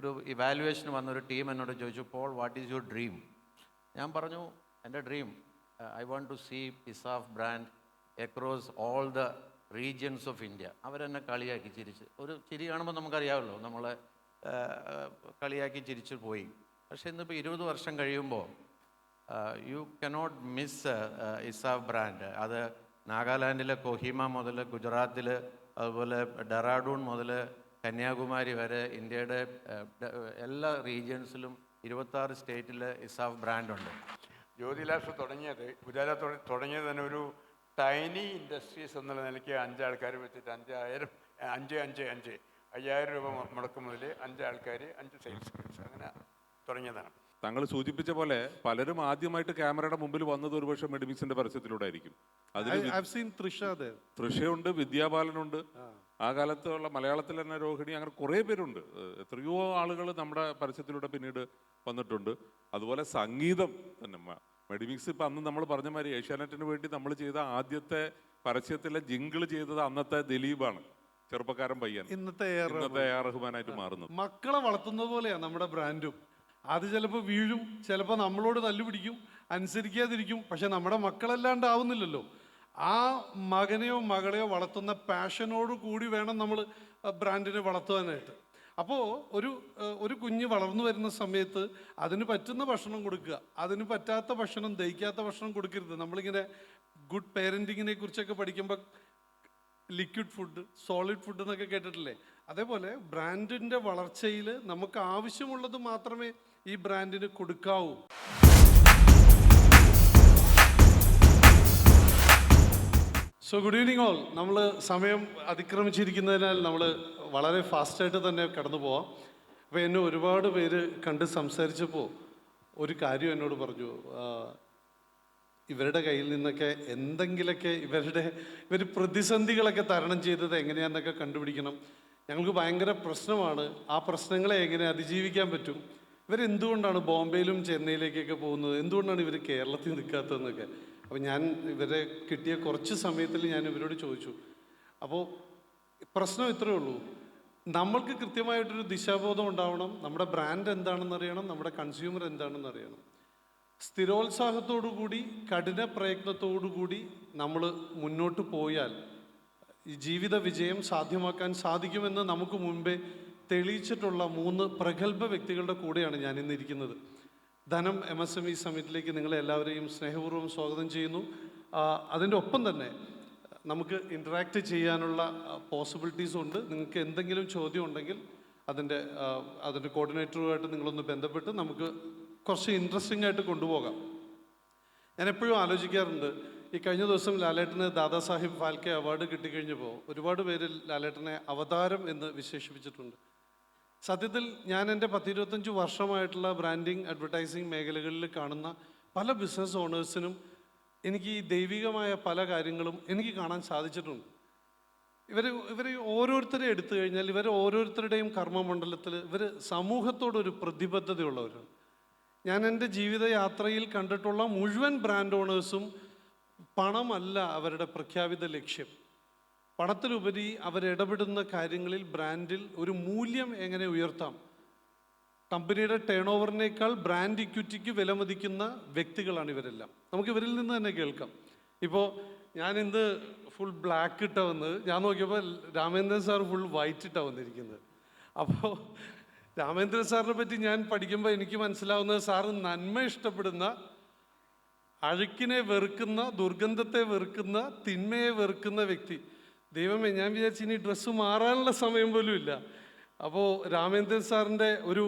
ഒരു ഇവാലുവേഷന് വന്നൊരു ടീം എന്നോട് ചോദിച്ചു, Paul what is your dream? ഞാൻ പറഞ്ഞു, എൻ്റെ dream I want to see ESAF brand across all the regions of India. അവരെന്നെ കളിയാക്കി ചിരിച്ച്, ഒരു ചിരി കാണുമ്പോൾ നമുക്കറിയാമല്ലോ നമ്മളെ കളിയാക്കി ചിരിച്ചു പോയി. പക്ഷേ ഇന്നിപ്പോൾ 20 വർഷം കഴിയുമ്പോൾ you cannot miss ESAF brand. അത് നാഗാലാൻഡിലെ കൊഹിമ മുതൽ ഗുജറാത്തിൽ, അതുപോലെ ഡെറാഡൂൺ മുതൽ കന്യാകുമാരി വരെ ഇന്ത്യയുടെ എല്ലാ റീജിയൻസിലും 26 സ്റ്റേറ്റിൽ ഇസാഫ് ബ്രാൻഡുണ്ട്. ജ്യോതിലാഷ് തുടങ്ങിയത്, ഉജാല തുടങ്ങിയത് തന്നെ ഒരു ടൈനി ഇൻഡസ്ട്രീസ് എന്നുള്ള നിലയ്ക്ക് 5 ആൾക്കാർ വെച്ചിട്ട് 5000 രൂപ മുടക്ക് മുതൽ 5 ആൾക്കാർ 5 സെയിൽസ് അങ്ങനെ തുടങ്ങിയതാണ്. താങ്കൾ സൂചിപ്പിച്ച പോലെ പലരും ആദ്യമായിട്ട് ക്യാമറയുടെ മുമ്പിൽ വന്നത് ഒരുപക്ഷെ മെഡിമിക്സിന്റെ പരസ്യത്തിലൂടെ ആയിരിക്കും. തൃഷയുണ്ട്, വിദ്യാബാലനുണ്ട്, ആ കാലത്തുള്ള മലയാളത്തിൽ തന്നെ രോഹിണി, അങ്ങനെ കുറേ പേരുണ്ട്. എത്രയോ ആളുകൾ നമ്മുടെ പരസ്യത്തിലൂടെ പിന്നീട് വന്നിട്ടുണ്ട്. അതുപോലെ സംഗീതം തന്നെ മെഡിമിക്സ് ഇപ്പം അന്ന് നമ്മൾ പറഞ്ഞ മാതിരി ഏഷ്യാനെറ്റിന് വേണ്ടി നമ്മൾ ചെയ്ത ആദ്യത്തെ പരസ്യത്തിലെ ജിങ്കിൾ ചെയ്തത് അന്നത്തെ ദിലീപാണ്, ചെറുപ്പക്കാരൻ പയ്യൻ. ഇന്നത്തെ AR റഹ്മാനായിട്ട് മാറുന്നത്. മക്കളെ വളർത്തുന്നത് പോലെയാണ് നമ്മുടെ ബ്രാൻഡും. അത് ചിലപ്പോൾ വീഴും, ചിലപ്പോൾ നമ്മളോട് തല്ലുപിടിക്കും, അനുസരിക്കാതിരിക്കും. പക്ഷെ നമ്മുടെ മക്കളല്ലാണ്ട് ആവുന്നില്ലല്ലോ. ആ മകനെയോ മകളെയോ വളർത്തുന്ന പാഷനോട് കൂടി വേണം നമ്മൾ ബ്രാൻഡിനെ വളർത്തുവാനായിട്ട്. അപ്പോൾ ഒരു കുഞ്ഞ് വളർന്നു വരുന്ന സമയത്ത് അതിന് പറ്റുന്ന ഭക്ഷണം കൊടുക്കുക, അതിന് പറ്റാത്ത ഭക്ഷണം, ദഹിക്കാത്ത ഭക്ഷണം കൊടുക്കരുത്. നമ്മളിങ്ങനെ ഗുഡ് പേരൻറ്റിങ്ങിനെ കുറിച്ചൊക്കെ പഠിക്കുമ്പോൾ ലിക്വിഡ് ഫുഡ്, സോളിഡ് ഫുഡ് എന്നൊക്കെ കേട്ടിട്ടില്ലേ? അതേപോലെ ബ്രാൻഡിൻ്റെ വളർച്ചയിൽ നമുക്ക് ആവശ്യമുള്ളത് മാത്രമേ ഈ ബ്രാൻഡിന് കൊടുക്കാവൂ. So good evening all. നമ്മൾ സമയം അതിക്രമിച്ചിരിക്കുന്നതിനാൽ നമ്മൾ വളരെ ഫാസ്റ്റായിട്ട് തന്നെ കടന്നു പോവാം. അപ്പോൾ എന്നെ ഒരുപാട് പേര് കണ്ട് സംസാരിച്ചപ്പോൾ ഒരു കാര്യം എന്നോട് പറഞ്ഞു, ഇവരുടെ കയ്യിൽ നിന്നൊക്കെ എന്തെങ്കിലുമൊക്കെ ഇവർ പ്രതിസന്ധികളൊക്കെ തരണം ചെയ്തത് എങ്ങനെയാണെന്നൊക്കെ കണ്ടുപിടിക്കണം. ഞങ്ങൾക്ക് ഭയങ്കര പ്രശ്നമാണ്, ആ പ്രശ്നങ്ങളെ എങ്ങനെ അതിജീവിക്കാൻ പറ്റും, ഇവരെന്തുകൊണ്ടാണ് ബോംബെയിലും ചെന്നൈയിലേക്കൊക്കെ പോകുന്നത്, എന്തുകൊണ്ടാണ് ഇവർ കേരളത്തിൽ നിൽക്കാത്തതെന്നൊക്കെ. അപ്പോൾ ഞാൻ ഇവരെ കിട്ടിയ കുറച്ച് സമയത്തിൽ ഞാൻ ഇവരോട് ചോദിച്ചു. അപ്പോൾ പ്രശ്നം ഇത്രയേ ഉള്ളൂ, നമ്മൾക്ക് കൃത്യമായിട്ടൊരു ദിശാബോധം ഉണ്ടാവണം, നമ്മുടെ ബ്രാൻഡ് എന്താണെന്ന് അറിയണം, നമ്മുടെ കൺസ്യൂമർ എന്താണെന്ന് അറിയണം. സ്ഥിരോത്സാഹത്തോടുകൂടി കഠിന പ്രയത്നത്തോടുകൂടി നമ്മൾ മുന്നോട്ട് പോയാൽ ഈ ജീവിത വിജയം സാധ്യമാക്കാൻ സാധിക്കുമെന്ന് നമുക്ക് മുൻപേ തെളിയിച്ചിട്ടുള്ള 3 പ്രഗത്ഭ വ്യക്തികളുടെ കൂടെയാണ് ഞാൻ ഇന്നിരിക്കുന്നത്. ധനം MSME സമ്മിറ്റിലേക്ക് നിങ്ങളെ എല്ലാവരെയും സ്നേഹപൂർവ്വം സ്വാഗതം ചെയ്യുന്നു. അതിൻ്റെ ഒപ്പം തന്നെ നമുക്ക് ഇൻറ്ററാക്ട് ചെയ്യാനുള്ള പോസിബിലിറ്റീസ് ഉണ്ട്. നിങ്ങൾക്ക് എന്തെങ്കിലും ചോദ്യം ഉണ്ടെങ്കിൽ അതിൻ്റെ കോർഡിനേറ്ററുമായിട്ട് നിങ്ങളൊന്ന് ബന്ധപ്പെട്ട് നമുക്ക് കുറച്ച് ഇൻട്രസ്റ്റിംഗ് ആയിട്ട് കൊണ്ടുപോകാം. ഞാൻ എപ്പോഴും ആലോചിക്കാറുണ്ട്, ഈ കഴിഞ്ഞ ദിവസം ലാലേട്ടന് ദാദാസാഹിബ് ഫാൽക്കെ അവാർഡ് കിട്ടിക്കഴിഞ്ഞപ്പോൾ ഒരുപാട് പേര് ലാലേട്ടനെ അവതാരം എന്ന് വിശേഷിപ്പിച്ചിട്ടുണ്ട്. സത്യത്തിൽ ഞാൻ എൻ്റെ 10-25 വർഷമായിട്ടുള്ള ബ്രാൻഡിങ്, അഡ്വർടൈസിങ് മേഖലകളിൽ കാണുന്ന പല ബിസിനസ് ഓണേഴ്സിനും എനിക്ക് ഈ ദൈവികമായ പല കാര്യങ്ങളും എനിക്ക് കാണാൻ സാധിച്ചിട്ടുണ്ട്. ഇവർ ഓരോരുത്തരെ എടുത്തു കഴിഞ്ഞാൽ ഇവർ ഓരോരുത്തരുടെയും കർമ്മമണ്ഡലത്തിൽ ഇവർ സമൂഹത്തോടൊരു പ്രതിബദ്ധതയുള്ളവരാണ്. ഞാൻ എൻ്റെ ജീവിതയാത്രയിൽ കണ്ടിട്ടുള്ള മുഴുവൻ ബ്രാൻഡ് ഓണേഴ്സും പണമല്ല അവരുടെ പ്രഖ്യാപിത ലക്ഷ്യം. പണത്തിലുപരി അവരിടപെടുന്ന കാര്യങ്ങളിൽ ബ്രാൻഡിൽ ഒരു മൂല്യം എങ്ങനെ ഉയർത്താം, കമ്പനിയുടെ ടേൺ ഓവറിനേക്കാൾ ബ്രാൻഡ് ഇക്വിറ്റിക്ക് വിലമതിക്കുന്ന വ്യക്തികളാണ് ഇവരെല്ലാം. നമുക്ക് ഇവരിൽ നിന്ന് തന്നെ കേൾക്കാം. ഇപ്പോൾ ഞാൻ ഇന്ന് ഫുൾ ബ്ലാക്ക് ഇട്ട വന്നത്, ഞാൻ നോക്കിയപ്പോൾ രാമേന്ദ്രൻ സാർ ഫുൾ വൈറ്റ് ഇട്ടാണ് വന്നിരിക്കുന്നത്. അപ്പോൾ രാമേന്ദ്രൻ സാറിനെ പറ്റി ഞാൻ പഠിക്കുമ്പോൾ എനിക്ക് മനസ്സിലാവുന്നത്, സാറ് നന്മ ഇഷ്ടപ്പെടുന്ന, അഴുക്കിനെ വെറുക്കുന്ന, ദുർഗന്ധത്തെ വെറുക്കുന്ന, തിന്മയെ വെറുക്കുന്ന വ്യക്തി. ദൈവമേ, ഞാൻ വിചാരിച്ചു ഇനി ഡ്രസ്സ് മാറാനുള്ള സമയം പോലും ഇല്ല. അപ്പോൾ രാമേന്ദ്രൻ സാറിൻ്റെ ഒരു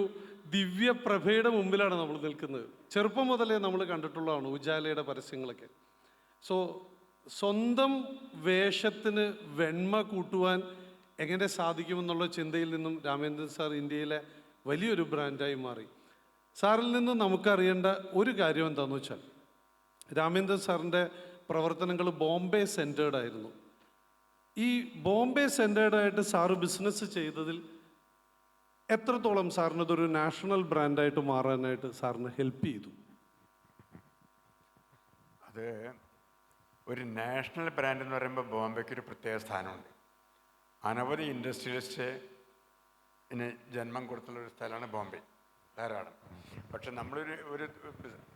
ദിവ്യപ്രഭയുടെ മുമ്പിലാണ് നമ്മൾ നിൽക്കുന്നത്. ചെറുപ്പം മുതലേ നമ്മൾ കണ്ടിട്ടുള്ളതാണ് ഉജാലയുടെ പരസ്യങ്ങളൊക്കെ. സോ സ്വന്തം വേഷത്തിന് വെണ്മ കൂട്ടുവാൻ എങ്ങനെ സാധിക്കുമെന്നുള്ള ചിന്തയിൽ നിന്നും രാമേന്ദ്രൻ സാർ ഇന്ത്യയിലെ വലിയൊരു ബ്രാൻഡായി മാറി. സാറിൽ നിന്ന് നമുക്കറിയേണ്ട ഒരു കാര്യം എന്താണെന്ന് വെച്ചാൽ, രാമേന്ദ്രൻ സാറിൻ്റെ പ്രവർത്തനങ്ങൾ ബോംബെ സെൻറ്റേർഡ് ആയിരുന്നു. ഈ ബോംബെ സെൻറ്റേർഡായിട്ട് സാറ് ബിസിനസ് ചെയ്തതിൽ എത്രത്തോളം സാറിനതൊരു നാഷണൽ ബ്രാൻഡായിട്ട് മാറാനായിട്ട് സാറിന് ഹെൽപ്പ് ചെയ്തു? അത് ഒരു നാഷണൽ ബ്രാൻഡ് എന്ന് പറയുമ്പോൾ ബോംബെക്ക് ഒരു പ്രത്യേക സ്ഥാനമുണ്ട്. അനവധി ഇൻഡസ്ട്രിയലിസ്റ്റ് ഇനി ജന്മം കൊടുത്തുള്ള ഒരു സ്ഥലമാണ് ബോംബെ, ധാരാളം. പക്ഷെ ഒരു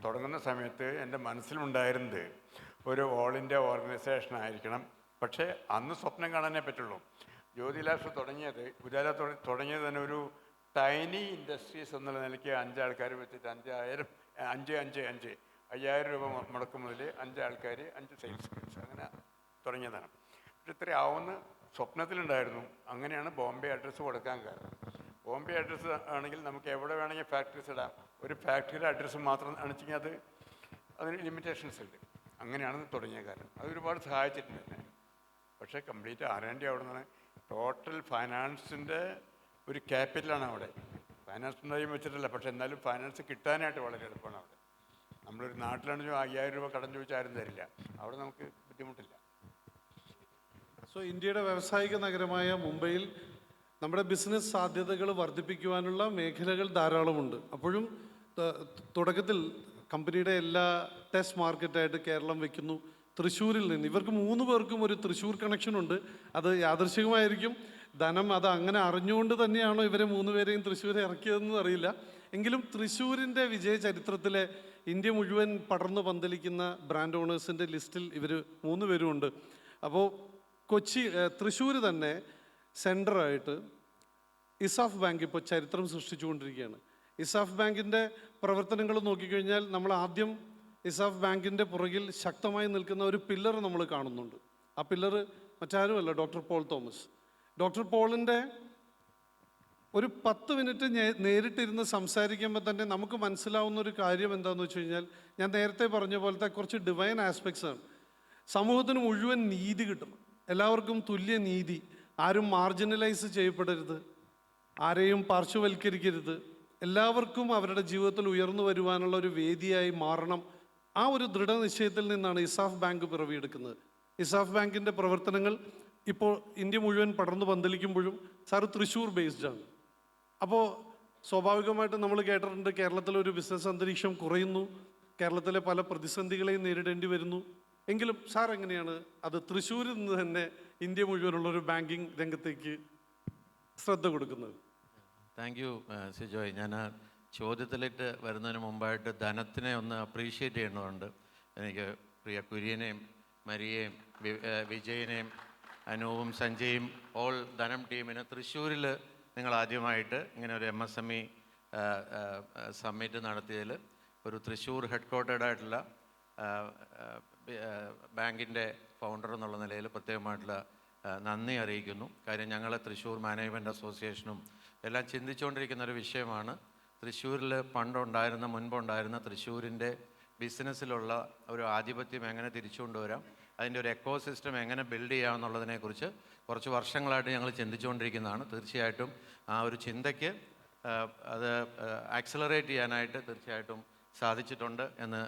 തുടങ്ങുന്ന സമയത്ത് എൻ്റെ മനസ്സിലുണ്ടായിരുന്നത് ഒരു ഓൾ ഇന്ത്യ ഓർഗനൈസേഷൻ ആയിരിക്കണം. പക്ഷേ അന്ന് സ്വപ്നം കാണാനേ പറ്റുള്ളൂ. ജ്യോതി ലാബ്സ് തുടങ്ങിയത്, ഉജാല തുടങ്ങിയത് തന്നെ ഒരു ടൈനി ഇൻഡസ്ട്രീസ് എന്നുള്ള നിലയ്ക്ക് 5 ആൾക്കാർ വെച്ചിട്ട് 5000 രൂപ മുടക്ക് മുതൽ 5 ആൾക്കാർ 5 സെയിൽസ് ഗേൾസ് അങ്ങനെ തുടങ്ങിയതാണ്. പക്ഷെ ഇത്രയാവുന്ന സ്വപ്നത്തിലുണ്ടായിരുന്നു. അങ്ങനെയാണ് ബോംബെ അഡ്രസ്സ് കൊടുക്കാൻ കാരണം. ബോംബെ അഡ്രസ്സ് ആണെങ്കിൽ നമുക്ക് എവിടെ വേണമെങ്കിൽ ഫാക്ടറീസ് ഇടാം. ഒരു ഫാക്ടറിയുടെ അഡ്രസ്സ് മാത്രം അണിച്ചെങ്കിൽ അതിന് ലിമിറ്റേഷൻസ് ഉണ്ട്. അങ്ങനെയാണ് തുടങ്ങിയ കാര്യം. അത് ഒരുപാട് സഹായിച്ചിട്ടുണ്ട് എന്നെ. പക്ഷേ കംപ്ലീറ്റ് R&D അവിടെ നിന്നാണ്. ടോട്ടൽ ഫൈനാൻസിൻ്റെ ഒരു ക്യാപിറ്റലാണ് അവിടെ. ഫൈനാൻസ് ഉണ്ടായും വെച്ചിട്ടില്ല, പക്ഷേ എന്നാലും ഫൈനാൻസ് കിട്ടാനായിട്ട് വളരെ എളുപ്പമാണ് അവിടെ. നമ്മളൊരു നാട്ടിലാണെങ്കിൽ 5000 രൂപ കടം ചോദിച്ചാൽ ആരും തരില്ല. അവിടെ നമുക്ക് ബുദ്ധിമുട്ടില്ല. സോ ഇന്ത്യയുടെ വ്യാവസായിക നഗരമായ മുംബൈയിൽ നമ്മുടെ ബിസിനസ് സാധ്യതകൾ വർദ്ധിപ്പിക്കുവാനുള്ള മേഖലകൾ ധാരാളമുണ്ട്. അപ്പോഴും തുടക്കത്തിൽ കമ്പനിയുടെ എല്ലാ ടെസ്റ്റ് മാർക്കറ്റായിട്ട് കേരളം വെക്കുന്നു. തൃശ്ശൂരിൽ നിന്ന് ഇവർക്ക് 3 പേർക്കും ഒരു തൃശ്ശൂർ കണക്ഷനുണ്ട്. അത് യാദൃശ്ചികമായിരിക്കും. ധനം അത് അങ്ങനെ അറിഞ്ഞുകൊണ്ട് തന്നെയാണോ ഇവരെ 3 പേരെയും തൃശ്ശൂർ ഇറക്കിയതെന്ന് അറിയില്ല. എങ്കിലും തൃശ്ശൂരിൻ്റെ വിജയ ചരിത്രത്തിലെ ഇന്ത്യ മുഴുവൻ പടർന്നു പന്തലിക്കുന്ന ബ്രാൻഡ് ഓണേഴ്സിൻ്റെ ലിസ്റ്റിൽ ഇവർ 3 പേരും ഉണ്ട്. അപ്പോൾ തൃശ്ശൂർ തന്നെ സെൻറ്ററായിട്ട് ഇസാഫ് ബാങ്ക് ഇപ്പോൾ ചരിത്രം സൃഷ്ടിച്ചുകൊണ്ടിരിക്കുകയാണ്. ഇസാഫ് ബാങ്കിൻ്റെ പ്രവർത്തനങ്ങൾ നോക്കിക്കഴിഞ്ഞാൽ നമ്മൾ ആദ്യം ഇസാഫ് ബാങ്കിൻ്റെ പുറകിൽ ശക്തമായി നിൽക്കുന്ന ഒരു പില്ലർ നമ്മൾ കാണുന്നുണ്ട്. ആ പില്ലർ മറ്റാരുമല്ല, ഡോക്ടർ പോൾ തോമസ്. ഡോക്ടർ പോളിൻ്റെ ഒരു 10 മിനിറ്റ് നേരിട്ടിരുന്ന് സംസാരിക്കുമ്പോൾ തന്നെ നമുക്ക് മനസ്സിലാവുന്ന ഒരു കാര്യം എന്താണെന്ന് വെച്ച് കഴിഞ്ഞാൽ, ഞാൻ നേരത്തെ പറഞ്ഞ പോലത്തെ കുറച്ച് ഡിവൈൻ ആസ്പെക്ട്സ് ആണ്. സമൂഹത്തിന് മുഴുവൻ നീതി കിട്ടണം, എല്ലാവർക്കും തുല്യ നീതി, ആരും മാർജിനലൈസ് ചെയ്യപ്പെടരുത്, ആരെയും പാർശ്വവൽക്കരിക്കരുത്, എല്ലാവർക്കും അവരുടെ ജീവിതത്തിൽ ഉയർന്നു വരുവാനുള്ള ഒരു വേദിയായി മാറണം. ആ ഒരു ദൃഢനിശ്ചയത്തിൽ നിന്നാണ് ഇസാഫ് ബാങ്ക് പിറവിയെടുക്കുന്നത്. ഇസാഫ് ബാങ്കിൻ്റെ പ്രവർത്തനങ്ങൾ ഇപ്പോൾ ഇന്ത്യ മുഴുവൻ പടർന്നു പന്തലിക്കുമ്പോഴും സാറ് തൃശ്ശൂർ ബേസ്ഡ് ആണ്. അപ്പോൾ സ്വാഭാവികമായിട്ടും നമ്മൾ കേട്ടിട്ടുണ്ട് കേരളത്തിലൊരു ബിസിനസ് അന്തരീക്ഷം കുറയുന്നു, കേരളത്തിലെ പല പ്രതിസന്ധികളെയും നേരിടേണ്ടി വരുന്നു. എങ്കിലും സാർ എങ്ങനെയാണ് അത് തൃശ്ശൂരിൽ നിന്ന് തന്നെ ഇന്ത്യ മുഴുവനുള്ളൊരു ബാങ്കിങ് രംഗത്തേക്ക് ശ്രദ്ധ കൊടുക്കുന്നത്? Thank you Sijoy. ഞാൻ ചോദ്യത്തിലേക്ക് വരുന്നതിന് മുമ്പായിട്ട് ധനത്തിനെ ഒന്ന് അപ്രീഷിയേറ്റ് ചെയ്യേണ്ടതുണ്ട്. എനിക്ക് പ്രിയ കുര്യനെയും മരിയെയും വിജയനെയും അനൂപും സഞ്ജയും ഓൾ ധനം ടീമിന് തൃശ്ശൂരിൽ നിങ്ങൾ ആദ്യമായിട്ട് ഇങ്ങനെ ഒരു MSME സമ്മിറ്റ് നടത്തിയതിൽ ഒരു തൃശ്ശൂർ ഹെഡ് ക്വാർട്ടേർഡായിട്ടുള്ള ബാങ്കിൻ്റെ ഫൗണ്ടർ എന്നുള്ള നിലയിൽ പ്രത്യേകമായിട്ടുള്ള നന്ദി അറിയിക്കുന്നു. കാര്യം ഞങ്ങൾ തൃശ്ശൂർ മാനേജ്മെൻറ്റ് അസോസിയേഷനും എല്ലാം ചിന്തിച്ചുകൊണ്ടിരിക്കുന്ന ഒരു വിഷയമാണ്. തൃശ്ശൂരിൽ മുൻപുണ്ടായിരുന്ന തൃശ്ശൂരിൻ്റെ ബിസിനസ്സിലുള്ള ഒരു ആധിപത്യം എങ്ങനെ തിരിച്ചു കൊണ്ടുവരാം, അതിൻ്റെ ഒരു എക്കോ സിസ്റ്റം എങ്ങനെ ബിൽഡ് ചെയ്യാമെന്നുള്ളതിനെക്കുറിച്ച് കുറച്ച് വർഷങ്ങളായിട്ട് ഞങ്ങൾ ചിന്തിച്ചുകൊണ്ടിരിക്കുന്നതാണ്. തീർച്ചയായിട്ടും ആ ഒരു ചിന്തയ്ക്ക് അത് ആക്സിലറേറ്റ് ചെയ്യാനായിട്ട് തീർച്ചയായിട്ടും സാധിച്ചിട്ടുണ്ട് എന്ന്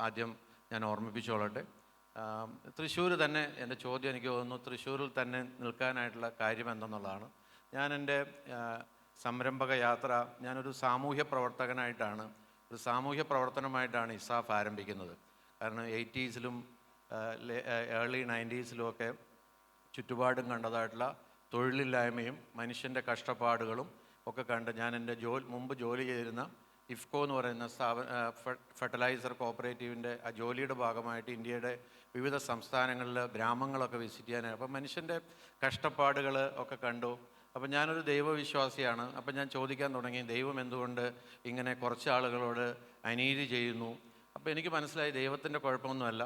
ആദ്യം ഞാൻ ഓർമ്മിപ്പിച്ചോളട്ടെ. തൃശ്ശൂർ തന്നെ എൻ്റെ ചോദ്യം എനിക്ക് തോന്നുന്നു തൃശ്ശൂരിൽ തന്നെ നിൽക്കാനായിട്ടുള്ള കാര്യം എന്തെന്നുള്ളതാണ്. ഞാൻ എൻ്റെ സംരംഭക യാത്ര ഞാനൊരു സാമൂഹ്യ പ്രവർത്തനമായിട്ടാണ് ഇസാഫ് ആരംഭിക്കുന്നത്. കാരണം 80s ഏർലി 90s ഒക്കെ ചുറ്റുപാടും കണ്ടതായിട്ടുള്ള തൊഴിലില്ലായ്മയും മനുഷ്യൻ്റെ കഷ്ടപ്പാടുകളും ഒക്കെ കണ്ട് ഞാൻ എൻ്റെ മുമ്പ് ജോലി ചെയ്തിരുന്ന ഇഫ്കോ എന്ന് പറയുന്ന ഫെർട്ടിലൈസർ കോപ്പറേറ്റീവിൻ്റെ ആ ജോലിയുടെ ഭാഗമായിട്ട് ഇന്ത്യയുടെ വിവിധ സംസ്ഥാനങ്ങളിൽ ഗ്രാമങ്ങളൊക്കെ വിസിറ്റ് ചെയ്യാനായി. അപ്പം മനുഷ്യൻ്റെ കഷ്ടപ്പാടുകൾ ഒക്കെ കണ്ടു. അപ്പം ഞാനൊരു ദൈവവിശ്വാസിയാണ്. അപ്പം ഞാൻ ചോദിക്കാൻ തുടങ്ങി, ദൈവം എന്തുകൊണ്ട് ഇങ്ങനെ കുറച്ച് ആളുകളോട് അനീതി ചെയ്യുന്നു? അപ്പോൾ എനിക്ക് മനസ്സിലായി ദൈവത്തിൻ്റെ കുഴപ്പമൊന്നുമല്ല,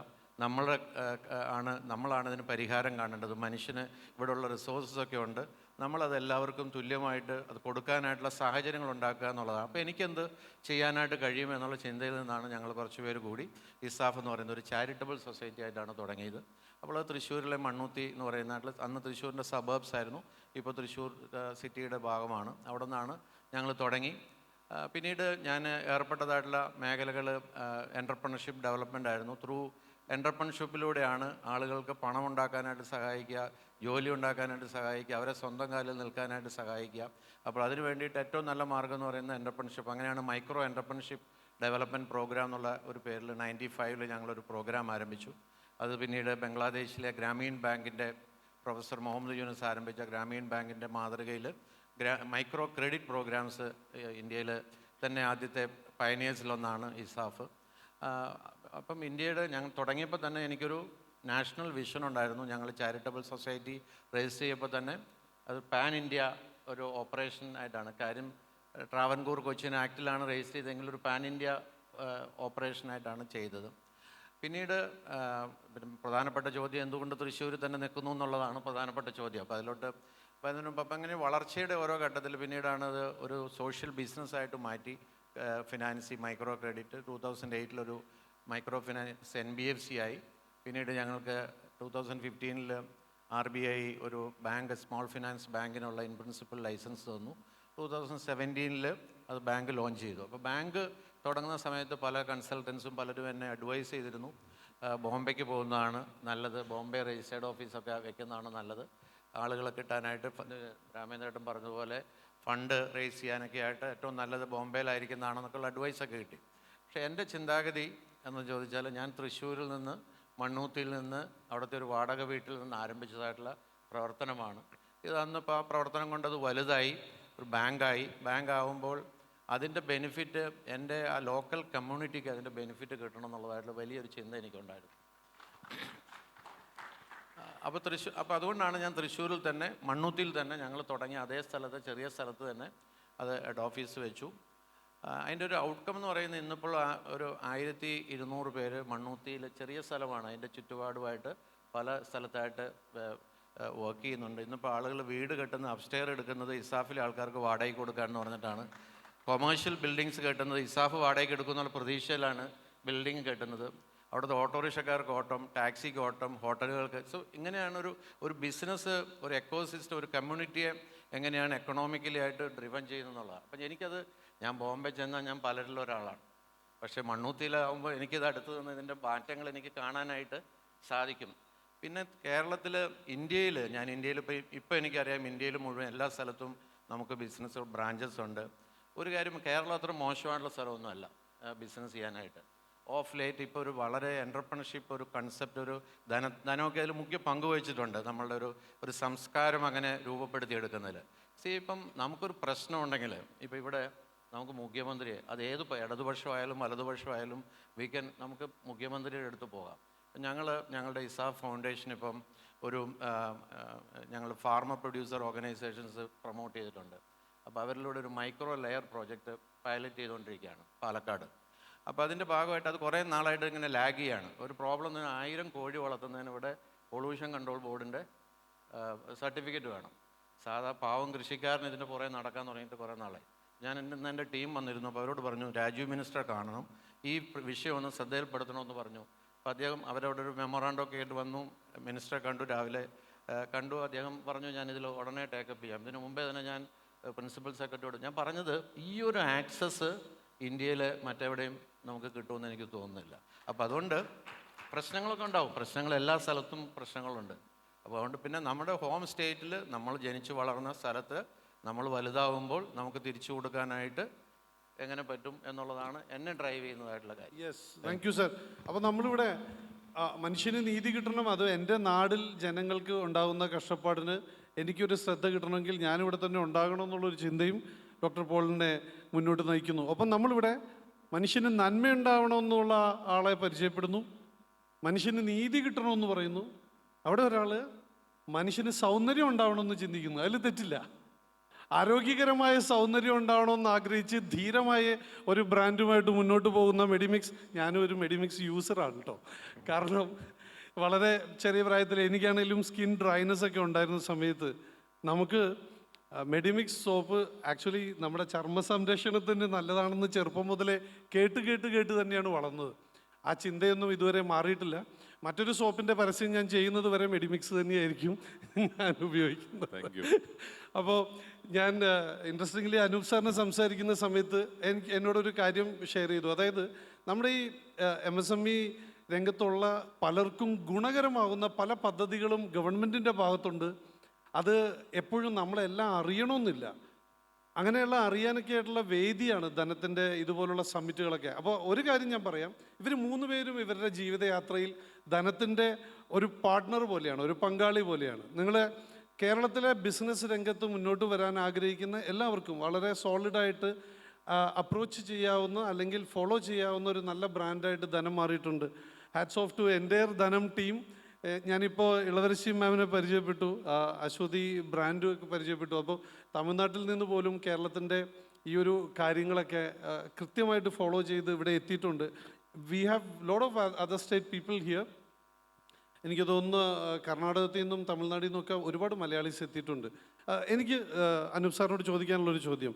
നമ്മളാണ് ഇതിന് പരിഹാരം കാണേണ്ടത്. മനുഷ്യന് ഇവിടെയുള്ള റിസോഴ്സസൊക്കെ ഉണ്ട്, നമ്മളത് എല്ലാവർക്കും തുല്യമായിട്ട് അത് കൊടുക്കാനായിട്ടുള്ള സാഹചര്യങ്ങൾ ഉണ്ടാക്കുക എന്നുള്ളതാണ്. അപ്പോൾ എനിക്കെന്ത് ചെയ്യാനായിട്ട് കഴിയുമെന്നുള്ള ചിന്തയിൽ നിന്നാണ് ഞങ്ങൾ കുറച്ച് പേര് കൂടി ഇസാഫ് എന്ന് പറയുന്ന ഒരു ചാരിറ്റബിൾ സൊസൈറ്റി ആയിട്ടാണ് തുടങ്ങിയത്. അപ്പോൾ അത് തൃശ്ശൂരിലെ മണ്ണുത്തി എന്ന് പറയുന്ന നാട്ടിൽ, അന്ന് തൃശ്ശൂരിൻ്റെ സബർബ്സ് ആയിരുന്നു, ഇപ്പോൾ തൃശ്ശൂർ സിറ്റിയുടെ ഭാഗമാണ്. അവിടെ നിന്നാണ് ഞങ്ങൾ തുടങ്ങി. പിന്നീട് ഞാൻ ഏർപ്പെട്ടതായിട്ടുള്ള മേഖലകൾ എൻ്റർപ്രണർഷിപ്പ് ഡെവലപ്മെൻ്റ് ആയിരുന്നു. ത്രൂ എൻ്റർപ്രണർഷിപ്പിലൂടെയാണ് ആളുകൾക്ക് പണം ഉണ്ടാക്കാനായിട്ട് സഹായിക്കുക, ജോലി ഉണ്ടാക്കാനായിട്ട് സഹായിക്കുക, അവരെ സ്വന്തം കാലിൽ നിൽക്കാനായിട്ട് സഹായിക്കുക. അപ്പോൾ അതിന് വേണ്ടിയിട്ട് ഏറ്റവും നല്ല മാർഗ്ഗം എന്ന് പറയുന്നത് എൻ്റർപ്രണർഷിപ്പ്. അങ്ങനെയാണ് മൈക്രോ എൻ്റർപ്രണർഷിപ്പ് ഡെവലപ്മെൻറ്റ് പ്രോഗ്രാം എന്നുള്ള ഒരു പേരിൽ 95 ഞങ്ങളൊരു പ്രോഗ്രാം ആരംഭിച്ചു. അത് പിന്നീട് ബംഗ്ലാദേശിലെ ഗ്രാമീൺ ബാങ്കിൻ്റെ പ്രൊഫസർ മുഹമ്മദ് യൂനുസ് ആരംഭിച്ച ഗ്രാമീൺ ബാങ്കിൻ്റെ മാതൃകയിൽ മൈക്രോ ക്രെഡിറ്റ് പ്രോഗ്രാംസ് ഇന്ത്യയിൽ തന്നെ ആദ്യത്തെ പയനിയേഴ്സിലൊന്നാണ് ഇസാഫ്. അപ്പം ഇന്ത്യയുടെ ഞങ്ങൾ തുടങ്ങിയപ്പോൾ തന്നെ എനിക്കൊരു നാഷണൽ വിഷൻ ഉണ്ടായിരുന്നു. ഞങ്ങൾ ചാരിറ്റബിൾ സൊസൈറ്റി രജിസ്റ്റർ ചെയ്യപ്പോൾ തന്നെ അത് പാൻ ഇന്ത്യ ഒരു ഓപ്പറേഷൻ ആയിട്ടാണ്. കാര്യം ട്രാവൻകൂർ കൊച്ചിൻ ആക്ടിലാണ് രജിസ്റ്റർ ചെയ്തതെങ്കിൽ ഒരു പാൻ ഇന്ത്യ ഓപ്പറേഷനായിട്ടാണ് ചെയ്തത്. പിന്നീട് പ്രധാനപ്പെട്ട ചോദ്യം എന്തുകൊണ്ട് തൃശ്ശൂർ തന്നെ നിൽക്കുന്നു എന്നുള്ളതാണ് പ്രധാനപ്പെട്ട ചോദ്യം. അപ്പോൾ അതിലോട്ട് അപ്പം അങ്ങനെ വളർച്ചയുടെ ഓരോ ഘട്ടത്തിൽ പിന്നീടാണ് അത് ഒരു സോഷ്യൽ ബിസിനസ്സായിട്ട് മാറ്റി. ഫിനാൻസി micro credit 2008 micro finance NBFC ആയി. പിന്നീട് ഞങ്ങൾക്ക് 2015 RBI ഒരു ബാങ്ക് സ്മോൾ ഫിനാൻസ് ബാങ്കിനുള്ള ഇൻ പ്രിൻസിപ്പൽ ലൈസൻസ് തന്നു. 2017 അത് ബാങ്ക് ലോഞ്ച് ചെയ്തു. അപ്പോൾ ബാങ്ക് തുടങ്ങുന്ന സമയത്ത് പല കൺസൾട്ടൻസും പലരും എന്നെ അഡ്വൈസ് ചെയ്തിരുന്നു, ബോംബെക്ക് പോകുന്നതാണ് നല്ലത്, ബോംബെ രജിസ്റ്റേർഡ് ഓഫീസൊക്കെ വെക്കുന്നതാണ് നല്ലത്, ആളുകളെ കിട്ടാനായിട്ട് രാമേന്ദ്രേട്ടൻ പറഞ്ഞതുപോലെ ഫണ്ട് റേസ് ചെയ്യാനൊക്കെ ആയിട്ട് ഏറ്റവും നല്ലത് ബോംബെയിലായിരിക്കുന്നതാണെന്നൊക്കെയുള്ള അഡ്വൈസൊക്കെ കിട്ടി. പക്ഷേ എൻ്റെ ചിന്താഗതി എന്ന് ചോദിച്ചാൽ ഞാൻ തൃശ്ശൂരിൽ നിന്ന് മണ്ണൂത്തിയിൽ നിന്ന് അവിടുത്തെ ഒരു വാടക വീട്ടിൽ നിന്ന് ആരംഭിച്ചതായിട്ടുള്ള പ്രവർത്തനമാണ് ഇത്. അന്നിപ്പോൾ ആ പ്രവർത്തനം കൊണ്ടത് വലുതായി ഒരു ബാങ്കായി. ബാങ്ക് ആകുമ്പോൾ അതിൻ്റെ ബെനിഫിറ്റ് എൻ്റെ ആ ലോക്കൽ കമ്മ്യൂണിറ്റിക്ക് അതിൻ്റെ ബെനിഫിറ്റ് കിട്ടണം എന്നുള്ളതായിട്ടുള്ള വലിയൊരു ചിന്ത എനിക്കുണ്ടായിരുന്നു. അപ്പോൾ അതുകൊണ്ടാണ് ഞാൻ തൃശ്ശൂരിൽ തന്നെ മണ്ണൂത്തിയിൽ തന്നെ ഞങ്ങൾ തുടങ്ങിയ അതേ സ്ഥലത്ത് ചെറിയ സ്ഥലത്ത് തന്നെ അത് ഹെഡ് ഓഫീസ് വെച്ചു. അതിൻ്റെ ഒരു ഔട്ട്കം എന്ന് പറയുന്നത് ഇന്നിപ്പോൾ ഒരു 1200 പേര് മണ്ണൂത്തിയിൽ, ചെറിയ സ്ഥലമാണ്, അതിൻ്റെ ചുറ്റുപാടുമായിട്ട് പല സ്ഥലത്തായിട്ട് വർക്ക് ചെയ്യുന്നുണ്ട്. ഇന്നിപ്പോൾ ആളുകൾ വീട് കെട്ടുന്ന അപ്സ്റ്റെയർ എടുക്കുന്നത് ഇസാഫിലെ ആൾക്കാർക്ക് വാടകയ്ക്ക് കൊടുക്കാമെന്ന് പറഞ്ഞിട്ടാണ്. കൊമേഴ്ഷ്യൽ ബിൽഡിങ്സ് കെട്ടുന്നത് ഇസാഫ് വാടകയ്ക്ക് എടുക്കുന്നുള്ള പ്രതീക്ഷയിലാണ് ബിൽഡിങ് കെട്ടുന്നത്. അവിടുത്തെ ഓട്ടോറിക്ഷക്കാർക്ക് ഓട്ടം, ടാക്സിക്ക് ഓട്ടം, ഹോട്ടലുകൾക്ക്. സോ ഇങ്ങനെയാണ് ഒരു ബിസിനസ്, ഒരു എക്കോസിസ്റ്റം, ഒരു കമ്മ്യൂണിറ്റിയെ എങ്ങനെയാണ് എക്കണോമിക്കലി ആയിട്ട് ഡ്രിവൻ ചെയ്യുന്നതെന്നുള്ളതാണ്. അപ്പം എനിക്കത്, ഞാൻ ബോംബെ ചെന്നാൽ ഞാൻ പലരിലും ഒരാളാണ്. പക്ഷേ മണ്ണൂത്തിയിലാകുമ്പോൾ എനിക്കിത് അടുത്ത് നിന്ന് ഇതിൻ്റെ മാറ്റങ്ങൾ എനിക്ക് കാണാനായിട്ട് സാധിക്കും. പിന്നെ കേരളത്തിൽ, ഇന്ത്യയിൽ ഇപ്പോൾ എനിക്കറിയാം ഇന്ത്യയിൽ മുഴുവൻ എല്ലാ സ്ഥലത്തും നമുക്ക് ബിസിനസ് ബ്രാഞ്ചസ് ഉണ്ട്. ഒരു കാര്യം, കേരളം അത്ര മോശമായിട്ടുള്ള സ്ഥലമൊന്നുമല്ല ബിസിനസ് ചെയ്യാനായിട്ട്. ഓഫ് ലേറ്റ് ഇപ്പോൾ ഒരു വളരെ എൻ്റർപ്രണർഷിപ്പ് ഒരു കൺസെപ്റ്റ്, ഒരു ധനമൊക്കെ അതിൽ മുഖ്യ പങ്ക് വഹിച്ചിട്ടുണ്ട്. നമ്മളുടെ ഒരു സംസ്കാരം അങ്ങനെ രൂപപ്പെടുത്തിയെടുക്കുന്നതിൽ. ഇപ്പം നമുക്കൊരു പ്രശ്നമുണ്ടെങ്കിൽ, ഇപ്പോൾ ഇവിടെ നമുക്ക് മുഖ്യമന്ത്രിയെ, അത് ഇടതുപക്ഷമായാലും വലതുപക്ഷമായാലും നമുക്ക് മുഖ്യമന്ത്രിയുടെ അടുത്ത് പോകാം. ഞങ്ങളുടെ ഇസാഫ് ഫൗണ്ടേഷൻ ഇപ്പം ഞങ്ങൾ ഫാർമർ പ്രൊഡ്യൂസർ ഓർഗനൈസേഷൻസ് പ്രൊമോട്ട് ചെയ്തിട്ടുണ്ട്. അപ്പോൾ അവരിലൂടെ ഒരു മൈക്രോ ലെയർ പ്രോജക്റ്റ് പൈലറ്റ് ചെയ്തുകൊണ്ടിരിക്കുകയാണ് പാലക്കാട്. അപ്പോൾ അതിൻ്റെ ഭാഗമായിട്ട് അത് കുറേ നാളായിട്ട് ഇങ്ങനെ ലാഗ് ചെയ്യാണ്. ഒരു പ്രോബ്ലം, 1000 കോഴി വളർത്തുന്നതിന് ഇവിടെ പൊള്യൂഷൻ കൺട്രോൾ ബോർഡിൻ്റെ സർട്ടിഫിക്കറ്റ് വേണം. സാധാ പാവം കൃഷിക്കാരന് ഇതിൻ്റെ പുറകെ നടക്കാൻ തുടങ്ങിയിട്ട് കുറേ നാളായി. ഞാൻ എൻ്റെ ടീം വന്നിരുന്നു. അപ്പോൾ അവരോട് പറഞ്ഞു, രാജീവ് മിനിസ്റ്ററെ കാണണം, ഈ വിഷയം ഒന്ന് ശ്രദ്ധയിൽപ്പെടുത്തണമെന്ന് പറഞ്ഞു. അപ്പോൾ അദ്ദേഹം അവരവിടെ ഒരു മെമ്മോറാണ്ടം ഒക്കെ ആയിട്ട് വന്നു. മിനിസ്റ്ററെ കണ്ടു, രാവിലെ കണ്ടു. അദ്ദേഹം പറഞ്ഞു, ഞാനിതിൽ ഉടനെ ടേക്കപ്പ് ചെയ്യാം. ഇതിന് മുമ്പേ തന്നെ ഞാൻ പ്രിൻസിപ്പൽ സെക്രട്ടറിയോട് ഞാൻ പറഞ്ഞത്, ഈ ഒരു ആക്സസ് ഇന്ത്യയിൽ മറ്റെവിടെയും നമുക്ക് കിട്ടുമെന്ന് എനിക്ക് തോന്നുന്നില്ല. അപ്പോൾ അതുകൊണ്ട് പ്രശ്നങ്ങളൊക്കെ ഉണ്ടാവും, പ്രശ്നങ്ങൾ എല്ലാ സ്ഥലത്തും പ്രശ്നങ്ങളുണ്ട്. അപ്പോൾ അതുകൊണ്ട് പിന്നെ നമ്മുടെ ഹോം സ്റ്റേറ്റിൽ നമ്മൾ ജനിച്ചു വളർന്ന സ്ഥലത്ത് നമ്മൾ വലുതാവുമ്പോൾ നമുക്ക് തിരിച്ചു കൊടുക്കാനായിട്ട് എങ്ങനെ പറ്റും എന്നുള്ളതാണ് എന്നെ ഡ്രൈവ് ചെയ്യുന്നതായിട്ടുള്ള കാര്യം. Yes, thank you sir. അപ്പോൾ നമ്മളിവിടെ മനുഷ്യന് നീതി കിട്ടണം, അത് എൻ്റെ നാടിൽ ജനങ്ങൾക്ക് ഉണ്ടാകുന്ന കഷ്ടപ്പാടിന് എനിക്കൊരു ശ്രദ്ധ കിട്ടണമെങ്കിൽ ഞാനിവിടെ തന്നെ ഉണ്ടാകണം എന്നുള്ളൊരു ചിന്തയും ഡോക്ടർ പോളിനെ മുന്നോട്ട് നയിക്കുന്നു. ഒപ്പം നമ്മളിവിടെ മനുഷ്യന് നന്മയുണ്ടാവണമെന്നുള്ള ആളെ പരിചയപ്പെടുന്നു, മനുഷ്യന് നീതി കിട്ടണമെന്ന് പറയുന്നു. അവിടെ ഒരാൾ മനുഷ്യന് സൗന്ദര്യം ഉണ്ടാവണമെന്ന് ചിന്തിക്കുന്നു. അതിൽ തെറ്റില്ല. ആരോഗ്യകരമായ സൗന്ദര്യം ഉണ്ടാവണമെന്ന് ആഗ്രഹിച്ച് ധീരമായ ഒരു ബ്രാൻഡുമായിട്ട് മുന്നോട്ട് പോകുന്ന മെഡിമിക്സ്, ഞാനും ഒരു മെഡിമിക്സ് യൂസറാണ് കേട്ടോ. കാരണം വളരെ ചെറിയ പ്രായത്തിൽ എനിക്കാണെങ്കിലും സ്കിൻ ഡ്രൈനെസ് ഒക്കെ ഉണ്ടായിരുന്ന സമയത്ത് നമുക്ക് മെഡിമിക്സ് സോപ്പ് ആക്ച്വലി നമ്മുടെ ചർമ്മ സംരക്ഷണത്തിന് നല്ലതാണെന്ന് ചെറുപ്പം മുതലേ കേട്ട് തന്നെയാണ് വളർന്നത്. ആ ചിന്തയൊന്നും ഇതുവരെ മാറിയിട്ടില്ല. മറ്റൊരു സോപ്പിൻ്റെ പരസ്യം ഞാൻ ചെയ്യുന്നത് വരെ മെഡിമിക്സ് തന്നെയായിരിക്കും ഞാൻ ഉപയോഗിക്കുന്നത്. അപ്പോൾ ഞാൻ ഇൻട്രസ്റ്റിംഗ്ലി അനൂപ് സാറിനെ സംസാരിക്കുന്ന സമയത്ത് എന്നോടൊരു കാര്യം ഷെയർ ചെയ്തു. അതായത് നമ്മുടെ ഈ MSME രംഗത്തുള്ള പലർക്കും ഗുണകരമാകുന്ന പല പദ്ധതികളും ഗവൺമെൻറ്റിൻ്റെ ഭാഗത്തുണ്ട്. അത് എപ്പോഴും നമ്മളെല്ലാം അറിയണമെന്നില്ല. അങ്ങനെയുള്ള അറിയാനൊക്കെ ആയിട്ടുള്ള വേദിയാണ് ധനത്തിൻ്റെ ഇതുപോലുള്ള സമ്മിറ്റുകളൊക്കെ. അപ്പോൾ ഒരു കാര്യം ഞാൻ പറയാം, ഇവർ 3 പേരും ഇവരുടെ ജീവിതയാത്രയിൽ ധനത്തിൻ്റെ ഒരു പാർട്ട്ണർ പോലെയാണ്, ഒരു പങ്കാളി പോലെയാണ്. നിങ്ങൾ കേരളത്തിലെ ബിസിനസ് രംഗത്ത് മുന്നോട്ട് വരാൻ ആഗ്രഹിക്കുന്ന എല്ലാവർക്കും വളരെ സോളിഡായിട്ട് അപ്രോച്ച് ചെയ്യാവുന്ന അല്ലെങ്കിൽ ഫോളോ ചെയ്യാവുന്ന ഒരു നല്ല ബ്രാൻഡായിട്ട് ധനം മാറിയിട്ടുണ്ട്. ഹാറ്റ്സ് ഓഫ് ടു എൻ്റെയർ ധനം ടീം. ഞാനിപ്പോൾ ഇളവരശി മാമിനെ പരിചയപ്പെട്ടു, അശ്വതി ബ്രാൻഡും ഒക്കെ പരിചയപ്പെട്ടു. അപ്പോൾ തമിഴ്നാട്ടിൽ നിന്ന് പോലും കേരളത്തിൻ്റെ ഈ ഒരു കാര്യങ്ങളൊക്കെ കൃത്യമായിട്ട് ഫോളോ ചെയ്ത് ഇവിടെ എത്തിയിട്ടുണ്ട്. We have lot of other state people here. എനിക്ക് തോന്നുന്നു കർണാടകത്തിൽ നിന്നും തമിഴ്നാട്ടിൽ നിന്നൊക്കെ ഒരുപാട് മലയാളീസ് എത്തിയിട്ടുണ്ട്. എനിക്ക് അനൂപ് സാറിനോട് ചോദിക്കാനുള്ളൊരു ചോദ്യം,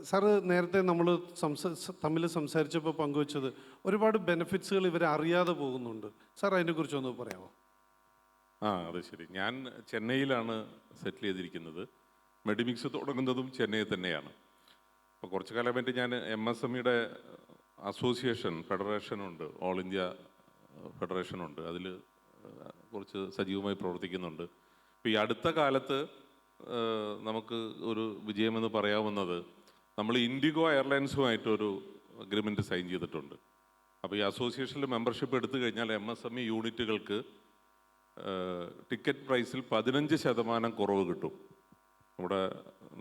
സാറ് നേരത്തെ നമ്മൾ തമ്മിൽ സംസാരിച്ചപ്പോൾ പങ്കുവച്ചത് ഒരുപാട് ബെനിഫിറ്റ്സുകൾ ഇവരെ അറിയാതെ പോകുന്നുണ്ട്. സാർ അതിനെക്കുറിച്ചൊന്ന് പറയാമോ? അത് ശരി. ഞാൻ ചെന്നൈയിലാണ് സെറ്റിൽ ചെയ്തിരിക്കുന്നത്. മെഡിമിക്സ് തുടങ്ങുന്നതും ചെന്നൈ തന്നെയാണ്. അപ്പോൾ കുറച്ച് കാലമായിട്ട് ഞാൻ MSMEയുടെ അസോസിയേഷൻ ഫെഡറേഷനുണ്ട്, ഓൾ ഇന്ത്യ ഫെഡറേഷനുണ്ട്, അതിൽ കുറച്ച് സജീവമായി പ്രവർത്തിക്കുന്നുണ്ട്. ഇപ്പോൾ ഈ അടുത്ത കാലത്ത് നമുക്ക് ഒരു വിജയമെന്ന് പറയാവുന്നത്, നമ്മൾ ഇൻഡിഗോ എയർലൈൻസുമായിട്ടൊരു അഗ്രിമെൻറ്റ് സൈൻ ചെയ്തിട്ടുണ്ട്. അപ്പോൾ ഈ അസോസിയേഷനിൽ മെമ്പർഷിപ്പ് എടുത്തു കഴിഞ്ഞാൽ MSME യൂണിറ്റുകൾക്ക് ടിക്കറ്റ് പ്രൈസിൽ 15% കുറവ് കിട്ടും. നമ്മുടെ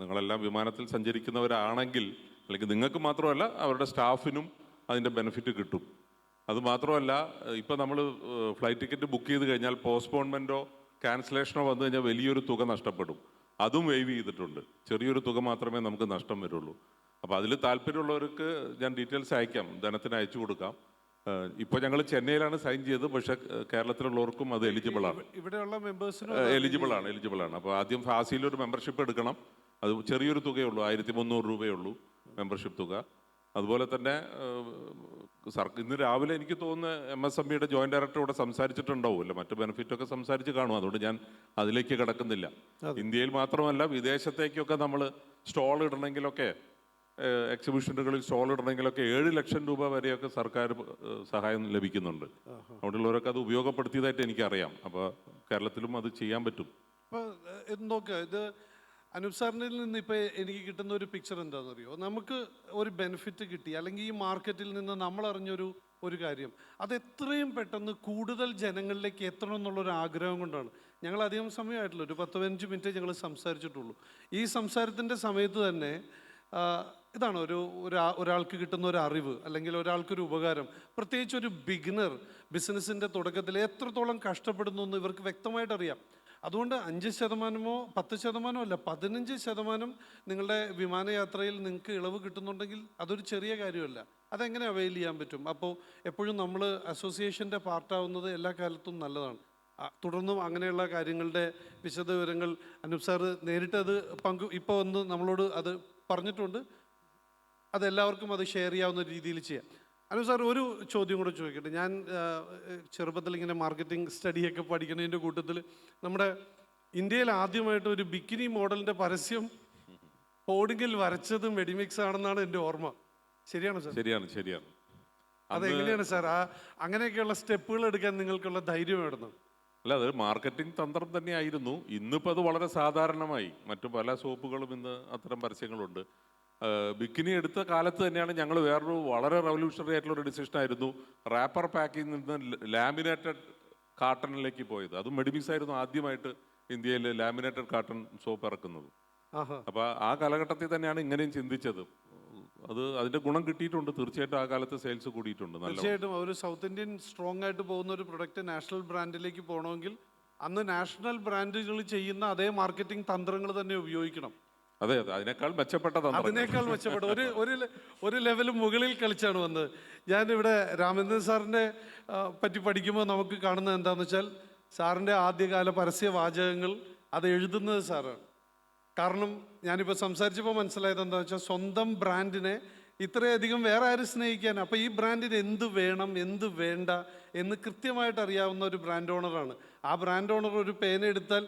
നിങ്ങളെല്ലാം വിമാനത്തിൽ സഞ്ചരിക്കുന്നവരാണെങ്കിൽ, അല്ലെങ്കിൽ നിങ്ങൾക്ക് മാത്രമല്ല അവരുടെ സ്റ്റാഫിനും അതിൻ്റെ ബെനിഫിറ്റ് കിട്ടും. അതുമാത്രമല്ല, ഇപ്പോൾ നമ്മൾ ഫ്ലൈറ്റ് ടിക്കറ്റ് ബുക്ക് ചെയ്ത് കഴിഞ്ഞാൽ പോസ്റ്റ്പോൺമെൻറ്റോ ക്യാൻസലേഷനോ വന്നു കഴിഞ്ഞാൽ വലിയൊരു തുക നഷ്ടപ്പെടും. അതും വേവ് ചെയ്തിട്ടുണ്ട്. ചെറിയൊരു തുക മാത്രമേ നമുക്ക് നഷ്ടം വരുള്ളൂ. അപ്പോൾ അതിൽ താല്പര്യമുള്ളവർക്ക് ഞാൻ ഡീറ്റെയിൽസ് അയക്കാം, ധനത്തിന് അയച്ചു കൊടുക്കാം. ഇപ്പോൾ ഞങ്ങൾ ചെന്നൈയിലാണ് സൈൻ ചെയ്തത്, പക്ഷേ കേരളത്തിലുള്ളവർക്കും അത് എലിജിബിളാണ്. ഇവിടെയുള്ള മെമ്പേഴ്സിന് എലിജിബിളാണ്. അപ്പോൾ ആദ്യം ഫാസിലൊരു മെമ്പർഷിപ്പ് എടുക്കണം. അത് ചെറിയൊരു തുകയുള്ളൂ, 1300 രൂപയുള്ളൂ മെമ്പർഷിപ്പ് തുക. അതുപോലെ തന്നെ ഇന്ന് രാവിലെ എനിക്ക് തോന്നുന്നു MSMEയുടെ ജോയിന്റ് ഡയറക്ടർ ഇവിടെ സംസാരിച്ചിട്ടുണ്ടാവുമല്ലോ, മറ്റു ബെനിഫിറ്റൊക്കെ സംസാരിച്ച് കാണും. അതുകൊണ്ട് ഞാൻ അതിലേക്ക് കിടക്കുന്നില്ല. ഇന്ത്യയിൽ മാത്രമല്ല വിദേശത്തേക്കൊക്കെ നമ്മൾ സ്റ്റോൾ ഇടണമെങ്കിലൊക്കെ, എക്സിബിഷനുകളിൽ സ്റ്റോൾ ഇടണമെങ്കിലൊക്കെ 7 ലക്ഷം രൂപ വരെയൊക്കെ സർക്കാർ സഹായം ലഭിക്കുന്നുണ്ട്. അവിടെയുള്ളവരൊക്കെ അത് ഉപയോഗപ്പെടുത്തിയതായിട്ട് എനിക്കറിയാം. അപ്പോൾ കേരളത്തിലും അത് ചെയ്യാൻ പറ്റും. ഇപ്പോൾ നോക്കുക, ഇത് അനൂപ് സാറിനിൽ നിന്ന് ഇപ്പോൾ എനിക്ക് കിട്ടുന്ന ഒരു പിക്ചർ എന്താണെന്നറിയോ? നമുക്ക് ഒരു ബെനിഫിറ്റ് കിട്ടി, അല്ലെങ്കിൽ ഈ മാർക്കറ്റിൽ നിന്ന് നമ്മൾ അറിഞ്ഞൊരു കാര്യം അത് എത്രയും പെട്ടെന്ന് കൂടുതൽ ജനങ്ങളിലേക്ക് എത്തണം എന്നുള്ളൊരു ആഗ്രഹം കൊണ്ടാണ്. ഞങ്ങൾ അധികം സമയമായിട്ടില്ല, ഒരു 10-15 മിനിറ്റ് ഞങ്ങൾ സംസാരിച്ചിട്ടുള്ളൂ. ഈ സംസാരത്തിൻ്റെ സമയത്ത് തന്നെ ഇതാണ് ഒരാൾക്ക് കിട്ടുന്ന ഒരു അറിവ്, അല്ലെങ്കിൽ ഒരാൾക്കൊരു ഉപകാരം. പ്രത്യേകിച്ച് ഒരു ബിഗിനർ ബിസിനസ്സിൻ്റെ തുടക്കത്തിൽ എത്രത്തോളം കഷ്ടപ്പെടുന്നു എന്ന് ഇവർക്ക് വ്യക്തമായിട്ട് അറിയാം. അതുകൊണ്ട് 5%-മോ 10%-മോ അല്ല, 15% നിങ്ങളുടെ വിമാനയാത്രയിൽ നിങ്ങൾക്ക് ഇളവ് കിട്ടുന്നുണ്ടെങ്കിൽ അതൊരു ചെറിയ കാര്യമല്ല. അതെങ്ങനെ അവൈൽ ചെയ്യാൻ പറ്റും? അപ്പോൾ എപ്പോഴും നമ്മൾ അസോസിയേഷൻ്റെ പാർട്ടാവുന്നത് എല്ലാ കാലത്തും നല്ലതാണ്. തുടർന്നും അങ്ങനെയുള്ള കാര്യങ്ങളുടെ വിശദവിവരങ്ങൾ അനൂപ് സാറ് നേരിട്ടത് ഇപ്പോൾ ഒന്ന് നമ്മളോട് അത് പറഞ്ഞിട്ടുണ്ട്. അതെല്ലാവർക്കും അത് ഷെയർ ചെയ്യാവുന്ന രീതിയിൽ ചെയ്യാം. അനൂപ് സാർ, ഒരു ചോദ്യം കൂടെ ചോദിക്കട്ടെ. ഞാൻ ചെറുപ്പത്തിൽ ഇങ്ങനെ മാർക്കറ്റിംഗ് സ്റ്റഡിയൊക്കെ പഠിക്കുന്നതിൻ്റെ കൂട്ടത്തിൽ നമ്മുടെ ഇന്ത്യയിൽ ആദ്യമായിട്ട് ഒരു ബിക്കിനി മോഡലിൻ്റെ പരസ്യം ഹോർഡിങ്ങിൽ വരച്ചത് മെഡിമിക്സ് ആണെന്നാണ് എൻ്റെ ഓർമ്മ. ശരിയാണോ സാർ? ശരിയാണ്. അതെങ്ങനെയാണ് സാർ അങ്ങനെയൊക്കെയുള്ള സ്റ്റെപ്പുകൾ എടുക്കാൻ നിങ്ങൾക്കുള്ള ധൈര്യം എവിടുന്നു? അല്ല, അത് മാർക്കറ്റിംഗ് തന്ത്രം തന്നെയായിരുന്നു. ഇന്നിപ്പോൾ അത് വളരെ സാധാരണമായി. മറ്റു പല സോപ്പുകളും ഇന്ന് അത്തരം പരസ്യങ്ങളുണ്ട്. ബിക്കിനി എടുത്ത കാലത്ത് തന്നെയാണ് ഞങ്ങൾ വേറൊരു വളരെ റവല്യൂഷണറി ആയിട്ടുള്ളൊരു ഡിസിഷൻ ആയിരുന്നു റാപ്പർ പാക്കിൽ നിന്ന് ലാമിനേറ്റഡ് കാർട്ടണിലേക്ക് പോയത്. അതും മെഡിമിക്സ് ആയിരുന്നു ആദ്യമായിട്ട് ഇന്ത്യയിൽ ലാമിനേറ്റഡ് കാർട്ടൺ സോപ്പ് ഇറക്കുന്നത്. അപ്പോൾ ആ കാലഘട്ടത്തിൽ തന്നെയാണ് ഇങ്ങനെയും ചിന്തിച്ചത്. അതിന്റെ ഗുണം കിട്ടിയിട്ടുണ്ട്. തീർച്ചയായിട്ടും ആ കാലത്ത് സെയിൽസ് കൂടിയിട്ടുണ്ട്. തീർച്ചയായിട്ടും ഒരു സൗത്ത് ഇന്ത്യൻ സ്ട്രോങ് ആയിട്ട് പോകുന്ന ഒരു പ്രൊഡക്റ്റ് നാഷണൽ ബ്രാൻഡിലേക്ക് പോകണമെങ്കിൽ അന്ന് നാഷണൽ ബ്രാൻഡുകൾ ചെയ്യുന്ന അതേ മാർക്കറ്റിംഗ് തന്ത്രങ്ങൾ തന്നെ ഉപയോഗിക്കണം. അതെ, അതിനേക്കാൾ മെച്ചപ്പെട്ട ഒരു ലെവൽ മുകളിൽ കളിച്ചാണ് വന്നത്. ഞാനിവിടെ രാമേന്ദ്രൻ സാറിനെ പറ്റി പഠിക്കുമ്പോൾ നമുക്ക് കാണുന്നത് എന്താണെന്ന് വെച്ചാൽ, സാറിൻ്റെ ആദ്യകാല പരസ്യവാചകങ്ങൾ അത് എഴുതുന്നത് സാറാണ്. കാരണം ഞാനിപ്പോൾ സംസാരിച്ചപ്പോൾ മനസ്സിലായത് എന്താണെന്ന് വെച്ചാൽ, സ്വന്തം ബ്രാൻഡിനെ ഇത്രയധികം വേറെ ആരും സ്നേഹിക്കാൻ, അപ്പോൾ ഈ ബ്രാൻഡിന് എന്ത് വേണം എന്ത് വേണ്ട എന്ന് കൃത്യമായിട്ട് അറിയാവുന്ന ഒരു ബ്രാൻഡ് ഓണറാണ്. ആ ബ്രാൻഡ് ഓണർ ഒരു പേന എടുത്താൽ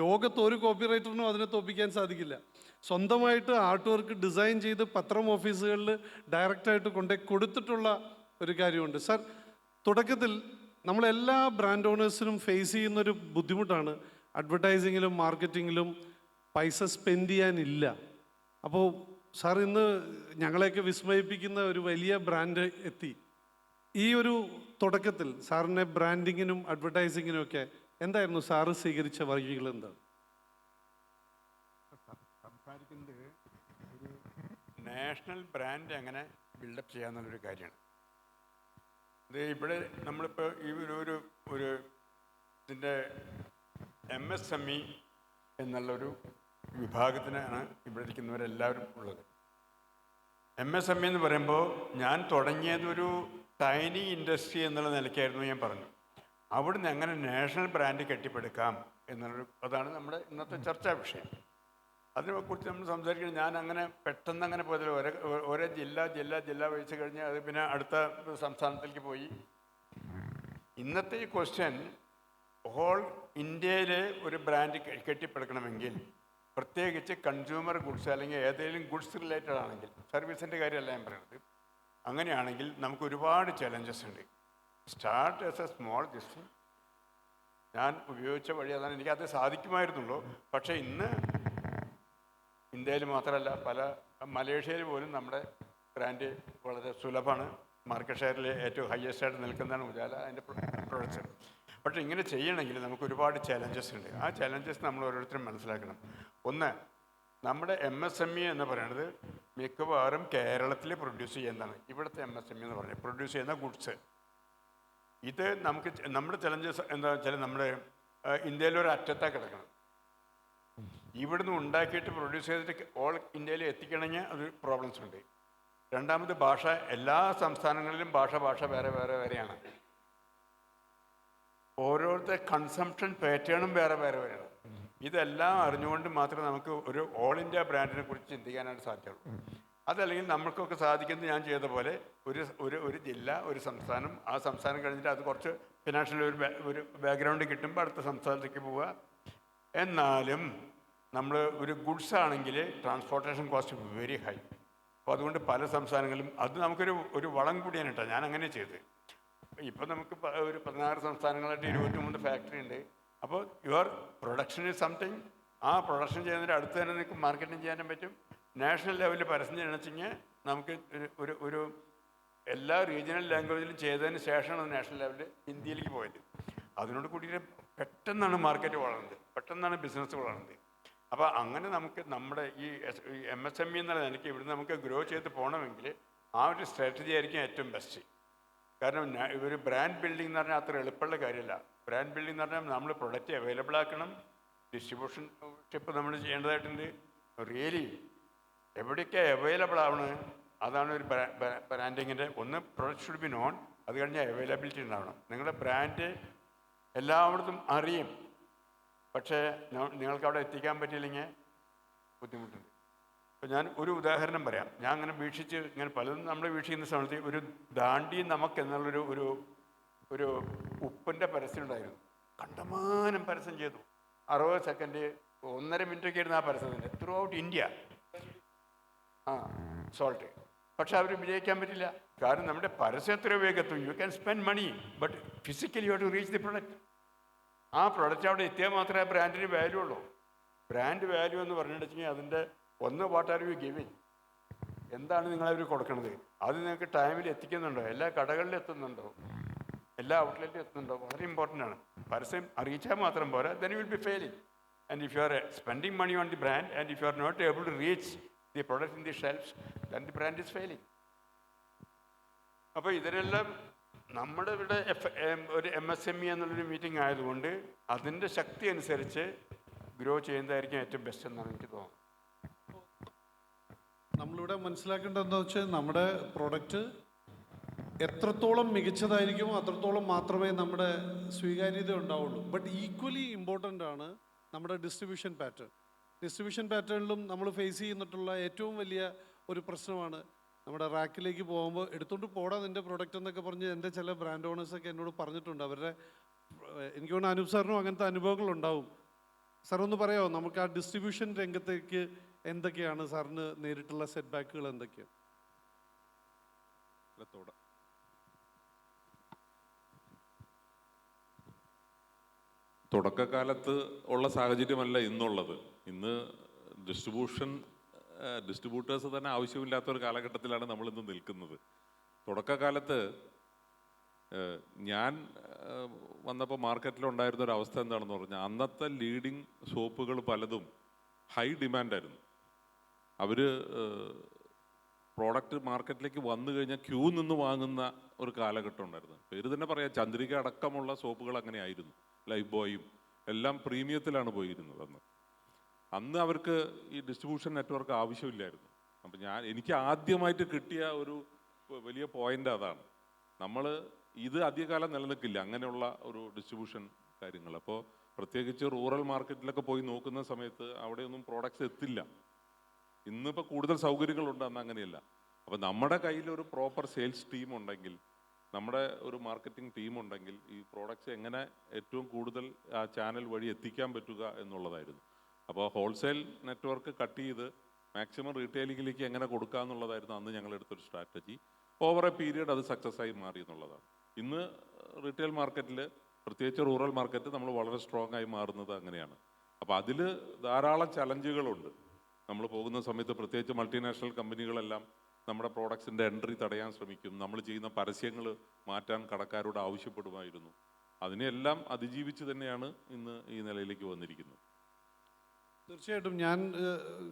ലോകത്ത് ഒരു കോപ്പി റൈറ്ററിനും അതിനെ തോപ്പിക്കാൻ സാധിക്കില്ല. സ്വന്തമായിട്ട് ആർട്ട് വർക്ക് ഡിസൈൻ ചെയ്ത് പത്രം ഓഫീസുകളിൽ ഡയറക്റ്റായിട്ട് കൊടുത്തിട്ടുള്ള ഒരു കാര്യമുണ്ട്. സാർ, തുടക്കത്തിൽ നമ്മളെല്ലാ ബ്രാൻഡ് ഓണേഴ്സിനും ഫേസ് ചെയ്യുന്നൊരു ബുദ്ധിമുട്ടാണ്, അഡ്വർടൈസിങ്ങിലും മാർക്കറ്റിങ്ങിലും പൈസ സ്പെൻഡ് ചെയ്യാനില്ല. അപ്പോൾ സാർ, ഇന്ന് ഞങ്ങളെയൊക്കെ വിസ്മയിപ്പിക്കുന്ന ഒരു വലിയ ബ്രാൻഡ് എത്തി. ഈ ഒരു തുടക്കത്തിൽ സാറിനെ ബ്രാൻഡിങ്ങിനും അഡ്വർടൈസിങ്ങിനും ഒക്കെ എന്തായിരുന്നു സാറ് സ്വീകരിച്ച വഴികൾ എന്താണ്? നാഷണൽ ബ്രാൻഡ് എങ്ങനെ ബിൽഡപ്പ് ചെയ്യാന്നുള്ളൊരു കാര്യമാണ്. ഇത് ഇവിടെ നമ്മളിപ്പോൾ ഈ ഒരു ഇതിൻ്റെ MSME എന്നുള്ളൊരു വിഭാഗത്തിനാണ് ഇവിടെ ഇരിക്കുന്നവരെല്ലാവരും ഉള്ളത്. MSME എന്ന് പറയുമ്പോൾ ഞാൻ തുടങ്ങിയതൊരു ടൈനി ഇൻഡസ്ട്രി എന്നുള്ള നിലയ്ക്കായിരുന്നു ഞാൻ പറഞ്ഞു. അവിടുന്ന് എങ്ങനെ നാഷണൽ ബ്രാൻഡ് കെട്ടിപ്പടുക്കാം അതാണ് നമ്മുടെ ഇന്നത്തെ ചർച്ചാ വിഷയം. അതിനെക്കുറിച്ച് നമ്മൾ സംസാരിക്കുന്നത് ഞാൻ അങ്ങനെ പെട്ടെന്ന് അങ്ങനെ പോയതില്ല. ഓരോ ജില്ല വെച്ച് കഴിഞ്ഞാൽ അത് പിന്നെ അടുത്ത സംസ്ഥാനത്തിലേക്ക് പോയി. ഇന്നത്തെ ഈ ക്വസ്റ്റ്യൻ ഹോൾ ഇന്ത്യയിൽ ഒരു ബ്രാൻഡ് കെട്ടിപ്പടുക്കണമെങ്കിൽ, പ്രത്യേകിച്ച് കൺസ്യൂമർ ഗുഡ്സ് അല്ലെങ്കിൽ ഏതെങ്കിലും ഗുഡ്സ് റിലേറ്റഡ് ആണെങ്കിൽ, സർവീസിൻ്റെ കാര്യമല്ല ഞാൻ പറയുന്നത്, അങ്ങനെയാണെങ്കിൽ നമുക്ക് ഒരുപാട് ചലഞ്ചസ് ഉണ്ട്. Start as A small distance. ഞാൻ ഉപയോഗിച്ച വഴി അതാണ്, എനിക്കത് സാധിക്കുമായിരുന്നുള്ളൂ. പക്ഷേ ഇന്ന് ഇന്ത്യയിൽ മാത്രമല്ല, മലേഷ്യയിൽ പോലും നമ്മുടെ ബ്രാൻഡ് വളരെ സുലഭമാണ്. മാർക്കറ്റ് ഷെയറിൽ ഏറ്റവും ഹയസ്റ്റ് ആയിട്ട് നിൽക്കുന്നതാണ് ഉജാല അതിൻ്റെ പ്രൊഡക്ട്സ്. പക്ഷേ ഇങ്ങനെ ചെയ്യണമെങ്കിൽ നമുക്ക് ഒരുപാട് ചലഞ്ചസ് ഉണ്ട്. ആ ചലഞ്ചസ് നമ്മൾ ഓരോരുത്തരും മനസ്സിലാക്കണം. ഒന്ന്, നമ്മുടെ MSME എന്ന് പറയുന്നത് മിക്കവാറും കേരളത്തിൽ പ്രൊഡ്യൂസ് ചെയ്യുന്നതാണ്. ഇവിടുത്തെ MSME എന്ന് പറഞ്ഞാൽ പ്രൊഡ്യൂസ് ചെയ്യുന്ന ഗുഡ്സ്. ഇത് നമ്മുടെ ചലഞ്ചസ് എന്താ വെച്ചാൽ, നമ്മുടെ ഇന്ത്യയിലൊരു അറ്റത്താണ് കിടക്കണം. ഇവിടുന്ന് ഉണ്ടാക്കിയിട്ട് പ്രൊഡ്യൂസ് ചെയ്തിട്ട് ഓൾ ഇന്ത്യയിൽ എത്തിക്കണമെങ്കിൽ അത് പ്രോബ്ലംസ് ഉണ്ട്. രണ്ടാമത് ഭാഷ. എല്ലാ സംസ്ഥാനങ്ങളിലും ഭാഷ വേറെയാണ്. ഓരോരുത്തർ കൺസംപ്ഷൻ പാറ്റേണും വേറെയാണ്. ഇതെല്ലാം അറിഞ്ഞുകൊണ്ട് മാത്രമേ നമുക്ക് ഒരു ഓൾ ഇന്ത്യ ബ്രാൻഡിനെ കുറിച്ച് ചിന്തിക്കാനായിട്ട് സാധ്യമുള്ളൂ. അതല്ലെങ്കിൽ നമ്മൾക്കൊക്കെ സാധിക്കുന്നത് ഞാൻ ചെയ്ത പോലെ ഒരു ജില്ല, ഒരു സംസ്ഥാനം, ആ സംസ്ഥാനം കഴിഞ്ഞിട്ട് അത് കുറച്ച് ഫിനാൻഷ്യൽ ഒരു ബാക്ക്ഗ്രൗണ്ട് കിട്ടുമ്പോൾ അടുത്ത സംസ്ഥാനത്തേക്ക് പോവുക. എന്നാലും നമ്മൾ ഒരു ഗുഡ്സ് ആണെങ്കിൽ ട്രാൻസ്പോർട്ടേഷൻ കോസ്റ്റ് വെരി ഹൈ. അപ്പോൾ അതുകൊണ്ട് പല സംസ്ഥാനങ്ങളിലും അത് നമുക്കൊരു വളം കൂടിയാണ് കേട്ടോ. ഞാൻ അങ്ങനെ ചെയ്ത്. ഇപ്പം നമുക്ക് ഒരു 16 സംസ്ഥാനങ്ങളായിട്ട് 23 ഫാക്ടറി ഉണ്ട്. അപ്പോൾ യുവർ പ്രൊഡക്ഷൻ ഈസ് സംതിങ്. ആ പ്രൊഡക്ഷൻ ചെയ്യുന്നതിൻ്റെ അടുത്ത് തന്നെ നിങ്ങൾക്ക് മാർക്കറ്റിംഗ് ചെയ്യാനും പറ്റും. നാഷണൽ ലെവലിൽ പരസ്യം ചെയ്യണമെന്ന് നമുക്ക് ഒരു എല്ലാ റീജിയണൽ ലാംഗ്വേജിലും ചെയ്തതിന് ശേഷമാണ് നാഷണൽ ലെവലിൽ ഹിന്ദിയിലേക്ക് പോയത്. അതിനോട് കൂടിയിട്ട് പെട്ടെന്നാണ് മാർക്കറ്റ് വളർന്നത്, പെട്ടെന്നാണ് ബിസിനസ് വളർന്നത്. അപ്പോൾ അങ്ങനെ നമുക്ക് നമ്മുടെ ഈ MSME എന്നുള്ള നിലയ്ക്ക് ഇവിടുന്ന് നമുക്ക് ഗ്രോ ചെയ്ത് പോകണമെങ്കിൽ ആ ഒരു സ്ട്രാറ്റജി ആയിരിക്കും ഏറ്റവും ബെസ്റ്റ്. കാരണം ഒരു ബ്രാൻഡ് ബിൽഡിംഗ് എന്ന് പറഞ്ഞാൽ അത്ര എളുപ്പമുള്ള കാര്യമല്ല. ബ്രാൻഡ് ബിൽഡിംഗ് എന്ന് പറഞ്ഞാൽ നമ്മൾ പ്രൊഡക്റ്റ് അവൈലബിൾ ആക്കണം, ഡിസ്ട്രിബ്യൂഷൻ ഷിപ്പ് നമ്മൾ ചെയ്യേണ്ടതായിട്ടുണ്ട്. റിയലി എവിടെയൊക്കെ അവൈലബിൾ ആവണം, അതാണ് ഒരു ബ്രാൻഡിങ്ങിൻ്റെ ഒന്ന്. Product should be non. അത് കഴിഞ്ഞാൽ അവൈലബിലിറ്റി ഉണ്ടാവണം. നിങ്ങളുടെ ബ്രാൻഡ് എല്ലായിടത്തും അറിയും, പക്ഷേ നിങ്ങൾക്ക് അവിടെ എത്തിക്കാൻ പറ്റിയില്ലെങ്കിൽ ബുദ്ധിമുട്ടുണ്ട്. അപ്പോൾ ഞാൻ ഒരു ഉദാഹരണം പറയാം. ഞാൻ അങ്ങനെ വീക്ഷിച്ച് ഇങ്ങനെ പലതും നമ്മൾ വീക്ഷിക്കുന്ന സമയത്ത് ഒരു ദാണ്ടി നമുക്ക് എന്നുള്ളൊരു ഒരു ഉപ്പിൻ്റെ പരസ്യം ഉണ്ടായിരുന്നു. കണ്ടമാനം പരസ്യം ചെയ്തു. 60 സെക്കൻഡ് 1.5 മിനിറ്റൊക്കെ ആയിരുന്നു ആ പരസ്യത്തിൻ്റെ ത്രൂ ഔട്ട് ഇന്ത്യ. സോൾട്ട്. പക്ഷെ അവർ വിജയിക്കാൻ പറ്റില്ല. കാരണം നമ്മുടെ പരസ്യം എത്ര വേഗത്തും you can spend money, but physically you have to reach the product. ആ പ്രൊഡക്റ്റ് അവിടെ എത്തിയാൽ മാത്രമേ ബ്രാൻഡിന് വാല്യൂ ഉള്ളൂ. ബ്രാൻഡ് വാല്യൂ എന്ന് പറഞ്ഞിട്ടുണ്ടെങ്കിൽ അതിൻ്റെ ഒന്ന്, വാട്ട് ആർ യു ഗിവിങ്, എന്താണ് നിങ്ങളവർ കൊടുക്കുന്നത്, അത് നിങ്ങൾക്ക് ടൈമിൽ എത്തിക്കുന്നുണ്ടോ, എല്ലാ കടകളിലും എത്തുന്നുണ്ടോ, എല്ലാ ഔട്ട്ലെറ്റിലും എത്തുന്നുണ്ടോ, വളരെ ഇമ്പോർട്ടൻ്റ് ആണ്. പരസ്യം അറിയിച്ചാൽ മാത്രം പോരാ, then you will be failing. And if you are spending money on the brand and if you are not able to reach the product in the shelves, then the brand is failing. അപ്പോൾ ഇതിനെല്ലാം നമ്മുടെ ഇവിടെ ഒരു MSME എന്നുള്ളൊരു meeting ആയതുകൊണ്ട് അതിൻ്റെ ശക്തി അനുസരിച്ച് grow ചെയ്യുന്നതായിരിക്കും ഏറ്റവും ബെസ്റ്റ് എന്നാണ് എനിക്ക് തോന്നുന്നത്. നമ്മളിവിടെ മനസ്സിലാക്കേണ്ടതെന്ന് വെച്ചാൽ നമ്മുടെ പ്രൊഡക്റ്റ് എത്രത്തോളം മികച്ചതായിരിക്കുമോ അത്രത്തോളം മാത്രമേ നമ്മുടെ സ്വീകാര്യത ഉണ്ടാവുള്ളൂ. ബട്ട് ഈക്വലി ഇമ്പോർട്ടൻ്റ് ആണ് നമ്മുടെ ഡിസ്ട്രിബ്യൂഷൻ പാറ്റേൺ. ഡിസ്ട്രിബ്യൂഷൻ പാറ്റേണിലും നമ്മൾ ഫേസ് ചെയ്യുന്നിട്ടുള്ള ഏറ്റവും വലിയ ഒരു പ്രശ്നമാണ് നമ്മുടെ റാക്കിലേക്ക് പോകുമ്പോൾ എടുത്തുകൊണ്ട് പോടാ നിൻ്റെ പ്രൊഡക്റ്റ് എന്നൊക്കെ പറഞ്ഞ് എൻ്റെ ചില ബ്രാൻഡ് ഓണേഴ്സൊക്കെ എന്നോട് പറഞ്ഞിട്ടുണ്ട്. അവരുടെ എനിക്ക് തോന്നുന്നു അനൂപ് സാറിനും അങ്ങനത്തെ അനുഭവങ്ങളുണ്ടാവും. സാർ ഒന്ന് പറയാമോ നമുക്ക് ആ ഡിസ്ട്രിബ്യൂഷൻ രംഗത്തേക്ക് എന്തൊക്കെയാണ് സാറിന് നേരിട്ടുള്ള സെറ്റ് ബാക്കുകൾ എന്തൊക്കെയാണ്? തുടക്കകാലത്ത് ഉള്ള സാഹചര്യമല്ല ഇന്നുള്ളത്. ഇന്ന് ഡിസ്ട്രിബ്യൂട്ടേഴ്സ് തന്നെ ആവശ്യമില്ലാത്ത ഒരു കാലഘട്ടത്തിലാണ് നമ്മൾ ഇന്ന് നിൽക്കുന്നത്. തുടക്കകാലത്ത് ഞാൻ വന്നപ്പോൾ മാർക്കറ്റിലുണ്ടായിരുന്ന ഒരു അവസ്ഥ എന്താണെന്ന് പറഞ്ഞാൽ, അന്നത്തെ ലീഡിങ് സോപ്പുകൾ പലതും ഹൈ ഡിമാൻഡായിരുന്നു. അവർ പ്രോഡക്റ്റ് മാർക്കറ്റിലേക്ക് വന്നു കഴിഞ്ഞാൽ ക്യൂ നിന്ന് വാങ്ങുന്ന ഒരു കാലഘട്ടം ഉണ്ടായിരുന്നു. പേര് തന്നെ പറയാം, ചന്ദ്രിക അടക്കമുള്ള സോപ്പുകൾ അങ്ങനെ ആയിരുന്നു. ലൈഫ് ബോയും എല്ലാം പ്രീമിയത്തിലാണ് പോയിരുന്നത് അന്ന് അവർക്ക് ഈ ഡിസ്ട്രിബ്യൂഷൻ നെറ്റ്വർക്ക് ആവശ്യമില്ലായിരുന്നു. അപ്പം എനിക്ക് ആദ്യമായിട്ട് കിട്ടിയ ഒരു വലിയ പോയിന്റ് അതാണ്. നമ്മൾ ഇത് അധികകാലം നിലനിൽക്കില്ല അങ്ങനെയുള്ള ഒരു ഡിസ്ട്രിബ്യൂഷൻ കാര്യങ്ങൾ. അപ്പോൾ പ്രത്യേകിച്ച് റൂറൽ മാർക്കറ്റിലൊക്കെ പോയി നോക്കുന്ന സമയത്ത് അവിടെയൊന്നും പ്രോഡക്റ്റ്സ് എത്തില്ല. ഇന്നിപ്പോൾ കൂടുതൽ സൗകര്യങ്ങളുണ്ട്, അന്ന് അങ്ങനെയല്ല. അപ്പോൾ നമ്മുടെ കയ്യിൽ ഒരു പ്രോപ്പർ സെയിൽസ് ടീം ഉണ്ടെങ്കിൽ, നമ്മുടെ ഒരു മാർക്കറ്റിംഗ് ടീം ഉണ്ടെങ്കിൽ ഈ പ്രോഡക്റ്റ്സ് എങ്ങനെ ഏറ്റവും കൂടുതൽ ആ ചാനൽ വഴി എത്തിക്കാൻ പറ്റുക എന്നുള്ളതായിരുന്നു. അപ്പോൾ ഹോൾസെയിൽ നെറ്റ്വർക്ക് കട്ട് ചെയ്ത് മാക്സിമം റീറ്റെയിലിങ്ങിലേക്ക് എങ്ങനെ കൊടുക്കുക എന്നുള്ളതായിരുന്നു അന്ന് ഞങ്ങളെടുത്തൊരു സ്ട്രാറ്റജി. ഓവർ എ പീരിയഡ് അത് സക്സസ് ആയി മാറി എന്നുള്ളതാണ്. ഇന്ന് റീറ്റെയിൽ മാർക്കറ്റിൽ, പ്രത്യേകിച്ച് റൂറൽ മാർക്കറ്റ്, നമ്മൾ വളരെ സ്ട്രോങ് ആയി മാറുന്നത് അങ്ങനെയാണ്. അപ്പോൾ അതിൽ ധാരാളം ചലഞ്ചുകളുണ്ട്. നമ്മൾ പോകുന്ന സമയത്ത് പ്രത്യേകിച്ച് മൾട്ടിനാഷണൽ കമ്പനികളെല്ലാം നമ്മുടെ പ്രോഡക്ട്സിൻ്റെ എൻട്രി തടയാൻ ശ്രമിക്കും. നമ്മൾ ചെയ്യുന്ന പരസ്യങ്ങൾ മാറ്റാൻ കടക്കാരോട് ആവശ്യപ്പെടുമായിരുന്നു. അതിനെല്ലാം അതിജീവിച്ച് തന്നെയാണ് ഇന്ന് ഈ നിലയിലേക്ക് വന്നിരിക്കുന്നത്. തീർച്ചയായിട്ടും ഞാൻ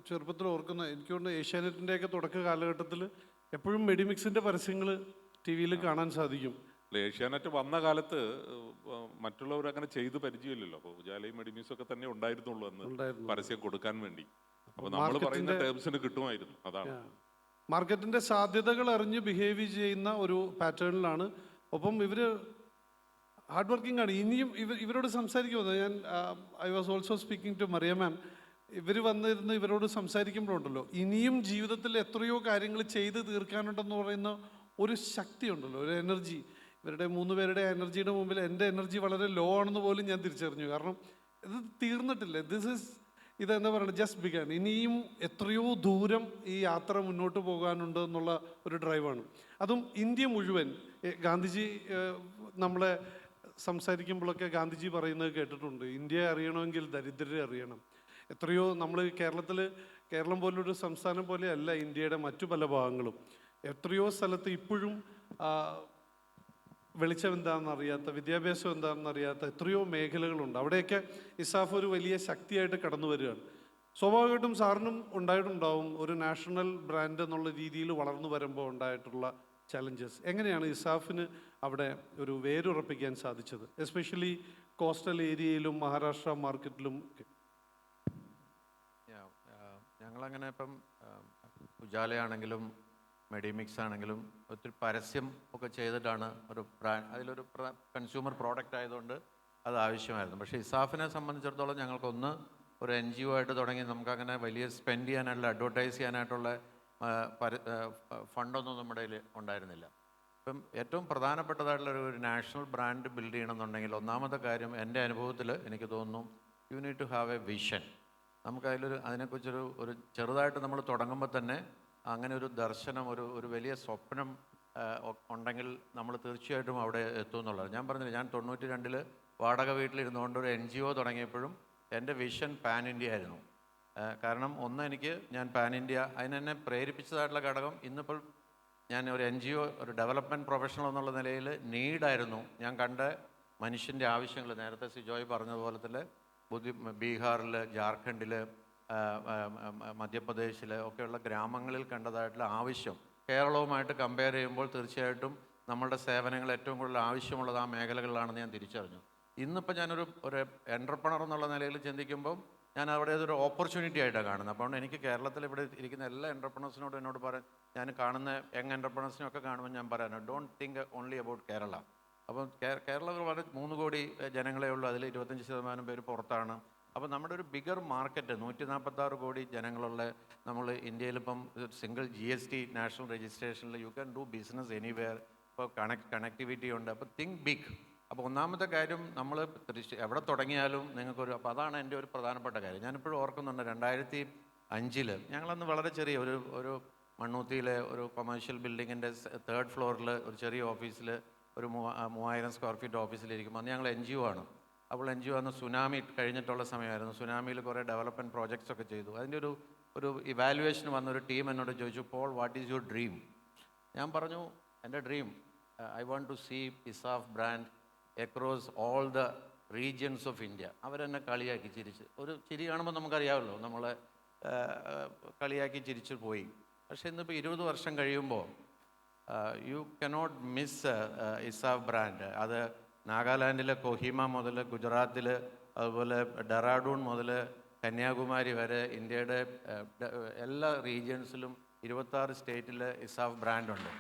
ചെറുപ്പത്തിൽ ഓർക്കുന്ന, എനിക്ക് തോന്നുന്നു ഏഷ്യാനെറ്റിൻ്റെയൊക്കെ തുടക്ക കാലഘട്ടത്തിൽ എപ്പോഴും മെഡിമിക്സിൻ്റെ പരസ്യങ്ങൾ ടി വിയിൽ കാണാൻ സാധിക്കും. ഏഷ്യാനെറ്റ് വന്ന കാലത്ത് മറ്റുള്ളവർ അങ്ങനെ ചെയ്ത് പരിചയമില്ലല്ലോ. അപ്പോൾ ഉജാലയും മെഡിമിക്സും ഒക്കെ തന്നെ ഉണ്ടായിരുന്നുള്ളൂ അന്ന് പരസ്യം കൊടുക്കാൻ വേണ്ടി. അപ്പോൾ നമ്മൾ പറയുന്ന ടേംസിന് കിട്ടുമായിരുന്നു. അതാണ് മാർക്കറ്റിൻ്റെ സാധ്യതകൾ അറിഞ്ഞ് ബിഹേവ് ചെയ്യുന്ന ഒരു പാറ്റേണിലാണ്. ഒപ്പം ഇവർ ഹാർഡ് വർക്കിംഗ് ആണ്. ഇനിയും ഇവരോട് സംസാരിക്കുമ്പോൾ I was also speaking to Maria ma'am. ഇവർ വന്നിരുന്ന് ഇവരോട് സംസാരിക്കുമ്പോഴുണ്ടല്ലോ, ഇനിയും ജീവിതത്തിൽ എത്രയോ കാര്യങ്ങൾ ചെയ്ത് തീർക്കാനുണ്ടെന്ന് പറയുന്ന ഒരു ശക്തി ഉണ്ടല്ലോ, ഒരു എനർജി. ഇവരുടെ 3 പേരുടെ എനർജിയുടെ മുമ്പിൽ എൻ്റെ എനർജി വളരെ ലോ ആണെന്ന് പോലും ഞാൻ തിരിച്ചറിഞ്ഞു. കാരണം ഇത് തീർന്നിട്ടില്ല. ഇതെന്താ പറയുക, ജസ്റ്റ് ബിഗാൻ. ഇനിയും എത്രയോ ദൂരം ഈ യാത്ര മുന്നോട്ട് പോകാനുണ്ട് എന്നുള്ള ഒരു ഡ്രൈവാണ്. അതും ഇന്ത്യ മുഴുവൻ. ഗാന്ധിജി നമ്മളെ സംസാരിക്കുമ്പോഴൊക്കെ ഗാന്ധിജി പറയുന്നത് കേട്ടിട്ടുണ്ട്, ഇന്ത്യയെ അറിയണമെങ്കിൽ ദരിദ്രരെ അറിയണം. എത്രയോ നമ്മൾ കേരളം പോലൊരു സംസ്ഥാനം പോലെയല്ല ഇന്ത്യയുടെ മറ്റു പല ഭാഗങ്ങളും. എത്രയോ സ്ഥലത്ത് ഇപ്പോഴും വെളിച്ചം എന്താണെന്നറിയാത്ത, വിദ്യാഭ്യാസം എന്താണെന്നറിയാത്ത എത്രയോ മേഖലകളുണ്ട്. അവിടെയൊക്കെ ഇസാഫ് ഒരു വലിയ ശക്തിയായിട്ട് കടന്നു വരികയാണ്. സ്വാഭാവികമായിട്ടും സാറിനും ഉണ്ടായിട്ടുണ്ടാവും ഒരു നാഷണൽ ബ്രാൻഡ് എന്നുള്ള രീതിയിൽ വളർന്നു വരുമ്പോൾ ഉണ്ടായിട്ടുള്ള ചലഞ്ചസ്. എങ്ങനെയാണ് ഇസാഫിന് അവിടെ ഒരു വേരുറപ്പിക്കാൻ സാധിച്ചത്, എസ്പെഷ്യലി കോസ്റ്റൽ ഏരിയയിലും മഹാരാഷ്ട്ര മാർക്കറ്റിലും ഒക്കെ? ഞങ്ങളങ്ങനെ ഇപ്പം ഉജാലയാണെങ്കിലും മെഡിമിക്സ് ആണെങ്കിലും ഒത്തിരി പരസ്യം ഒക്കെ ചെയ്തിട്ടാണ് ഒരു അതിലൊരു കൺസ്യൂമർ പ്രോഡക്റ്റ് ആയതുകൊണ്ട് അത് ആവശ്യമായിരുന്നു. പക്ഷേ ഇസാഫിനെ സംബന്ധിച്ചിടത്തോളം ഞങ്ങൾക്കൊന്ന് ഒരു NGO ആയിട്ട് തുടങ്ങി നമുക്കങ്ങനെ വലിയ സ്പെൻഡ് ചെയ്യാനായിട്ടുള്ള, അഡ്വർടൈസ് ചെയ്യാനായിട്ടുള്ള ഫണ്ടൊന്നും നമ്മുടെ കയ്യിൽ ഉണ്ടായിരുന്നില്ല. ഇപ്പം ഏറ്റവും പ്രധാനപ്പെട്ടതായിട്ടുള്ള ഒരു നാഷണൽ ബ്രാൻഡ് ബിൽഡ് ചെയ്യണമെന്നുണ്ടെങ്കിൽ ഒന്നാമത്തെ കാര്യം എൻ്റെ അനുഭവത്തിൽ എനിക്ക് തോന്നുന്നു, you need to have a vision. അതിനെക്കുറിച്ചൊരു ചെറുതായിട്ട് നമ്മൾ തുടങ്ങുമ്പോൾ തന്നെ അങ്ങനെ ഒരു ദർശനം, ഒരു വലിയ സ്വപ്നം ഉണ്ടെങ്കിൽ നമ്മൾ തീർച്ചയായിട്ടും അവിടെ എത്തും എന്നുള്ളത്. ഞാൻ പറഞ്ഞില്ല, ഞാൻ 92 വാടക വീട്ടിലിരുന്നുകൊണ്ട് ഒരു NGO തുടങ്ങിയപ്പോഴും എൻ്റെ വിഷൻ പാൻ ഇന്ത്യ ആയിരുന്നു. കാരണം ഞാൻ പാൻ ഇന്ത്യ, അതിനെന്നെ പ്രേരിപ്പിച്ചതായിട്ടുള്ള ഘടകം, ഇന്നിപ്പോൾ ഞാൻ ഒരു NGO, ഒരു ഡെവലപ്മെൻറ്റ് പ്രൊഫഷണൽ എന്നുള്ള നിലയിൽ നീഡായിരുന്നു ഞാൻ കണ്ട മനുഷ്യൻ്റെ ആവശ്യങ്ങൾ. നേരത്തെ സിജോയ് പറഞ്ഞതുപോലെ തന്നെ ബീഹാറിൽ, ജാർഖണ്ഡിൽ, മധ്യപ്രദേശിൽ ഒക്കെയുള്ള ഗ്രാമങ്ങളിൽ കണ്ടതായിട്ടുള്ള ആവശ്യം കേരളവുമായിട്ട് കമ്പയർ ചെയ്യുമ്പോൾ തീർച്ചയായിട്ടും നമ്മളുടെ സേവനങ്ങൾ ഏറ്റവും കൂടുതൽ ആവശ്യമുള്ളത് ആ മേഖലകളിലാണെന്ന് ഞാൻ തിരിച്ചറിഞ്ഞു. ഇന്നിപ്പോൾ ഞാനൊരു എൻ്റർപ്രണർ എന്നുള്ള നിലയിൽ ചിന്തിക്കുമ്പം ഞാൻ അവിടെ അതൊരു ഓപ്പർച്യൂണിറ്റി ആയിട്ടാണ് കാണുന്നത്. അപ്പോൾ എനിക്ക് കേരളത്തിൽ ഇവിടെ ഇരിക്കുന്ന എല്ലാ എൻ്റർപ്രണേഴ്സിനോടും എന്നോട് പറയാൻ, ഞാൻ കാണുന്ന യങ് എൻ്റർപ്രണേഴ്സിനൊക്കെ കാണുമ്പോൾ ഞാൻ പറയാൻ, don't think only about Kerala. അപ്പം കേരളത്തിൽ വളരെ 3 കോടി ജനങ്ങളെ ഉള്ളൂ, അതിൽ 25% പേര് പുറത്താണ്. അപ്പോൾ നമ്മുടെ ഒരു ബിഗർ മാർക്കറ്റ്, 146 കോടി ജനങ്ങളുള്ള നമ്മൾ ഇന്ത്യയിലിപ്പം സിംഗിൾ GST നാഷണൽ രജിസ്ട്രേഷനിൽ you can do business anywhere. ഇപ്പോൾ കണക്ടിവിറ്റി ഉണ്ട്. അപ്പോൾ തിങ്ക് ബിഗ്. അപ്പോൾ ഒന്നാമത്തെ കാര്യം, നമ്മൾ എവിടെ തുടങ്ങിയാലും നിങ്ങൾക്കൊരു, അപ്പോൾ അതാണ് എൻ്റെ ഒരു പ്രധാനപ്പെട്ട കാര്യം. ഞാനിപ്പോഴും ഓർക്കുന്നുണ്ട് 2005 ഞങ്ങളന്ന് വളരെ ചെറിയ ഒരു മണ്ണൂത്തിയിലെ ഒരു കൊമേഴ്ഷ്യൽ ബിൽഡിങ്ങിൻ്റെ 3rd ഫ്ലോറിൽ ഒരു ചെറിയ ഓഫീസിൽ ഒരു 3000 സ്ക്വയർ ഫീറ്റ് ഓഫീസിലിരിക്കുമ്പോൾ അന്ന് ഞങ്ങൾ NGO ആണ്. അപ്പോൾ NGO അന്ന് സുനാമി കഴിഞ്ഞിട്ടുള്ള സമയമായിരുന്നു. സുനാമിയിൽ കുറേ ഡെവലപ്മെൻറ്റ് പ്രോജക്ട്സ് ഒക്കെ ചെയ്തു. അതിൻ്റെ ഒരു ഇവാലുവേഷൻ വന്നൊരു ടീം എന്നോട് ചോദിച്ചു, Paul what is your dream? ഞാൻ പറഞ്ഞു, എൻ്റെ dream, I want to see ESAF brand across all the regions of India. അവരെന്നെ കളിയാക്കി ചിരിച്ച്, ഒരു ചിരി കാണുമ്പോൾ നമുക്കറിയാമല്ലോ, നമ്മളെ കളിയാക്കി ചിരിച്ചു പോയി. പക്ഷേ ഇന്നിപ്പോൾ 20 വർഷം കഴിയുമ്പോൾ you cannot miss ESAF brand. അത് നാഗാലാൻഡിലെ കൊഹിമ മുതൽ ഗുജറാത്തിൽ, അതുപോലെ ഡെറാഡൂൺ മുതൽ കന്യാകുമാരി വരെ ഇന്ത്യയുടെ എല്ലാ റീജിയൻസിലും 26 സ്റ്റേറ്റിൽ ഇസാഫ് ബ്രാൻഡുണ്ട്.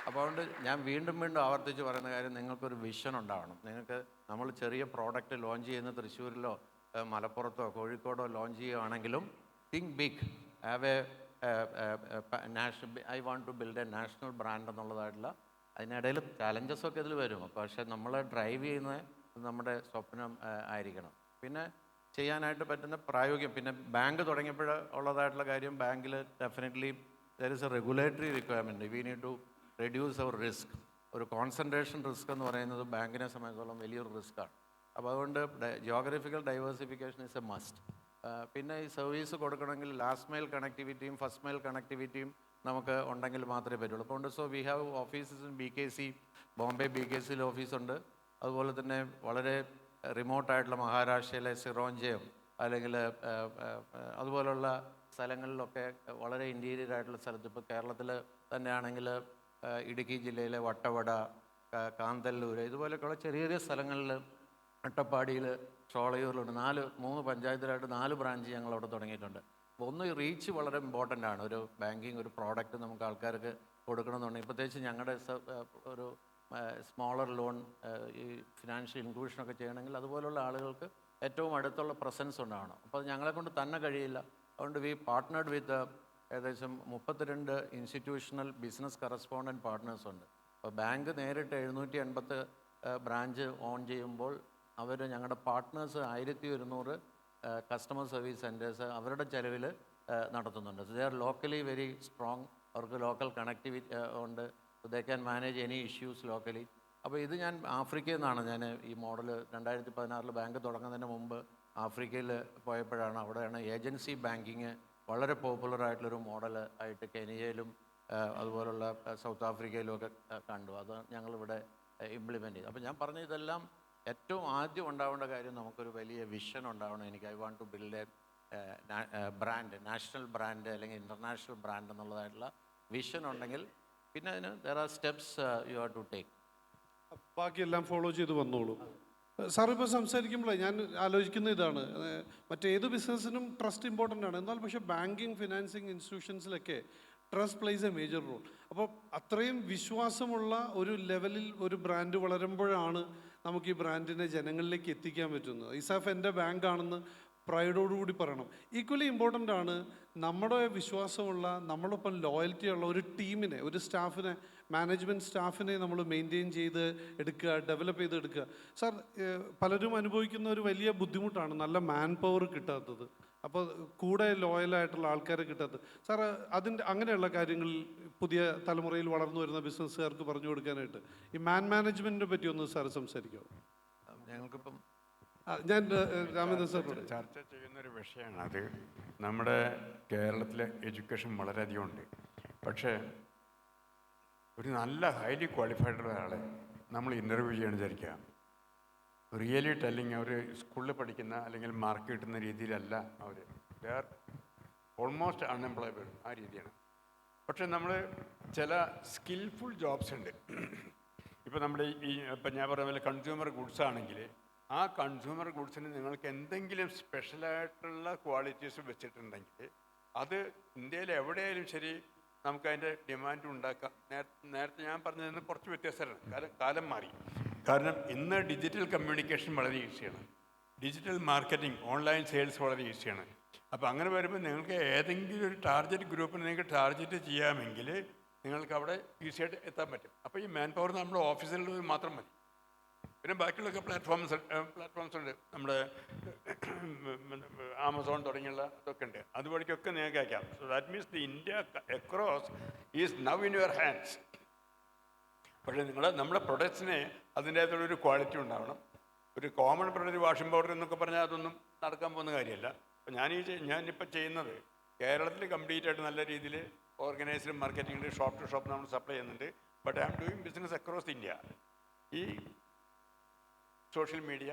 അപ്പോൾ അതുകൊണ്ട് ഞാൻ വീണ്ടും വീണ്ടും ആവർത്തിച്ച് പറയുന്ന കാര്യം, നിങ്ങൾക്കൊരു വിഷൻ ഉണ്ടാവണം. നിങ്ങൾക്ക് നമ്മൾ ചെറിയ പ്രോഡക്റ്റ് ലോഞ്ച് ചെയ്യുന്ന തൃശ്ശൂരിലോ മലപ്പുറത്തോ കോഴിക്കോടോ ലോഞ്ച് ചെയ്യുകയാണെങ്കിലും think big, have a I want to build a national brand എന്നുള്ളതായിട്ടുള്ള. അതിനിടയിൽ ചാലഞ്ചസൊക്കെ ഇതിൽ വരും, പക്ഷേ നമ്മളെ ഡ്രൈവ് ചെയ്യുന്ന നമ്മുടെ സ്വപ്നം ആയിരിക്കണം. പിന്നെ ചെയ്യാനായിട്ട് പറ്റുന്ന പ്രായോഗികം. പിന്നെ ബാങ്ക് തുടങ്ങിയപ്പോൾ ഉള്ളതായിട്ടുള്ള കാര്യം, ബാങ്കിൽ definitely there is a regulatory requirement. We need to reduce our risk. ഒരു കോൺസെൻട്രേഷൻ റിസ്ക് എന്ന് പറയുന്നത് ബാങ്കിനെ സംബന്ധിച്ചോളം വലിയൊരു റിസ്ക്കാണ്. അപ്പോൾ അതുകൊണ്ട് geographical diversification is a must. പിന്നെ ഈ സർവീസ് കൊടുക്കണമെങ്കിൽ ലാസ്റ്റ് മൈൽ കണക്ടിവിറ്റിയും ഫസ്റ്റ് മൈൽ കണക്ടിവിറ്റിയും നമുക്ക് ഉണ്ടെങ്കിൽ മാത്രമേ പറ്റുള്ളൂ. അതുകൊണ്ട് so we have offices in BKC, Bombay BKCയിൽ ഓഫീസുണ്ട്. അതുപോലെ തന്നെ വളരെ റിമോട്ടായിട്ടുള്ള മഹാരാഷ്ട്രയിലെ സിറോഞ്ചയം അല്ലെങ്കിൽ അതുപോലുള്ള സ്ഥലങ്ങളിലൊക്കെ വളരെ ഇൻറ്റീരിയർ ആയിട്ടുള്ള സ്ഥലത്ത്, ഇപ്പോൾ കേരളത്തിൽ തന്നെയാണെങ്കിൽ ഇടുക്കി ജില്ലയിലെ വട്ടവട, കാന്തല്ലൂർ, ഇതുപോലെയൊക്കെയുള്ള ചെറിയ ചെറിയ സ്ഥലങ്ങളിൽ, അട്ടപ്പാടിയിൽ, ചോളയൂരിലുണ്ട്. 3 പഞ്ചായത്തിലായിട്ട് 4 ബ്രാഞ്ച് ഞങ്ങൾ അവിടെ തുടങ്ങിയിട്ടുണ്ട്. അപ്പോൾ ഒന്ന് ഈ റീച്ച് വളരെ ഇമ്പോർട്ടൻ്റ് ആണ്. ഒരു ബാങ്കിങ് ഒരു പ്രോഡക്റ്റ് നമുക്ക് ആൾക്കാർക്ക് കൊടുക്കണമെന്നുണ്ടെങ്കിൽ, പ്രത്യേകിച്ച് ഞങ്ങളുടെ ഒരു സ്മോളർ ലോൺ, ഈ ഫിനാൻഷ്യൽ ഇൻക്ലൂഷനൊക്കെ ചെയ്യണമെങ്കിൽ അതുപോലുള്ള ആളുകൾക്ക് ഏറ്റവും അടുത്തുള്ള പ്രസൻസ് ഉണ്ടാവണം. അപ്പോൾ അത് ഞങ്ങളെ കൊണ്ട് തന്നെ കഴിയില്ല. അതുകൊണ്ട് വി പാർട്ട്നേർഡ് വിത്ത് ഏകദേശം 32 ഇൻസ്റ്റിറ്റ്യൂഷണൽ ബിസിനസ് കറസ്പോണ്ടൻറ്റ് പാർട്ട്നേഴ്സ് ഉണ്ട്. അപ്പോൾ ബാങ്ക് നേരിട്ട് 780 ബ്രാഞ്ച് ഓൺ ചെയ്യുമ്പോൾ അവർ ഞങ്ങളുടെ പാർട്ട്നേഴ്സ് 1200 കസ്റ്റമർ സർവീസ് സെൻറ്റേഴ്സ് അവരുടെ ചിലവിൽ നടത്തുന്നുണ്ട്. So they are locally very strong. അവർക്ക് ലോക്കൽ കണക്ടിവിറ്റി ഉണ്ട്. So they can manage any issues locally. അപ്പോൾ ഇത് ഞാൻ ആഫ്രിക്കയിൽ നിന്നാണ് ഞാൻ ഈ മോഡൽ 2016 ബാങ്ക് തുടങ്ങുന്നതിന് മുമ്പ് ആഫ്രിക്കയിൽ പോയപ്പോഴാണ്, അവിടെയാണ് ഏജൻസി ബാങ്കിങ് വളരെ പോപ്പുലറായിട്ടുള്ളൊരു മോഡൽ ആയിട്ട് കെനിയയിലും അതുപോലുള്ള സൗത്ത് ആഫ്രിക്കയിലും ഒക്കെ കണ്ടു. അത് ഞങ്ങളിവിടെ ഇംപ്ലിമെൻ്റ് ചെയ്തു. അപ്പോൾ ഞാൻ പറഞ്ഞ ഇതെല്ലാം ഏറ്റവും ആദ്യം ഉണ്ടാവേണ്ട കാര്യം, നമുക്കൊരു വലിയ വിഷൻ ഉണ്ടാവണം. എനിക്ക് I want to build a brand, national brand അല്ലെങ്കിൽ ഇൻ്റർനാഷണൽ ബ്രാൻഡ് എന്നുള്ളതായിട്ടുള്ള വിഷൻ ഉണ്ടെങ്കിൽ പിന്നെ അതിന് there are steps you have to take. ബാക്കിയെല്ലാം ഫോളോ ചെയ്ത് വന്നോളൂ. സാർ ഇപ്പോൾ സംസാരിക്കുമ്പോഴേ ഞാൻ ആലോചിക്കുന്ന ഇതാണ്, മറ്റേത് ബിസിനസ്സിനും ട്രസ്റ്റ് ഇമ്പോർട്ടൻ്റ് ആണ്. എന്നാൽ പക്ഷേ ബാങ്കിങ്, ഫിനാൻസിങ് ഇൻസ്റ്റിറ്റ്യൂഷൻസിലൊക്കെ trust plays a major role. അപ്പോൾ അത്രയും വിശ്വാസമുള്ള ഒരു ലെവലിൽ ഒരു ബ്രാൻഡ് വളരുമ്പോഴാണ് നമുക്ക് ഈ ബ്രാൻഡിനെ ജനങ്ങളിലേക്ക് എത്തിക്കാൻ പറ്റുന്നത്. ഇസാഫ് എൻ്റെ ബാങ്കാണെന്ന് പ്രൈഡോടുകൂടി പറയണം. ഈക്വലി ഇമ്പോർട്ടൻ്റ് ആണ് നമ്മുടെ വിശ്വാസമുള്ള, നമ്മളൊപ്പം ലോയൽറ്റി ഉള്ള ഒരു ടീമിനെ, ഒരു സ്റ്റാഫിനെ, മാനേജ്മെൻറ്റ് സ്റ്റാഫിനെ നമ്മൾ മെയിൻറ്റെയിൻ ചെയ്ത് എടുക്കുക, ഡെവലപ്പ് ചെയ്ത് എടുക്കുക. സാർ, പലരും അനുഭവിക്കുന്ന ഒരു വലിയ ബുദ്ധിമുട്ടാണ് നല്ല മാൻ പവർ കിട്ടാത്തത്. അപ്പോൾ കൂടെ ലോയലായിട്ടുള്ള ആൾക്കാരെ കിട്ടാത്തത്. സാർ, അങ്ങനെയുള്ള കാര്യങ്ങളിൽ പുതിയ തലമുറയിൽ വളർന്നു വരുന്ന ബിസിനസ്സുകാർക്ക് പറഞ്ഞു കൊടുക്കാനായിട്ട് ഈ മാനേജ്മെൻറ്റിനെ പറ്റി ഒന്ന് സാർ സംസാരിക്കുമോ? ഞങ്ങൾക്കിപ്പം ഞാൻ രാമേന്ദ്രൻ സാറിനോട് ചർച്ച ചെയ്യുന്നൊരു വിഷയമാണ് അത്. നമ്മുടെ കേരളത്തിലെ എഡ്യൂക്കേഷൻ വളരെയധികം ഉണ്ട്. പക്ഷേ ഒരു നല്ല ഹൈലി ക്വാളിഫൈഡ് ആളെ നമ്മൾ ഇൻ്റർവ്യൂ ചെയ്യണം വിചാരിക്കുക. റിയലി ടെല്ലിങ്, അവർ സ്കൂളിൽ പഠിക്കുന്ന അല്ലെങ്കിൽ മാർക്ക് കിട്ടുന്ന രീതിയിലല്ല അവർ. ദേ ആർ ഓൾമോസ്റ്റ് അൺഎംപ്ലോയബിൾ, ആ രീതിയാണ്. പക്ഷേ നമ്മൾ ചില സ്കിൽഫുൾ ജോബ്സ് ഉണ്ട്. ഇപ്പോൾ നമ്മുടെ ഇപ്പം ഞാൻ പറഞ്ഞ പോലെ കൺസ്യൂമർ ഗുഡ്സ് ആണെങ്കിൽ, ആ കൺസ്യൂമർ ഗുഡ്സിന് നിങ്ങൾക്ക് എന്തെങ്കിലും സ്പെഷ്യലായിട്ടുള്ള ക്വാളിറ്റീസ് വെച്ചിട്ടുണ്ടെങ്കിൽ അത് ഇന്ത്യയിൽ എവിടെയായാലും ശരി നമുക്കതിൻ്റെ ഡിമാൻഡ് ഉണ്ടാക്കാം. നേരത്തെ ഞാൻ പറഞ്ഞതിന് കുറച്ച് വ്യത്യാസമാണ്, കാലം മാറി. കാരണം ഇന്ന് ഡിജിറ്റൽ കമ്മ്യൂണിക്കേഷൻ വളരെ ഈസിയാണ്, ഡിജിറ്റൽ മാർക്കറ്റിംഗ്, ഓൺലൈൻ സെയിൽസ് വളരെ ഈസിയാണ്. അപ്പോൾ അങ്ങനെ വരുമ്പോൾ നിങ്ങൾക്ക് ഏതെങ്കിലും ഒരു ടാർഗറ്റ് ഗ്രൂപ്പിനെ നിങ്ങൾക്ക് ടാർഗറ്റ് ചെയ്യാമെങ്കിൽ നിങ്ങൾക്ക് അവിടെ ഈസിയായിട്ട് എത്താൻ പറ്റും. അപ്പോൾ ഈ മാൻ പവർ നമ്മുടെ ഓഫീസിൽ മാത്രം മതി. പിന്നെ ബാക്കിയുള്ളൊക്കെ പ്ലാറ്റ്ഫോംസ് ഉണ്ട്, നമ്മുടെ ആമസോൺ തുടങ്ങിയുള്ള ഇതൊക്കെ ഉണ്ട്. അതുവഴിക്കൊക്കെ നിങ്ങൾക്ക് അയക്കാം. So that means the India across is now in your hands. പക്ഷേ നമ്മുടെ പ്രൊഡക്ട്സിന് അതിൻ്റേതായിട്ടുള്ളൊരു ക്വാളിറ്റി ഉണ്ടാവണം. ഒരു കോമൺ പ്രൊഡക്റ്റ് വാഷിംഗ് പൗഡർ എന്നൊക്കെ പറഞ്ഞാൽ അതൊന്നും നടക്കാൻ പോകുന്ന കാര്യമല്ല. അപ്പോൾ ഞാനിപ്പോൾ ചെയ്യുന്നത് കേരളത്തിൽ കംപ്ലീറ്റ് ആയിട്ട് നല്ല രീതിയിൽ organised marketing, shop to shop നമ്മൾ സപ്ലൈ ചെയ്യുന്നുണ്ട്. But I am doing business across India. ഈ സോഷ്യൽ മീഡിയ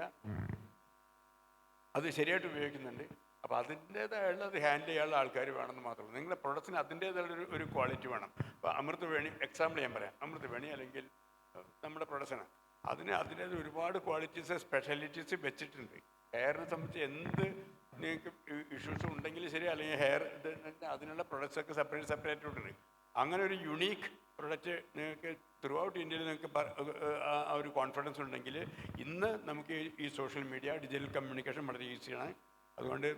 അത് ശരിയായിട്ട് ഉപയോഗിക്കുന്നുണ്ട്. അപ്പോൾ അതിൻ്റേതായുള്ള അത് ഹാൻഡിൽ ചെയ്യാനുള്ള ആൾക്കാർ വേണമെന്ന് മാത്രമേ. നിങ്ങളുടെ പ്രൊഡക്ട്സിന് അതിൻ്റേതായുള്ള ഒരു ക്വാളിറ്റി വേണം. ഇപ്പോൾ അമൃതവേണി എക്സാമ്പിൾ ഞാൻ പറയാം. അമൃതവേണി അല്ലെങ്കിൽ നമ്മുടെ പ്രൊഡക്ട്സാണ്, അതിൻ്റെ ഒരുപാട് ക്വാളിറ്റീസ് സ്പെഷ്യാലിറ്റീസ് വെച്ചിട്ടുണ്ട്. ഹെയറിനെ സംബന്ധിച്ച് എന്ത് നിങ്ങൾക്ക് ഇഷ്യൂസ് ഉണ്ടെങ്കിലും ശരി, അല്ലെങ്കിൽ ഹെയർ അതിനുള്ള പ്രൊഡക്ട്സൊക്കെ സെപ്പറേറ്റ് ഉണ്ട്. അങ്ങനെ ഒരു യുണീക്ക് പ്രൊഡക്റ്റ് നിങ്ങൾക്ക് ത്രൂ ഔട്ട് ഇന്ത്യയിൽ നിങ്ങൾക്ക് ആ ഒരു കോൺഫിഡൻസ് ഉണ്ടെങ്കിൽ ഇന്ന് നമുക്ക് ഈ സോഷ്യൽ മീഡിയ ഡിജിറ്റൽ കമ്മ്യൂണിക്കേഷൻ വളരെ ഈസിയാണ്. അതുകൊണ്ട്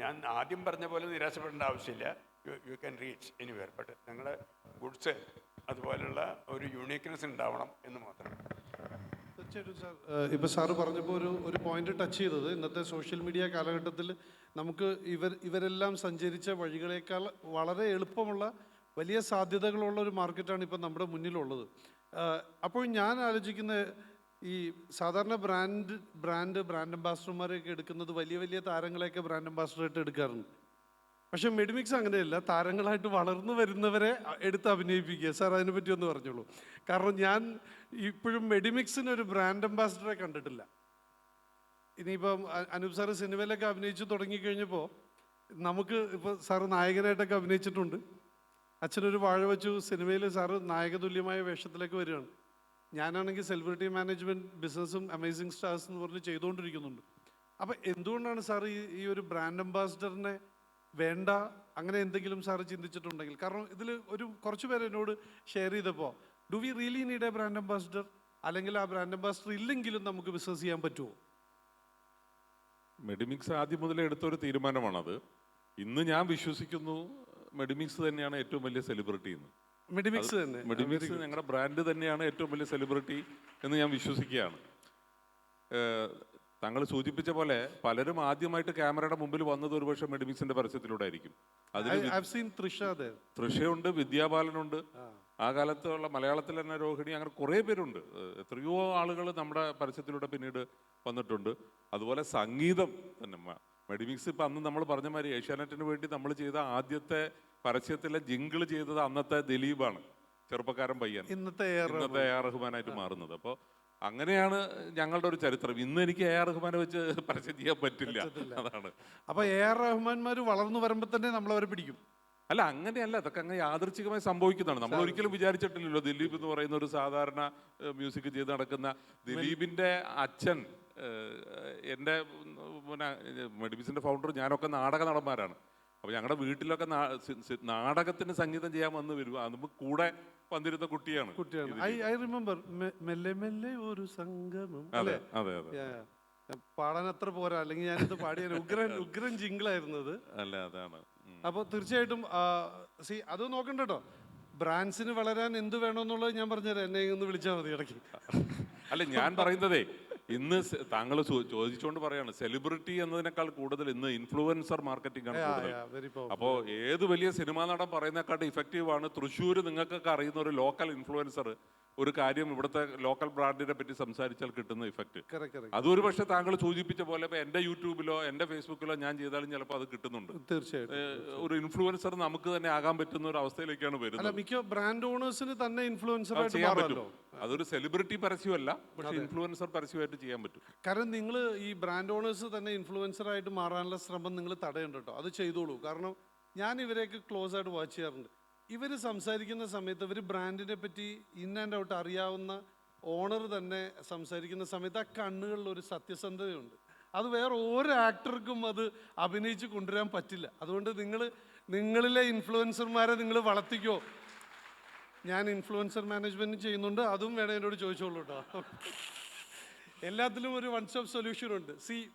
ഞാൻ ആദ്യം പറഞ്ഞ പോലെ നിരാശപ്പെടേണ്ട ആവശ്യമില്ല. You can reach anywhere. But നിങ്ങളുടെ ഗുഡ്സ് അതുപോലുള്ള ഒരു യൂണീക്ക്നെസ് ഉണ്ടാവണം എന്ന് മാത്രം. തീർച്ചയായിട്ടും സാർ, ഇപ്പോൾ സാറ് പറഞ്ഞപ്പോൾ ഒരു പോയിന്റ് ടച്ച് ചെയ്തത്, ഇന്നത്തെ സോഷ്യൽ മീഡിയ കാലഘട്ടത്തിൽ നമുക്ക് ഇവരെല്ലാം സഞ്ചരിച്ച വഴികളേക്കാൾ വളരെ എളുപ്പമുള്ള വലിയ സാധ്യതകളുള്ള ഒരു മാർക്കറ്റാണ് ഇപ്പം നമ്മുടെ മുന്നിലുള്ളത്. അപ്പോൾ ഞാൻ ആലോചിക്കുന്ന ഈ സാധാരണ ബ്രാൻഡ് അംബാസിഡർമാരെയൊക്കെ എടുക്കുന്നത് വലിയ വലിയ താരങ്ങളെയൊക്കെ ബ്രാൻഡ് അംബാസിഡറായിട്ട് എടുക്കാറുണ്ട്. പക്ഷെ മെഡിമിക്സ് അങ്ങനെയല്ല, താരങ്ങളായിട്ട് വളർന്നു വരുന്നവരെ എടുത്ത് അഭിനയിപ്പിക്കുക. സാർ അതിനെപ്പറ്റി ഒന്ന് പറഞ്ഞോളൂ. കാരണം ഞാൻ ഇപ്പോഴും മെഡിമിക്സിന് ഒരു ബ്രാൻഡ് അംബാസിഡറെ കണ്ടിട്ടില്ല. ഇനിയിപ്പം അനൂപ് സാറ് സിനിമയിലൊക്കെ അഭിനയിച്ചു തുടങ്ങിക്കഴിഞ്ഞപ്പോൾ നമുക്ക് ഇപ്പോൾ സാറ് നായകനായിട്ടൊക്കെ അഭിനയിച്ചിട്ടുണ്ട്. അച്ഛനൊരു വാഴ വെച്ചു സിനിമയിൽ സാറ് നായകതുല്യമായ വേഷത്തിലേക്ക് വരികയാണ്. ഞാനാണെങ്കിൽ സെലിബ്രിറ്റി മാനേജ്മെൻറ്റ് ബിസിനസ്സും അമേസിങ് സ്റ്റാർസ് എന്ന് പറഞ്ഞ് ചെയ്തുകൊണ്ടിരിക്കുന്നുണ്ട്. അപ്പം എന്തുകൊണ്ടാണ് സാർ ഈ ഒരു ബ്രാൻഡ് അംബാസിഡറിനെ വേണ്ട, അങ്ങനെ എന്തെങ്കിലും സാറ് ചിന്തിച്ചിട്ടുണ്ടെങ്കിൽ? കാരണം ഇതിൽ കുറച്ച് പേര് എന്നോട് ഷെയർ ചെയ്തപ്പോൾ, do we really need A brand ambassador, അല്ലെങ്കിൽ ആ ബ്രാൻഡ് അംബാസിഡർ ഇല്ലെങ്കിലും നമുക്ക് ബിസിനസ് ചെയ്യാൻ പറ്റുമോ? മെഡിമിക്സ് ആദ്യം മുതലേ എടുത്തൊരു തീരുമാനമാണത്. ഇന്ന് ഞാൻ വിശ്വസിക്കുന്നു മെഡിമിക്സ് തന്നെയാണ് ഏറ്റവും വലിയ സെലിബ്രിറ്റി എന്ന്. മെഡിമിക്സ് തന്നെ, മെഡിമിക്സ് ഞങ്ങളുടെ ബ്രാൻഡ് തന്നെയാണ് ഏറ്റവും വലിയ സെലിബ്രിറ്റി എന്ന് ഞാൻ വിശ്വസിക്കുകയാണ്. താങ്കൾ സൂചിപ്പിച്ച പോലെ പലരും ആദ്യമായിട്ട് ക്യാമറയുടെ മുമ്പിൽ വന്നത് ഒരുപക്ഷെ മെഡിമിക്സിന്റെ പരസ്യത്തിലൂടെ ആയിരിക്കും. തൃഷയുണ്ട്, വിദ്യാബാലനുണ്ട്, ആ കാലത്തുള്ള മലയാളത്തിൽ തന്നെ രോഹിണി, അങ്ങനെ കുറേ പേരുണ്ട്. എത്രയോ ആളുകൾ നമ്മുടെ പരസ്യത്തിലൂടെ പിന്നീട് വന്നിട്ടുണ്ട്. അതുപോലെ സംഗീതം തന്നെ മെഡിമിക്സ് ഇപ്പം അന്ന് നമ്മൾ പറഞ്ഞ മാതിരി ഏഷ്യാനെറ്റിന് വേണ്ടി നമ്മൾ ചെയ്ത ആദ്യത്തെ പരസ്യത്തിലെ ജിങ്കിൾ ചെയ്തത് അന്നത്തെ ദിലീപാണ്, ചെറുപ്പക്കാരൻ പയ്യൻ, ഇന്നത്തെ AR റഹ്മാനായിട്ട് മാറുന്നത്. അപ്പോൾ അങ്ങനെയാണ് ഞങ്ങളുടെ ഒരു ചരിത്രം. ഇന്ന് എനിക്ക് AR റഹ്മാനെ വെച്ച് പരസ്യം ചെയ്യാൻ പറ്റില്ല, അതാണ്. അപ്പോൾ AR റഹ്മാൻമാർ വളർന്നു വരുമ്പോൾ തന്നെ നമ്മളവരെ പിടിക്കും. അല്ല, അങ്ങനെയല്ല, അതൊക്കെ അങ്ങനെ യാദൃച്ഛികമായി സംഭവിക്കുന്നതാണ്. നമ്മൾ ഒരിക്കലും വിചാരിച്ചിട്ടില്ലല്ലോ ദിലീപ് എന്ന് പറയുന്ന ഒരു സാധാരണ മ്യൂസിക് ചെയ്ത് നടക്കുന്ന ദിലീപിന്റെ അച്ഛൻ. എൻ്റെ മെഡിമിക്സിന്റെ ഫൗണ്ടർ ഞാനൊക്കെ നാടക നടന്മാരാണ്. അപ്പോൾ ഞങ്ങളുടെ വീട്ടിലൊക്കെ നാടകത്തിന് സംഗീതം ചെയ്യാൻ വന്ന് വരും. നമുക്ക് കൂടെ വന്നിരുന്ന കുട്ടിയാണ്. ഐ റിമെമ്പർ മെല്ലെ മെല്ലെ ഒരു സംഗമം. അതെ അതെ അതെ. പാടാൻ അത്ര പോരാ, അല്ലെങ്കിൽ ഞാനിത് പാടിയ ഉഗ്രൻ ജിങ്കിളായിരുന്നത്. അല്ല, അതാണ്. അപ്പോൾ തീർച്ചയായിട്ടും അത് നോക്കണ്ട കേട്ടോ. ബ്രാൻഡ്സിന് വളരാൻ എന്ത് വേണമെന്നുള്ളത് ഞാൻ പറഞ്ഞുതരാം, എന്നെ ഒന്ന് വിളിച്ചാൽ മതി ഇടയ്ക്ക്. അല്ല, ഞാൻ പറയുന്നതേ ഇന്ന് താങ്കൾ ചോദിച്ചുകൊണ്ട് പറയാണ്, സെലിബ്രിറ്റി എന്നതിനേക്കാൾ കൂടുതൽ ഇന്ന് ഇൻഫ്ലുവൻസർ മാർക്കറ്റിംഗ് ആണ് കൂടുതൽ. അപ്പോൾ ഏത് വലിയ സിനിമാ നടൻ പറയുന്നേക്കാട്ട് ഇഫക്റ്റീവ് ആണ് തൃശ്ശൂർ നിങ്ങൾക്കൊക്കെ അറിയുന്ന ഒരു ലോക്കൽ ഇൻഫ്ലുവൻസർ ഒരു കാര്യം ഇവിടുത്തെ ലോക്കൽ ബ്രാൻഡിനെ പറ്റി സംസാരിച്ചാൽ കിട്ടുന്ന ഇഫക്റ്റ്. അതൊരു പക്ഷേ താങ്കൾ സൂചിപ്പിച്ച പോലെ ഇപ്പൊ എൻ്റെ യൂട്യൂബിലോ എൻ്റെ ഫേസ്ബുക്കിലോ ഞാൻ ചെയ്താലും ചിലപ്പോൾ അത് കിട്ടുന്നുണ്ട്. തീർച്ചയായിട്ടും ഒരു ഇൻഫ്ലുവൻസർ നമുക്ക് തന്നെ ആകാൻ പറ്റുന്ന ഒരു അവസ്ഥയിലേക്കാണ് വരുന്നത്. മിക്ക ബ്രാൻഡ് ഓണേഴ്സിന് തന്നെ ഇൻഫ്ലുവൻസർ ചെയ്യാൻ പറ്റും. അതൊരു സെലിബ്രിറ്റി പരസ്യമല്ല, പക്ഷേ ഇൻഫ്ലുവൻസർ പരസ്യമായിട്ട് ചെയ്യാൻ പറ്റും. കാരണം നിങ്ങൾ ഈ ബ്രാൻഡ് ഓണേഴ്സ് തന്നെ ഇൻഫ്ലുവൻസറായിട്ട് മാറാനുള്ള ശ്രമം നിങ്ങൾ തടയണ്ട കേട്ടോ, അത് ചെയ്തോളൂ. കാരണം ഞാൻ ഇവരെയൊക്കെ ക്ലോസ് ആയിട്ട് വാച്ച് ചെയ്യാറുണ്ട്. ഇവർ സംസാരിക്കുന്ന സമയത്ത് ഇവർ ബ്രാൻഡിനെ പറ്റി ഇൻ ആൻഡ് ഔട്ട് അറിയാവുന്ന ഓണർ തന്നെ സംസാരിക്കുന്ന സമയത്ത് ആ കണ്ണുകളിൽ ഒരു സത്യസന്ധതയുണ്ട്. അത് വേറെ ഓരോ ആക്ടർക്കും അത് അഭിനയിച്ച് കൊണ്ടുവരാൻ പറ്റില്ല. അതുകൊണ്ട് നിങ്ങളിലെ ഇൻഫ്ലുവൻസർമാരെ നിങ്ങൾ വളർത്തിക്കോ. ഞാൻ ഇൻഫ്ലുവൻസർ മാനേജ്മെൻറ്റ് ചെയ്യുന്നുണ്ട്, അതും വേണേൽ എന്നോട് ചോദിച്ചോളൂ കേട്ടോ. എല്ലാത്തിലും ഒരു വൺ സ്റ്റോപ്പ് സൊല്യൂഷൻ ഉണ്ട്.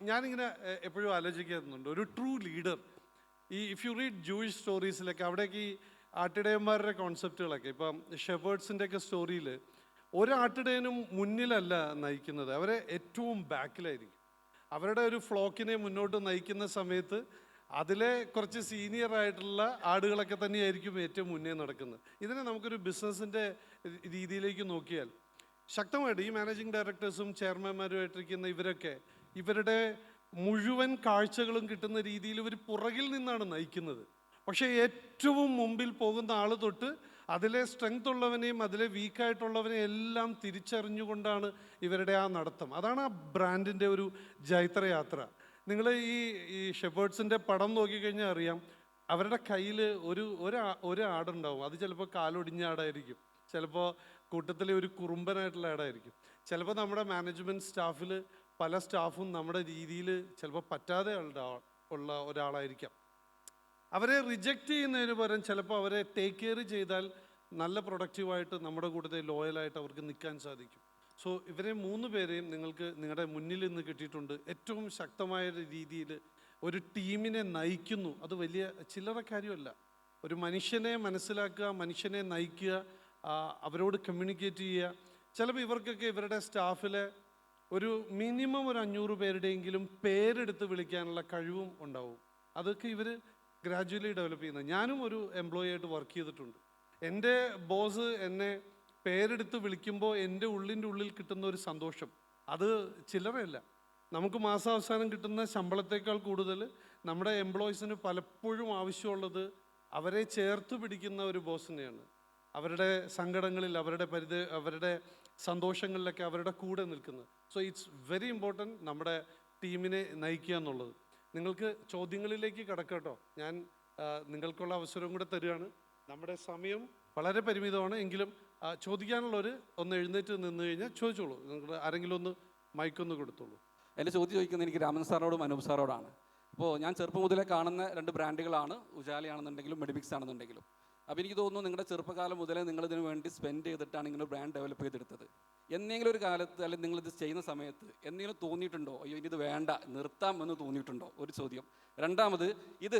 ഞാനിങ്ങനെ എപ്പോഴും ആലോചിക്കുന്നുണ്ട്, ഒരു true leader, if you read Jewish സ്റ്റോറീസിലൊക്കെ അവിടേക്ക് ഈ ആട്ടിടയന്മാരുടെ കോൺസെപ്റ്റുകളൊക്കെ, ഇപ്പം ഷെപ്പേർഡ്സിൻ്റെ ഒക്കെ സ്റ്റോറിയിൽ ഒരാട്ടിടയനും മുന്നിലല്ല നയിക്കുന്നത്, അവരെ ഏറ്റവും ബാക്കിലായിരിക്കും. അവരുടെ ഒരു ഫ്ലോക്കിനെ മുന്നോട്ട് നയിക്കുന്ന സമയത്ത് അതിലെ കുറച്ച് സീനിയർ ആയിട്ടുള്ള ആടുകളൊക്കെ തന്നെയായിരിക്കും ഏറ്റവും മുന്നേ നടക്കുന്നത്. ഇതിനെ നമുക്കൊരു ബിസിനസ്സിൻ്റെ രീതിയിലേക്ക് നോക്കിയാൽ ശക്തമായിട്ട് ഈ മാനേജിങ് ഡയറക്ടേഴ്സും ചെയർമാൻമാരുമായിട്ടിരിക്കുന്ന ഇവരൊക്കെ ഇവരുടെ മുഴുവൻ കാഴ്ചകളും കിട്ടുന്ന രീതിയിൽ ഇവർ പുറകിൽ നിന്നാണ് നയിക്കുന്നത്. പക്ഷേ ഏറ്റവും മുമ്പിൽ പോകുന്ന ആൾ തൊട്ട് അതിലെ സ്ട്രെങ്ത് ഉള്ളവനെയും അതിലെ വീക്കായിട്ടുള്ളവനെയും എല്ലാം തിരിച്ചറിഞ്ഞുകൊണ്ടാണ് ഇവരുടെ ആ നടത്തം. അതാണ് ആ ബ്രാൻഡിൻ്റെ ഒരു ജൈത്രയാത്ര. നിങ്ങൾ ഈ ഷെപ്പേർഡ്സിൻ്റെ പടം നോക്കിക്കഴിഞ്ഞാൽ അറിയാം, അവരുടെ കയ്യിൽ ഒരു ആടുണ്ടാവും. അത് ചിലപ്പോൾ കാലൊടിഞ്ഞ ആടായിരിക്കും, ചിലപ്പോൾ കൂട്ടത്തിലെ ഒരു കുറുമ്പനായിട്ടുള്ള ആടായിരിക്കും, ചിലപ്പോൾ നമ്മുടെ മാനേജ്മെൻറ്റ് സ്റ്റാഫിൽ പല സ്റ്റാഫും നമ്മുടെ രീതിയിൽ ചിലപ്പോൾ പറ്റാതെ ഉള്ള ഒരാളായിരിക്കാം. അവരെ റിജക്റ്റ് ചെയ്യുന്നതിന് പകരം ചിലപ്പോൾ അവരെ ടേക്ക് കെയർ ചെയ്താൽ നല്ല പ്രൊഡക്റ്റീവായിട്ട് നമ്മുടെ കൂട്ടത്തിൽ ലോയലായിട്ട് അവർക്ക് നിൽക്കാൻ സാധിക്കും. സോ ഇവരെ 3 പേരെയും നിങ്ങൾക്ക് നിങ്ങളുടെ മുന്നിൽ നിന്ന് കിട്ടിയിട്ടുണ്ട്. ഏറ്റവും ശക്തമായ രീതിയിൽ ഒരു ടീമിനെ നയിക്കുന്നു. അത് വലിയ ചില്ലറ കാര്യമല്ല. ഒരു മനുഷ്യനെ മനസ്സിലാക്കുക, മനുഷ്യനെ നയിക്കുക, അവരോട് കമ്മ്യൂണിക്കേറ്റ് ചെയ്യുക. ചിലപ്പോൾ ഇവർക്കൊക്കെ ഇവരുടെ സ്റ്റാഫിലെ ഒരു മിനിമം ഒരു 500 പേരുടെയെങ്കിലും പേരെടുത്ത് വിളിക്കാനുള്ള കഴിവും ഉണ്ടാവും. അതൊക്കെ ഇവർ ഗ്രാജുവലി ഡെവലപ്പ് ചെയ്യുന്നത്. ഞാനും ഒരു എംപ്ലോയി ആയിട്ട് വർക്ക് ചെയ്തിട്ടുണ്ട്. എൻ്റെ ബോസ് എന്നെ പേരെടുത്ത് വിളിക്കുമ്പോൾ എൻ്റെ ഉള്ളിൻ്റെ ഉള്ളിൽ കിട്ടുന്ന ഒരു സന്തോഷം അത് ചില്ലറയല്ല. നമുക്ക് മാസാവസാനം കിട്ടുന്ന ശമ്പളത്തേക്കാൾ കൂടുതൽ നമ്മുടെ എംപ്ലോയീസിന് പലപ്പോഴും ആവശ്യമുള്ളത് അവരെ ചേർത്ത് പിടിക്കുന്ന ഒരു ബോസിനെയാണ്. അവരുടെ സങ്കടങ്ങളിൽ, അവരുടെ സന്തോഷങ്ങളിലൊക്കെ അവരുടെ കൂടെ നിൽക്കുന്നത്. സോ ഇറ്റ്സ് വെരി ഇമ്പോർട്ടൻറ്റ് നമ്മുടെ ടീമിനെ നയിക്കുക എന്നുള്ളത്. നിങ്ങൾക്ക് ചോദ്യങ്ങളിലേക്ക് കടക്കട്ടോ. ഞാൻ നിങ്ങൾക്കുള്ള അവസരം കൂടെ തരികയാണ്. നമ്മുടെ സമയം വളരെ പരിമിതമാണ്. എങ്കിലും ചോദിക്കാനുള്ളവർ ഒന്ന് എഴുന്നേറ്റ് നിന്ന് കഴിഞ്ഞാൽ ചോദിച്ചോളൂ. നിങ്ങൾ ആരെങ്കിലും ഒന്ന് മൈക്കൊന്ന് കൊടുത്തോളൂ. എൻ്റെ ചോദ്യം ചോദിക്കുന്നത് എനിക്ക് രാമൻ സാറിനോടും അനൂപ് സാറോടാണ്. അപ്പോൾ ഞാൻ ചെറുപ്പം മുതലേ കാണുന്ന 2 ബ്രാൻഡുകളാണ്, ഉജാലയാണെന്നുണ്ടെങ്കിലും മെഡിമിക്സ് ആണെന്നുണ്ടെങ്കിലും. അപ്പോൾ എനിക്ക് തോന്നുന്നു നിങ്ങളുടെ ചെറുപ്പകാലം മുതലേ നിങ്ങളിതിനു വേണ്ടി സ്പെൻഡ് ചെയ്തിട്ടാണ് ഇങ്ങനെ ബ്രാൻഡ് ഡെവലപ്പ് ചെയ്തെടുത്തത്. എന്തെങ്കിലും ഒരു കാലത്ത് അല്ലെങ്കിൽ നിങ്ങളിത് ചെയ്യുന്ന സമയത്ത് എന്തെങ്കിലും തോന്നിയിട്ടുണ്ടോ, അയ്യോ ഇനി ഇത് വേണ്ട നിർത്താം എന്ന് തോന്നിയിട്ടുണ്ടോ? ഒരു ചോദ്യം. രണ്ടാമത്, ഇത്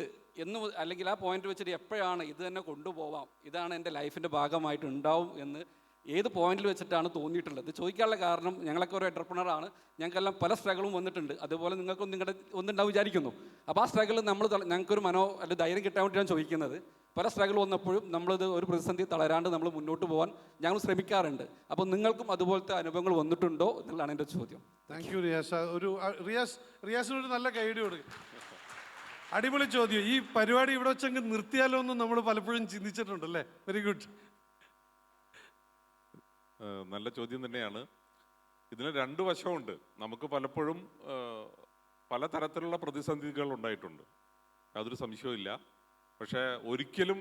അല്ലെങ്കിൽ ആ പോയിന്റ് വെച്ചിട്ട് എപ്പോഴാണ് ഇത് തന്നെ കൊണ്ടുപോവാം, ഇതാണ് എൻ്റെ ലൈഫിൻ്റെ ഭാഗമായിട്ട് ഉണ്ടാവും എന്ന് ഏത് പോയിന്റിൽ വെച്ചിട്ടാണ് തോന്നിയിട്ടുള്ളത്? ചോദിക്കാനുള്ള കാരണം, ഞങ്ങളൊക്കെ ഒരു എൻ്റർപ്രണറാണ്, ഞങ്ങൾക്കെല്ലാം പല സ്ട്രഗിളും വന്നിട്ടുണ്ട്. അതുപോലെ നിങ്ങൾക്കും നിങ്ങളുടെ ഒന്നുണ്ടാവും വിചാരിക്കുന്നു. അപ്പോൾ ആ സ്ട്രഗിൾ ഞങ്ങൾക്കൊരു അല്ലെങ്കിൽ ധൈര്യം കിട്ടാൻ വേണ്ടിയിട്ടാണ് ചോദിക്കുന്നത്. പല സ്ട്രഗിൾ വന്നപ്പോഴും നമ്മളിത് ഒരു പ്രതിസന്ധി തളരാണ്ട് നമ്മൾ മുന്നോട്ട് പോകാൻ ഞങ്ങൾ ശ്രമിക്കാറുണ്ട്. അപ്പോൾ നിങ്ങൾക്കും അതുപോലത്തെ അനുഭവങ്ങൾ വന്നിട്ടുണ്ടോ എന്നുള്ളതാണ് എൻ്റെ ചോദ്യം. Thank you Riyas. റിയാസിനൊരു നല്ല കൈഡി കൊടുക്കും. അടിപൊളി ചോദ്യം. ഈ പരിപാടി ഇവിടെ വെച്ചെങ്കിൽ നിർത്തിയാലോ എന്ന് നമ്മൾ പലപ്പോഴും ചിന്തിച്ചിട്ടുണ്ടല്ലേ? Very good. നല്ല ചോദ്യം തന്നെയാണ്. ഇതിന് 2 വശമുണ്ട്. നമുക്ക് പലപ്പോഴും പലതരത്തിലുള്ള പ്രതിസന്ധികൾ ഉണ്ടായിട്ടുണ്ട്, യാതൊരു സംശയവുമില്ല. പക്ഷേ ഒരിക്കലും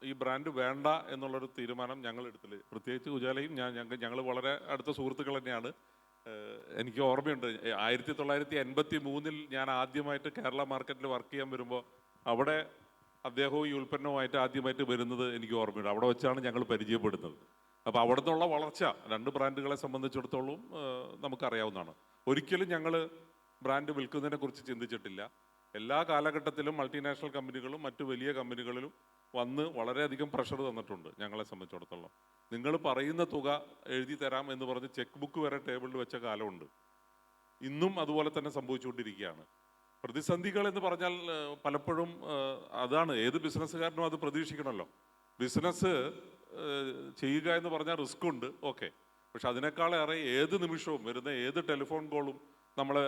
ഈ ബ്രാൻഡ് വേണ്ട എന്നുള്ളൊരു തീരുമാനം ഞങ്ങൾ എടുത്തില്ല. പ്രത്യേകിച്ച് ഉജാലയും ഞങ്ങൾ വളരെ അടുത്ത സുഹൃത്തുക്കൾ തന്നെയാണ്. എനിക്ക് ഓർമ്മയുണ്ട് 1983 ഞാൻ ആദ്യമായിട്ട് കേരള മാർക്കറ്റിൽ വർക്ക് ചെയ്യാൻ വരുമ്പോൾ അവിടെ അദ്ദേഹവും ഈ ഉൽപ്പന്നവുമായിട്ട് ആദ്യമായിട്ട് വരുന്നത് എനിക്ക് ഓർമ്മയുണ്ട്. അവിടെ വെച്ചാണ് ഞങ്ങൾ പരിചയപ്പെടുന്നത്. അപ്പോൾ അവിടെ നിന്നുള്ള വളർച്ച 2 ബ്രാൻഡുകളെ സംബന്ധിച്ചിടത്തോളം നമുക്കറിയാവുന്നതാണ്. ഒരിക്കലും ഞങ്ങൾ ബ്രാൻഡ് വിൽക്കുന്നതിനെ കുറിച്ച് ചിന്തിച്ചിട്ടില്ല. എല്ലാ കാലഘട്ടത്തിലും മൾട്ടിനാഷണൽ കമ്പനികളും മറ്റു വലിയ കമ്പനികളിലും വന്ന് വളരെയധികം പ്രഷർ തന്നിട്ടുണ്ട് ഞങ്ങളെ സംബന്ധിച്ചിടത്തോളം. നിങ്ങൾ പറയുന്ന തുക എഴുതി തരാം എന്ന് പറഞ്ഞ് ചെക്ക് ബുക്ക് വരെ ടേബിളിൽ വെച്ച കാലമുണ്ട്. ഇന്നും അതുപോലെ തന്നെ സംഭവിച്ചുകൊണ്ടിരിക്കുകയാണ്. പ്രതിസന്ധികൾ എന്ന് പറഞ്ഞാൽ പലപ്പോഴും അതാണ്, ഏത് ബിസിനസ്സുകാരനും അത് പ്രതീക്ഷിക്കണമല്ലോ. ബിസിനസ് ചെയ്യുക എന്ന് പറഞ്ഞാൽ റിസ്ക് ഉണ്ട്, ഓക്കെ. പക്ഷെ അതിനേക്കാളേറെ ഏത് നിമിഷവും വരുന്ന ഏത് ടെലിഫോൺ കോളും നമ്മളെ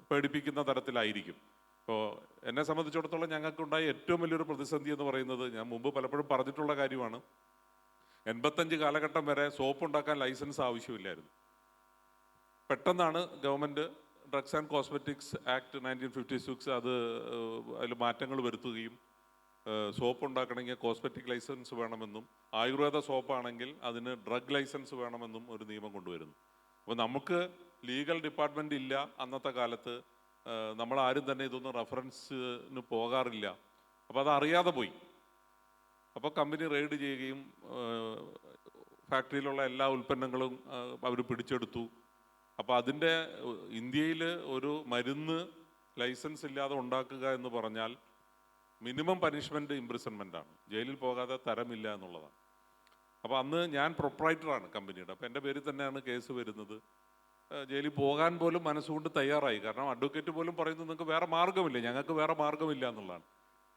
പേടിപ്പിക്കുന്ന തരത്തിലായിരിക്കും. ഇപ്പോൾ എന്നെ സംബന്ധിച്ചിടത്തോളം ഞങ്ങൾക്കുണ്ടായ ഏറ്റവും വലിയൊരു പ്രതിസന്ധി എന്ന് പറയുന്നത്, ഞാൻ മുമ്പ് പലപ്പോഴും പറഞ്ഞിട്ടുള്ള കാര്യമാണ്, 85 കാലഘട്ടം വരെ സോപ്പ് ഉണ്ടാക്കാൻ ലൈസൻസ് ആവശ്യമില്ലായിരുന്നു. പെട്ടെന്നാണ് government drugs and cosmetics act 1956 അതിൽ മാറ്റങ്ങൾ വരുത്തുകയും സോപ്പ് ഉണ്ടാക്കണമെങ്കിൽ കോസ്മെറ്റിക് ലൈസൻസ് വേണമെന്നും ആയുർവേദ സോപ്പാണെങ്കിൽ അതിന് ഡ്രഗ് ലൈസൻസ് വേണമെന്നും ഒരു നിയമം കൊണ്ടുവരുന്നു. അപ്പോൾ നമുക്ക് ലീഗൽ ഡിപ്പാർട്ട്മെൻ്റ് ഇല്ല അന്നത്തെ കാലത്ത്. നമ്മളാരും തന്നെ ഇതൊന്നും റെഫറൻസിന് പോകാറില്ല. അപ്പോൾ അതറിയാതെ പോയി. അപ്പോൾ കമ്പനി റെയ്ഡ് ചെയ്യുകയും ഫാക്ടറിയിലുള്ള എല്ലാ ഉൽപ്പന്നങ്ങളും അവർ പിടിച്ചെടുത്തു. അപ്പോൾ അതിൻ്റെ ഇന്ത്യയിൽ ഒരു മരുന്ന് ലൈസൻസ് ഇല്ലാതെ ഉണ്ടാക്കുക എന്ന് പറഞ്ഞാൽ മിനിമം പനിഷ്മെൻറ്റ് ഇംപ്രിസൺമെൻ്റാണ്, ജയിലിൽ പോകാതെ തരമില്ല എന്നുള്ളതാണ്. അപ്പോൾ അന്ന് ഞാൻ പ്രൊപ്രൈറ്ററാണ് കമ്പനിയുടെ. അപ്പോൾ എൻ്റെ പേരിൽ തന്നെയാണ് കേസ് വരുന്നത്. ജയിലിൽ പോകാൻ പോലും മനസ്സുകൊണ്ട് തയ്യാറായി. കാരണം അഡ്വക്കേറ്റ് പോലും പറയുന്നത് നിങ്ങൾക്ക് വേറെ മാർഗ്ഗമില്ല, ഞങ്ങൾക്ക് വേറെ മാർഗ്ഗമില്ല എന്നുള്ളതാണ്.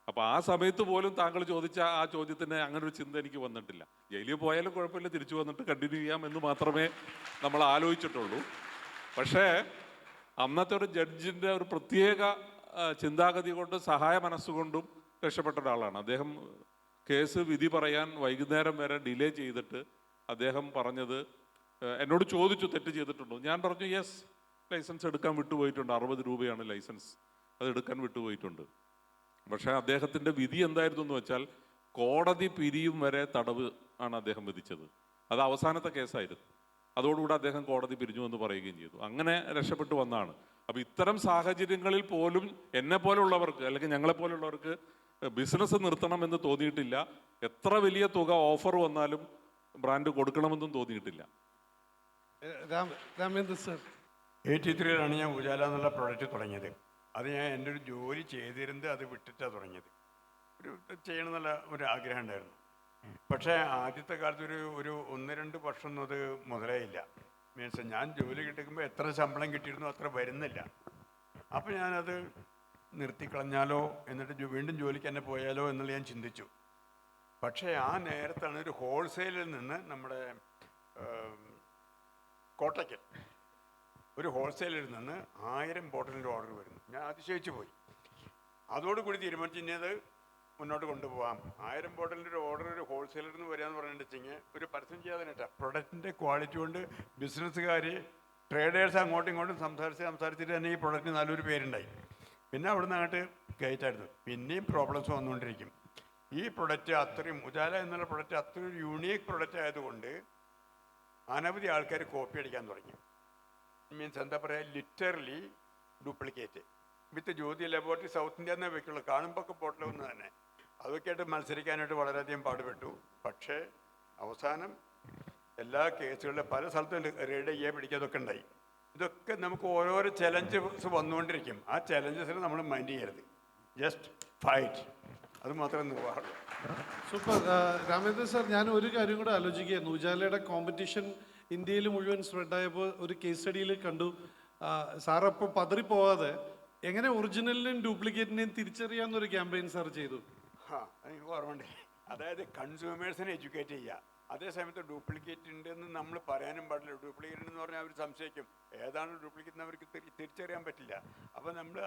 അപ്പോൾ ആ സമയത്ത് പോലും താങ്കൾ ചോദിച്ച ആ ചോദ്യത്തിന് അങ്ങനെ ഒരു ചിന്ത എനിക്ക് വന്നിട്ടില്ല. ജയിലിൽ പോയാലും കുഴപ്പമില്ല, തിരിച്ചു വന്നിട്ട് കണ്ടിന്യൂ ചെയ്യാം എന്ന് മാത്രമേ നമ്മൾ ആലോചിച്ചിട്ടുള്ളൂ. പക്ഷേ അന്നത്തെ ഒരു ജഡ്ജിൻ്റെ ഒരു പ്രത്യേക ചിന്താഗതി കൊണ്ടും സഹായ മനസ്സുകൊണ്ടും രക്ഷപ്പെട്ട ഒരാളാണ് അദ്ദേഹം. കേസ് വിധി പറയാൻ വൈകുന്നേരം വരെ ഡിലേ ചെയ്തിട്ട് അദ്ദേഹം പറഞ്ഞത്, എന്നോട് ചോദിച്ചു തെറ്റ് ചെയ്തിട്ടുണ്ടോ, ഞാൻ പറഞ്ഞു യെസ്, ലൈസൻസ് എടുക്കാൻ വിട്ടുപോയിട്ടുണ്ട്. 60 രൂപയാണ് ലൈസൻസ്, അത് എടുക്കാൻ വിട്ടുപോയിട്ടുണ്ട്. പക്ഷേ അദ്ദേഹത്തിൻ്റെ വിധി എന്തായിരുന്നു എന്ന് വെച്ചാൽ കോടതി പിരിയും വരെ തടവ് ആണ് അദ്ദേഹം വിധിച്ചത്. അത് അവസാനത്തെ കേസായിരുന്നു. അതോടുകൂടി അദ്ദേഹം കോടതി പിരിഞ്ഞു എന്ന് പറയുകയും ചെയ്തു. അങ്ങനെ രക്ഷപ്പെട്ടു വന്നതാണ്. അപ്പോൾ ഇത്തരം സാഹചര്യങ്ങളിൽ പോലും എന്നെ പോലുള്ളവർക്ക് അല്ലെങ്കിൽ ഞങ്ങളെപ്പോലുള്ളവർക്ക് ബിസിനസ് നിർത്തണമെന്ന് തോന്നിയിട്ടില്ല. എത്ര വലിയ തുക ഓഫർ വന്നാലും ബ്രാൻഡ് കൊടുക്കണമെന്നും തോന്നിയിട്ടില്ല. രാമേന്ദ്ര സർ, 83-ലാണ് ഞാൻ ഉജാല എന്നുള്ള പ്രോഡക്റ്റ് തുടങ്ങിയത്. അത് ഞാൻ എൻ്റെ ഒരു ജോലി ചെയ്തിരുന്നത് അത് വിട്ടിട്ടാണ് തുടങ്ങിയത്. ചെയ്യണമെന്നുള്ള ഒരു ആഗ്രഹം ഉണ്ടായിരുന്നു. പക്ഷേ ആദ്യത്തെ കാലത്ത് ഒരു 1-2 വർഷം അത് മുതലായില്ല. മീൻസ് ഞാൻ ജോലി കിട്ടുമ്പോൾ എത്ര ശമ്പളം കിട്ടിയിരുന്നു അത്ര വരുന്നില്ല. അപ്പോൾ ഞാനത് നിർത്തിക്കളഞ്ഞാലോ, എന്നിട്ട് വീണ്ടും ജോലിക്ക് തന്നെ പോയാലോ എന്നുള്ള ഞാൻ ചിന്തിച്ചു. പക്ഷേ ആ നേരത്താണ് ഒരു ഹോൾസെയിലിൽ നിന്ന് നമ്മുടെ കോട്ടയ്ക്കൽ ഒരു ഹോൾസെയിലിൽ നിന്ന് 1000 ബോട്ടിലിൻ്റെ ഓർഡർ വരുന്നു. ഞാൻ അതിശയിച്ചു പോയി. അതോടുകൂടി തീരുമാനിച്ചത് മുന്നോട്ട് കൊണ്ടുപോകാം. 1000 ബോട്ടിലിൻ്റെ ഒരു ഓർഡർ ഒരു ഹോൾസെയിലിൽ നിന്ന് വരികയെന്ന് പറഞ്ഞിട്ടുണ്ടെങ്കിൽ ഒരു പരസ്യം ചെയ്യാതെ കേട്ടോ, പ്രൊഡക്റ്റിൻ്റെ ക്വാളിറ്റി കൊണ്ട് ബിസിനസ്സുകാർ ട്രേഡേഴ്സ് അങ്ങോട്ടും ഇങ്ങോട്ടും സംസാരിച്ചിട്ട് തന്നെ ഈ പ്രൊഡക്റ്റിന് നല്ലൊരു പേരുണ്ടായി. പിന്നെ അവിടെ നിന്ന് അങ്ങോട്ട് കയറ്റായിരുന്നു. പിന്നെയും പ്രോബ്ലംസ് വന്നുകൊണ്ടിരിക്കും. ഈ പ്രൊഡക്റ്റ് അത്രയും ഉജാല എന്നുള്ള പ്രൊഡക്റ്റ് അത്രയും യൂണീക്ക് പ്രൊഡക്റ്റ് ആയതുകൊണ്ട് അനവധി ആൾക്കാർ കോപ്പി അടിക്കാൻ തുടങ്ങി. മീൻസ് എന്താ പറയുക, ലിറ്ററലി ഡ്യൂപ്ലിക്കേറ്റ് വിത്ത് ജ്യോതി ലബോറട്ടറി സൗത്ത് ഇന്ത്യ എന്നേ വെക്കുള്ളൂ. കാണുമ്പോൾ ഒക്കെ ബോട്ടിൽ ഒന്ന് തന്നെ. അതൊക്കെ ആയിട്ട് മത്സരിക്കാനായിട്ട് വളരെയധികം പാടുപെട്ടു. പക്ഷേ അവസാനം എല്ലാ കേസുകളിലും പല സ്ഥലത്തും റെയ്ഡ് ചെയ്യാൻ പിടിക്കാതൊക്കെ ഉണ്ടായി. ഇതൊക്കെ നമുക്ക് ഓരോരോ ചലഞ്ചസ് വന്നുകൊണ്ടിരിക്കും. ആ ചലഞ്ചസിന് നമ്മൾ മൈൻഡ് ചെയ്യരുത്, ജസ്റ്റ് ഫൈറ്റ്, അത് മാത്രമേ നിർവാഹമുള്ളൂ. സൂപ്പർ. രാമേന്ദ്രൻ സാർ, ഞാൻ ഒരു കാര്യം കൂടെ ആലോചിക്കുകയായിരുന്നു. ഉജാലയുടെ കോമ്പറ്റീഷൻ ഇന്ത്യയിൽ മുഴുവൻ സ്പ്രെഡായപ്പോൾ ഒരു കേസ് സ്റ്റഡിയിൽ കണ്ടു. സാറപ്പോൾ പതറിപ്പോവാതെ എങ്ങനെ ഒറിജിനലിനെയും ഡ്യൂപ്ലിക്കേറ്റിനെയും തിരിച്ചറിയാവുന്നൊരു ക്യാമ്പയിൻ സാർ ചെയ്തു. എനിക്ക് ഓർമ്മയുണ്ട്. അതായത് കൺസ്യൂമേഴ്സിനെ എഡ്യൂക്കേറ്റ് ചെയ്യുക. അതേസമയത്ത് ഡ്യൂപ്ലിക്കേറ്റ് ഉണ്ടെന്ന് നമ്മൾ പറയാനും പാടില്ല. ഡ്യൂപ്ലിക്കേറ്റ് ഉണ്ടെന്ന് പറഞ്ഞാൽ അവർ സംശയിക്കും, ഏതാണ് ഡ്യൂപ്ലിക്കേറ്റ് എന്ന് അവർക്ക് തിരിച്ചറിയാൻ പറ്റില്ല. അപ്പോൾ നമ്മൾ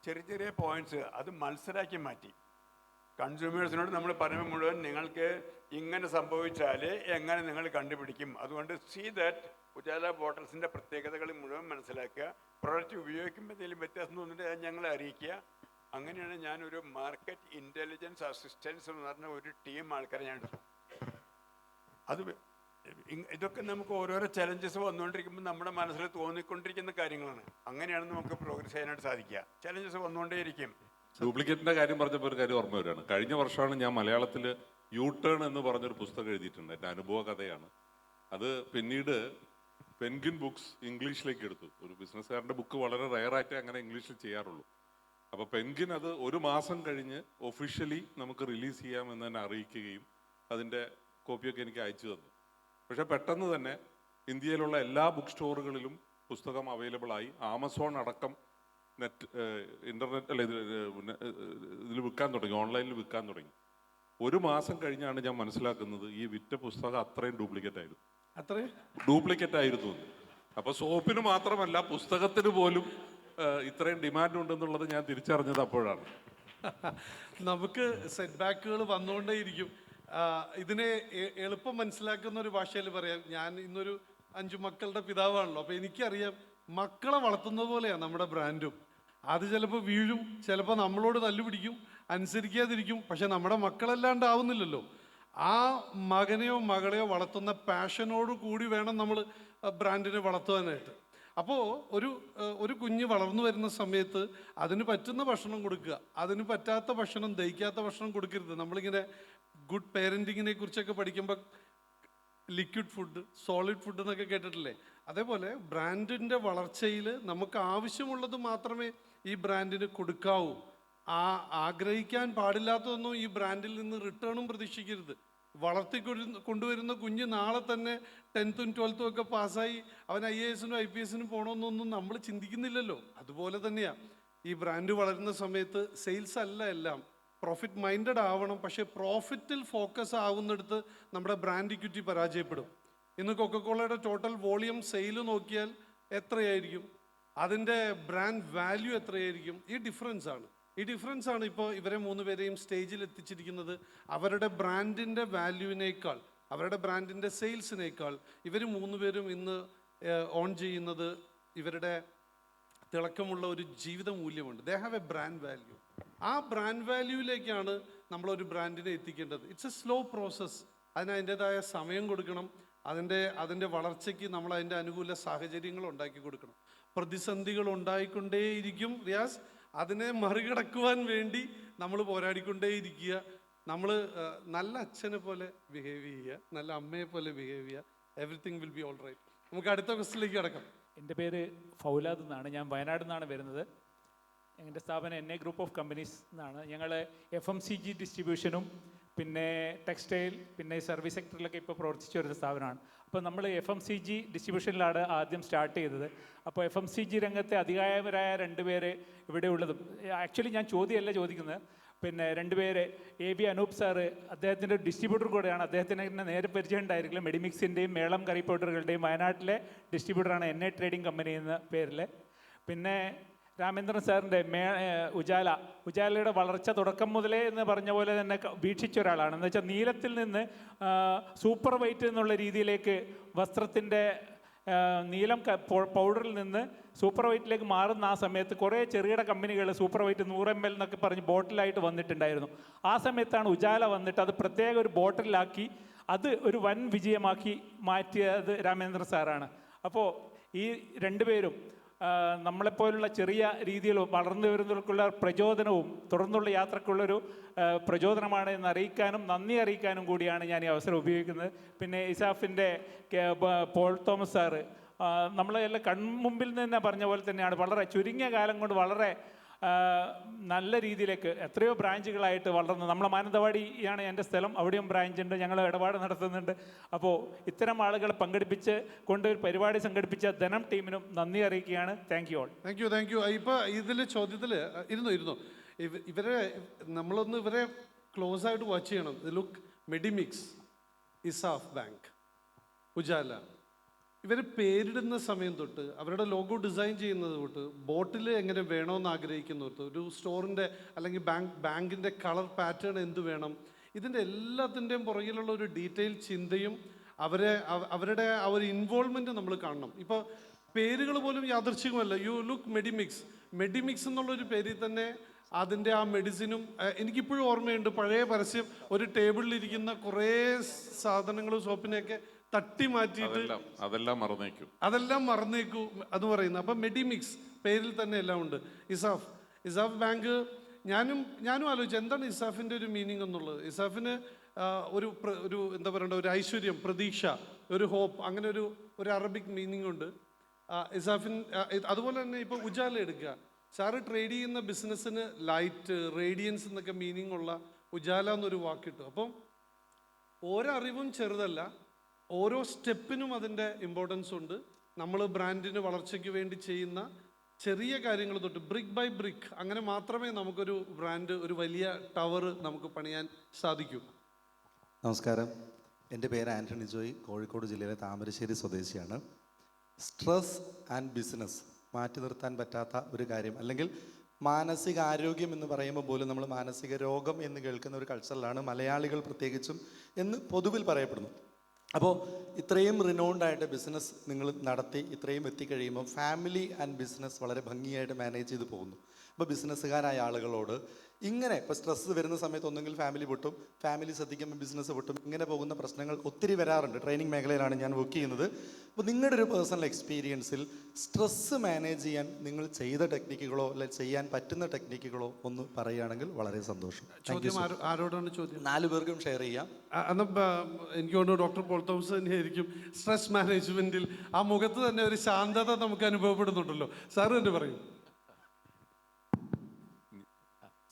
ചെറിയ ചെറിയ പോയിന്റ്സ് അത് മത്സരാക്കി മാറ്റി. കൺസ്യൂമേഴ്സിനോട് നമ്മൾ പറയുമ്പോൾ മുഴുവൻ നിങ്ങൾക്ക് ഇങ്ങനെ സംഭവിച്ചാൽ എങ്ങനെ നിങ്ങൾ കണ്ടുപിടിക്കും, അതുകൊണ്ട് സീ ദാറ്റ് ഉജാല ബോട്ടിൽസിൻ്റെ പ്രത്യേകതകൾ മുഴുവൻ മനസ്സിലാക്കുക. പ്രൊഡക്റ്റ് ഉപയോഗിക്കുമ്പോൾ എന്തെങ്കിലും വ്യത്യാസം തോന്നിയിട്ട് അത് ഞങ്ങളെ അറിയിക്കുക. അങ്ങനെയാണ് ഞാനൊരു മാർക്കറ്റ് ഇൻ്റലിജൻസ് അസിസ്റ്റൻസ് എന്ന് പറഞ്ഞ ഒരു ടീം ആൾക്കാരെ ഞാൻ എടുത്തു. അത് ഇതൊക്കെ നമുക്ക് ഓരോരോ ചലഞ്ചസ് വന്നുകൊണ്ടിരിക്കുമ്പോൾ നമ്മുടെ മനസ്സിൽ തോന്നിക്കൊണ്ടിരിക്കുന്ന കാര്യങ്ങളാണ്. അങ്ങനെയാണ് നമുക്ക് പ്രോഗ്രസ് ചെയ്യാനായിട്ട് സാധിക്കുക. ചലഞ്ചസ് വന്നുകൊണ്ടേയിരിക്കും. ഡ്യൂപ്ലിക്കേറ്റിൻ്റെ കാര്യം പറഞ്ഞപ്പോൾ ഒരു കാര്യം ഓർമ്മ വരികയാണ്. കഴിഞ്ഞ വർഷമാണ് ഞാൻ മലയാളത്തിൽ യു ടേൺ എന്ന് പറഞ്ഞൊരു പുസ്തകം എഴുതിയിട്ടുണ്ട്. എൻ്റെ അനുഭവ കഥയാണ് അത്. പിന്നീട് പെൻഗ്വിൻ ബുക്സ് ഇംഗ്ലീഷിലേക്ക് എടുത്തു. ഒരു ബിസിനസ്സുകാരൻ്റെ ബുക്ക് വളരെ റെയറായിട്ടേ അങ്ങനെ ഇംഗ്ലീഷിൽ ചെയ്യാറുള്ളൂ. അപ്പോൾ പെൻഗ്വിൻ അത് 1 മാസം കഴിഞ്ഞ് ഒഫീഷ്യലി നമുക്ക് റിലീസ് ചെയ്യാമെന്ന് തന്നെ അറിയിക്കുകയും അതിൻ്റെ കോപ്പിയൊക്കെ എനിക്ക് അയച്ചു തന്നു. പക്ഷേ പെട്ടെന്ന് തന്നെ ഇന്ത്യയിലുള്ള എല്ലാ ബുക്ക് സ്റ്റോറുകളിലും പുസ്തകം അവൈലബിൾ ആയി. ആമസോൺ അടക്കം ഇൻ്റർനെറ്റ് അല്ല ഇതിൽ വിൽക്കാൻ തുടങ്ങി, ഓൺലൈനിൽ വിൽക്കാൻ തുടങ്ങി. 1 മാസം കഴിഞ്ഞാണ് ഞാൻ മനസ്സിലാക്കുന്നത് ഈ വിറ്റ പുസ്തകം അത്രയും ഡ്യൂപ്ലിക്കേറ്റ് ആയിരുന്നു. അപ്പോൾ സോപ്പിന് മാത്രമല്ല പുസ്തകത്തിന് പോലും ഇത്രയും ഡിമാൻഡ് ഉണ്ടെന്നുള്ളത് ഞാൻ തിരിച്ചറിഞ്ഞത് അപ്പോഴാണ്. നമുക്ക് സെറ്റ് ബാക്കുകൾ വന്നുകൊണ്ടേയിരിക്കും. ഇതിനെ എളുപ്പം മനസ്സിലാക്കുന്ന ഒരു ഭാഷയിൽ പറയാം. ഞാൻ ഇന്നൊരു 5 മക്കളുടെ പിതാവാണല്ലോ. അപ്പോൾ എനിക്കറിയാം മക്കളെ വളർത്തുന്നത് പോലെയാണ് നമ്മുടെ ബ്രാൻഡും. അത് ചിലപ്പോൾ വീഴും, ചിലപ്പോൾ നമ്മളോട് തല്ലുപിടിക്കും, അനുസരിക്കാതിരിക്കും. പക്ഷെ നമ്മുടെ മക്കളല്ലാണ്ട് ആവുന്നില്ലല്ലോ. ആ മകനെയോ മകളെയോ വളർത്തുന്ന പാഷനോട് കൂടി വേണം നമ്മൾ ബ്രാൻഡിനെ വളർത്തുവാനായിട്ട്. അപ്പോൾ ഒരു കുഞ്ഞ് വളർന്നു വരുന്ന സമയത്ത് അതിന് പറ്റുന്ന ഭക്ഷണം കൊടുക്കുക, അതിന് പറ്റാത്ത ഭക്ഷണം, ദഹിക്കാത്ത ഭക്ഷണം കൊടുക്കരുത്. നമ്മളിങ്ങനെ ഗുഡ് പേരൻറ്റിങ്ങിനെ കുറിച്ചൊക്കെ പഠിക്കുമ്പോൾ ലിക്വിഡ് ഫുഡ്, സോളിഡ് ഫുഡ് എന്നൊക്കെ കേട്ടിട്ടില്ലേ? അതേപോലെ ബ്രാൻഡിൻ്റെ വളർച്ചയിൽ നമുക്ക് ആവശ്യമുള്ളത് മാത്രമേ ഈ ബ്രാൻഡിന് കൊടുക്കാവൂ. ആഗ്രഹിക്കാൻ പാടില്ലാത്തതൊന്നും ഈ ബ്രാൻഡിൽ നിന്ന് റിട്ടേണും പ്രതീക്ഷിക്കരുത്. കൊണ്ടുവരുന്ന കുഞ്ഞ് നാളെ തന്നെ 10th 12th ഒക്കെ പാസ്സായി അവൻ IAS IPS പോകണമെന്നൊന്നും നമ്മൾ ചിന്തിക്കുന്നില്ലല്ലോ. അതുപോലെ തന്നെയാണ് ഈ ബ്രാൻഡ് വളരുന്ന സമയത്ത് സെയിൽസ് അല്ല എല്ലാം, പ്രോഫിറ്റ് മൈൻഡഡ് ആവണം. പക്ഷേ പ്രോഫിറ്റിൽ ഫോക്കസ് ആവുന്നിടത്ത് നമ്മുടെ ബ്രാൻഡ് ഇക്വിറ്റി പരാജയപ്പെടും. ഇന്ന് കൊക്കക്കോളയുടെ ടോട്ടൽ വോളിയം സെയിൽ നോക്കിയാൽ എത്രയായിരിക്കും, അതിൻ്റെ ബ്രാൻഡ് വാല്യൂ എത്രയായിരിക്കും? ഈ ഡിഫറൻസ് ആണ് ഇപ്പോൾ ഇവരെ 3 പേരെയും സ്റ്റേജിൽ എത്തിച്ചിരിക്കുന്നത്. അവരുടെ ബ്രാൻഡിൻ്റെ വാല്യൂവിനേക്കാൾ, അവരുടെ ബ്രാൻഡിൻ്റെ സെയിൽസിനേക്കാൾ ഇവർ 3 പേരും ഇന്ന് ഓൺ ചെയ്യുന്നത് ഇവരുടെ തിളക്കമുള്ള ഒരു ജീവിത മൂല്യമുണ്ട്. They have A brand value. ആ ബ്രാൻഡ് വാല്യൂവിലേക്കാണ് നമ്മളൊരു ബ്രാൻഡിനെ എത്തിക്കേണ്ടത്. It's A slow process. അതിന് അതിൻ്റെതായ സമയം കൊടുക്കണം. അതിൻ്റെ വളർച്ചയ്ക്ക് നമ്മൾ അതിൻ്റെ അനുകൂല സാഹചര്യങ്ങൾ ഉണ്ടാക്കി കൊടുക്കണം. പ്രതിസന്ധികൾ ഉണ്ടായിക്കൊണ്ടേയിരിക്കും റിയാസ്. അതിനെ മറികടക്കുവാൻ വേണ്ടി നമ്മൾ പോരാടിക്കൊണ്ടേയിരിക്കുക. നമ്മൾ നല്ല അച്ഛനെ പോലെ ബിഹേവ് ചെയ്യുക, നല്ല അമ്മയെ പോലെ ബിഹേവ് ചെയ്യുക. Everything will be all right. നമുക്ക് അടുത്ത ക്വസ്റ്റിലേക്ക് കിടക്കാം. എൻ്റെ പേര് ഫൗലാദ് എന്നാണ്. ഞാൻ വയനാട് നിന്നാണ് വരുന്നത്. എൻ്റെ സ്ഥാപനം N A group of companies എന്നാണ്. ഞങ്ങൾ FMCG ഡിസ്ട്രിബ്യൂഷനും പിന്നെ ടെക്സ്റ്റൈൽ പിന്നെ സർവീസ് സെക്ടറിലൊക്കെ ഇപ്പോൾ പ്രവർത്തിച്ചു വരുന്ന സ്ഥാപനമാണ്. അപ്പോൾ നമ്മൾ FMCG ഡിസ്ട്രിബ്യൂഷനിലാണ് ആദ്യം സ്റ്റാർട്ട് ചെയ്തത്. അപ്പോൾ FMCG രംഗത്തെ അധികായവരായ 2 പേര് ഇവിടെ ഉള്ളത്. ആക്ച്വലി ഞാൻ ചോദ്യമല്ല ചോദിക്കുന്നത്. പിന്നെ 2 പേര് AB അനൂപ് സാറ്, അദ്ദേഹത്തിൻ്റെ ഡിസ്ട്രിബ്യൂട്ടർ കൂടെയാണ്. അദ്ദേഹത്തിന് തന്നെ നേരെ പരിചയം ഉണ്ടായിരിക്കില്ല. മെഡിമിക്സിൻ്റെയും മേളം കറി പൗഡറുകളുടെയും വയനാട്ടിലെ ഡിസ്ട്രിബ്യൂട്ടറാണ് NA ട്രേഡിംഗ് കമ്പനി എന്ന പേരിൽ. പിന്നെ രാമേന്ദ്രൻ സാറിൻ്റെ ഉജാലയുടെ വളർച്ച തുടക്കം മുതലേ എന്ന് പറഞ്ഞ പോലെ തന്നെ വീക്ഷിച്ച ഒരാളാണ്. എന്ന് വെച്ചാൽ നീലത്തിൽ നിന്ന് സൂപ്പർ വൈറ്റ് എന്നുള്ള രീതിയിലേക്ക് വസ്ത്രത്തിൻ്റെ നീലം പൗഡറിൽ നിന്ന് സൂപ്പർ വൈറ്റിലേക്ക് മാറുന്ന ആ സമയത്ത് കുറേ ചെറുകിട കമ്പനികൾ സൂപ്പർ വൈറ്റ് 100 ml എന്നൊക്കെ പറഞ്ഞ് ബോട്ടിലായിട്ട് വന്നിട്ടുണ്ടായിരുന്നു. ആ സമയത്താണ് ഉജാല വന്നിട്ട് അത് പ്രത്യേക ഒരു ബോട്ടിലാക്കി അത് ഒരു വൻ വിജയമാക്കി മാറ്റിയത് രാമേന്ദ്രൻ സാറാണ്. അപ്പോൾ ഈ 2 പേരും നമ്മളെപ്പോലുള്ള ചെറിയ രീതിയിൽ വളർന്നു വരുന്നവർക്കുള്ള പ്രചോദനവും തുടർന്നുള്ള യാത്രക്കുള്ളൊരു പ്രചോദനമാണ് എന്ന് അറിയിക്കാനും നന്ദി അറിയിക്കാനും കൂടിയാണ് ഞാൻ ഈ അവസരം ഉപയോഗിക്കുന്നത്. പിന്നെ ഇസാഫിൻ്റെ പോൾ തോമസ് സാറ് നമ്മളെല്ലാം കൺമുമ്പിൽ നിന്ന് പറഞ്ഞ പോലെ തന്നെയാണ് വളരെ ചുരുങ്ങിയ കാലം കൊണ്ട് വളരെ നല്ല രീതിയിലേക്ക് എത്രയോ ബ്രാഞ്ചുകളായിട്ട് വളർന്നു. നമ്മളെ മാനന്തവാടിയാണ് എൻ്റെ സ്ഥലം, അവിടെയും ബ്രാഞ്ചുണ്ട്, ഞങ്ങൾ ഇടപാട് നടത്തുന്നുണ്ട്. അപ്പോൾ ഇത്തരം ആളുകളെ പങ്കെടുപ്പിച്ച് കൊണ്ട് ഒരു പരിപാടി സംഘടിപ്പിച്ച ധനം ടീമിനും നന്ദി അറിയിക്കുകയാണ്. Thank you all. Thank you. ഇപ്പോൾ ഇതിൽ ചോദ്യത്തിൽ ഇരുന്നു ഇവരെ നമ്മളൊന്ന് ഇവരെ ക്ലോസ് ആയിട്ട് വാച്ച് ചെയ്യണം. ലുക്ക്, മെഡിമിക്സ്, ഇസാഫ് ബാങ്ക്, ഉജാല, ഇവർ പേരിടുന്ന സമയം തൊട്ട് അവരുടെ ലോഗോ ഡിസൈൻ ചെയ്യുന്നത് തൊട്ട് ബോട്ടിൽ എങ്ങനെ വേണമെന്ന് ആഗ്രഹിക്കുന്ന തൊട്ട് ഒരു സ്റ്റോറിൻ്റെ അല്ലെങ്കിൽ ബാങ്കിൻ്റെ കളർ പാറ്റേൺ എന്ത് വേണം, ഇതിൻ്റെ എല്ലാത്തിൻ്റെയും പുറകിലുള്ള ഒരു ഡീറ്റെയിൽ ചിന്തയും അവരുടെ ആ ഒരു ഇൻവോൾവ്മെൻറ്റ് നമ്മൾ കാണണം. ഇപ്പോൾ പേരുകൾ പോലും യാദൃച്ഛികമല്ല. യു ലുക്ക് മെഡിമിക്സ് എന്നുള്ളൊരു പേരിൽ തന്നെ അതിൻ്റെ ആ മെഡിസിനും എനിക്കിപ്പോഴും ഓർമ്മയുണ്ട്. പഴയ പരസ്യം ഒരു ടേബിളിലിരിക്കുന്ന കുറേ സാധനങ്ങളും സോപ്പിനെയൊക്കെ തട്ടി മാറ്റിയിട്ട് അതെല്ലാം മറന്നേക്കൂ എന്ന് പറയുന്നത്. അപ്പം മെഡിമിക്സ് പേരിൽ തന്നെ എല്ലാം ഉണ്ട്. ഇസാഫ് ബാങ്ക് ഞാനും ആലോചിച്ചു എന്താണ് ഇസാഫിൻ്റെ ഒരു മീനിങ് എന്നുള്ളത്. ഇസാഫിന് ഒരു എന്താ പറയണ്ട, ഒരു ഐശ്വര്യം, പ്രതീക്ഷ, ഒരു ഹോപ്പ്, അങ്ങനെ ഒരു അറബിക് മീനിങ് ഉണ്ട് ഇസാഫിൻ. അതുപോലെ തന്നെ ഇപ്പോൾ ഉജാല എടുക്കുക, സാറ് ട്രേഡ് ചെയ്യുന്ന ബിസിനസ്സിന് ലൈറ്റ്, റേഡിയൻസ് എന്നൊക്കെ മീനിങ് ഉള്ള ഉജാല എന്നൊരു വാക്കിട്ടു. അപ്പം ഓരോ അറിവും ചെറുതല്ല, ഓരോ സ്റ്റെപ്പിനും അതിൻ്റെ ഇമ്പോർട്ടൻസ് ഉണ്ട്. നമ്മൾ ബ്രാൻഡിന് വളർച്ചയ്ക്ക് വേണ്ടി ചെയ്യുന്ന ചെറിയ കാര്യങ്ങൾ തൊട്ട് ബ്രിക്ക് ബൈ ബ്രിക്ക്, അങ്ങനെ മാത്രമേ നമുക്കൊരു ബ്രാൻഡ്, ഒരു വലിയ ടവർ നമുക്ക് പണിയാൻ സാധിക്കൂ. നമസ്കാരം, എൻ്റെ പേര് ആൻ്റണി ജോയ്, കോഴിക്കോട് ജില്ലയിലെ താമരശ്ശേരി സ്വദേശിയാണ്. സ്ട്രെസ് ആൻഡ് ബിസിനസ് മാറ്റി നിർത്താൻ പറ്റാത്ത ഒരു കാര്യം, അല്ലെങ്കിൽ മാനസികാരോഗ്യം എന്ന് പറയുമ്പോൾ പോലും നമ്മൾ മാനസിക രോഗം എന്ന് കേൾക്കുന്ന ഒരു കൾച്ചറിലാണ് മലയാളികൾ പ്രത്യേകിച്ചും എന്ന് പൊതുവിൽ പറയപ്പെടുന്നു. അപ്പോൾ ഇത്രയും റിനൗണ്ടായിട്ട് ബിസിനസ് നിങ്ങൾ നടത്തി ഇത്രയും എത്തിക്കഴിയുമ്പോൾ ഫാമിലി ആൻഡ് ബിസിനസ് വളരെ ഭംഗിയായിട്ട് മാനേജ് ചെയ്ത് പോകുന്നു. അപ്പോൾ ബിസിനസ്സുകാരായ ആളുകളോട് ഇങ്ങനെ ഇപ്പോൾ സ്ട്രെസ്സ് വരുന്ന സമയത്ത് ഒന്നെങ്കിൽ ഫാമിലി പൊട്ടും, ഫാമിലി ശ്രദ്ധിക്കുമ്പോൾ ബിസിനസ് പൊട്ടും, ഇങ്ങനെ പോകുന്ന പ്രശ്നങ്ങൾ ഒത്തിരി വരാറുണ്ട്. ട്രെയിനിങ് മേഖലയിലാണ് ഞാൻ വർക്ക് ചെയ്യുന്നത്. അപ്പോൾ നിങ്ങളുടെ ഒരു പേഴ്സണൽ എക്സ്പീരിയൻസിൽ സ്ട്രെസ്സ് മാനേജ് ചെയ്യാൻ നിങ്ങൾ ചെയ്ത ടെക്നിക്കുകളോ അല്ലെങ്കിൽ ചെയ്യാൻ പറ്റുന്ന ടെക്നിക്കുകളോ ഒന്ന് പറയുകയാണെങ്കിൽ വളരെ സന്തോഷം. ആരോടാണ് ചോദ്യം? 4 പേർക്കും ഷെയർ ചെയ്യാം. എനിക്ക് തോന്നുന്നു ഡോക്ടർ പോൾ തോമസ് തന്നെയായിരിക്കും സ്ട്രെസ് മാനേജ്മെൻറ്റിൽ. ആ മുഖത്ത് തന്നെ ഒരു ശാന്തത നമുക്ക് അനുഭവപ്പെടുന്നുണ്ടല്ലോ. സാറ് തന്നെ പറയും.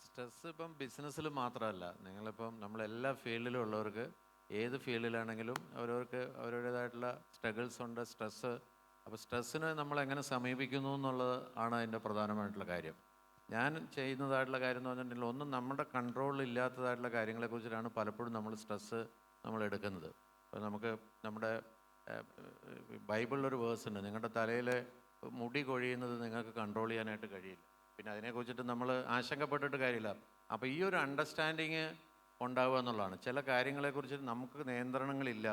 സ്ട്രെസ് ഇപ്പം ബിസിനസ്സിൽ മാത്രമല്ല, നിങ്ങളിപ്പം നമ്മളെല്ലാ ഫീൽഡിലും ഉള്ളവർക്ക്, ഏത് ഫീൽഡിലാണെങ്കിലും അവരവർക്ക് അവരുടേതായിട്ടുള്ള സ്ട്രഗിൾസ് ഉണ്ട്, സ്ട്രെസ്സ്. അപ്പോൾ സ്ട്രെസ്സിനെ നമ്മൾ എങ്ങനെ സമീപിക്കുന്നു എന്നുള്ളത് ആണ് അതിൻ്റെ പ്രധാനമായിട്ടുള്ള കാര്യം. ഞാൻ ചെയ്യുന്നതായിട്ടുള്ള കാര്യം എന്ന് പറഞ്ഞിട്ടുണ്ടെങ്കിൽ, ഒന്നും നമ്മുടെ കൺട്രോളിലില്ലാത്തതായിട്ടുള്ള കാര്യങ്ങളെക്കുറിച്ചിട്ടാണ് പലപ്പോഴും നമ്മൾ സ്ട്രെസ്സ് നമ്മൾ എടുക്കുന്നത്. അപ്പോൾ നമുക്ക് നമ്മുടെ ബൈബിളിലൊരു വേഴ്സ് ഉണ്ട്, നിങ്ങളുടെ തലയിലെ മുടി കൊഴിയുന്നത് നിങ്ങൾക്ക് കൺട്രോൾ ചെയ്യാനായിട്ട് കഴിയില്ല. പിന്നെ അതിനെക്കുറിച്ചിട്ട് നമ്മൾ ആശങ്കപ്പെട്ടിട്ട് കാര്യമില്ല. അപ്പോൾ ഈ ഒരു അണ്ടർസ്റ്റാൻഡിങ് ഉണ്ടാവുക എന്നുള്ളതാണ്. ചില കാര്യങ്ങളെക്കുറിച്ചിട്ട് നമുക്ക് നിയന്ത്രണങ്ങളില്ല,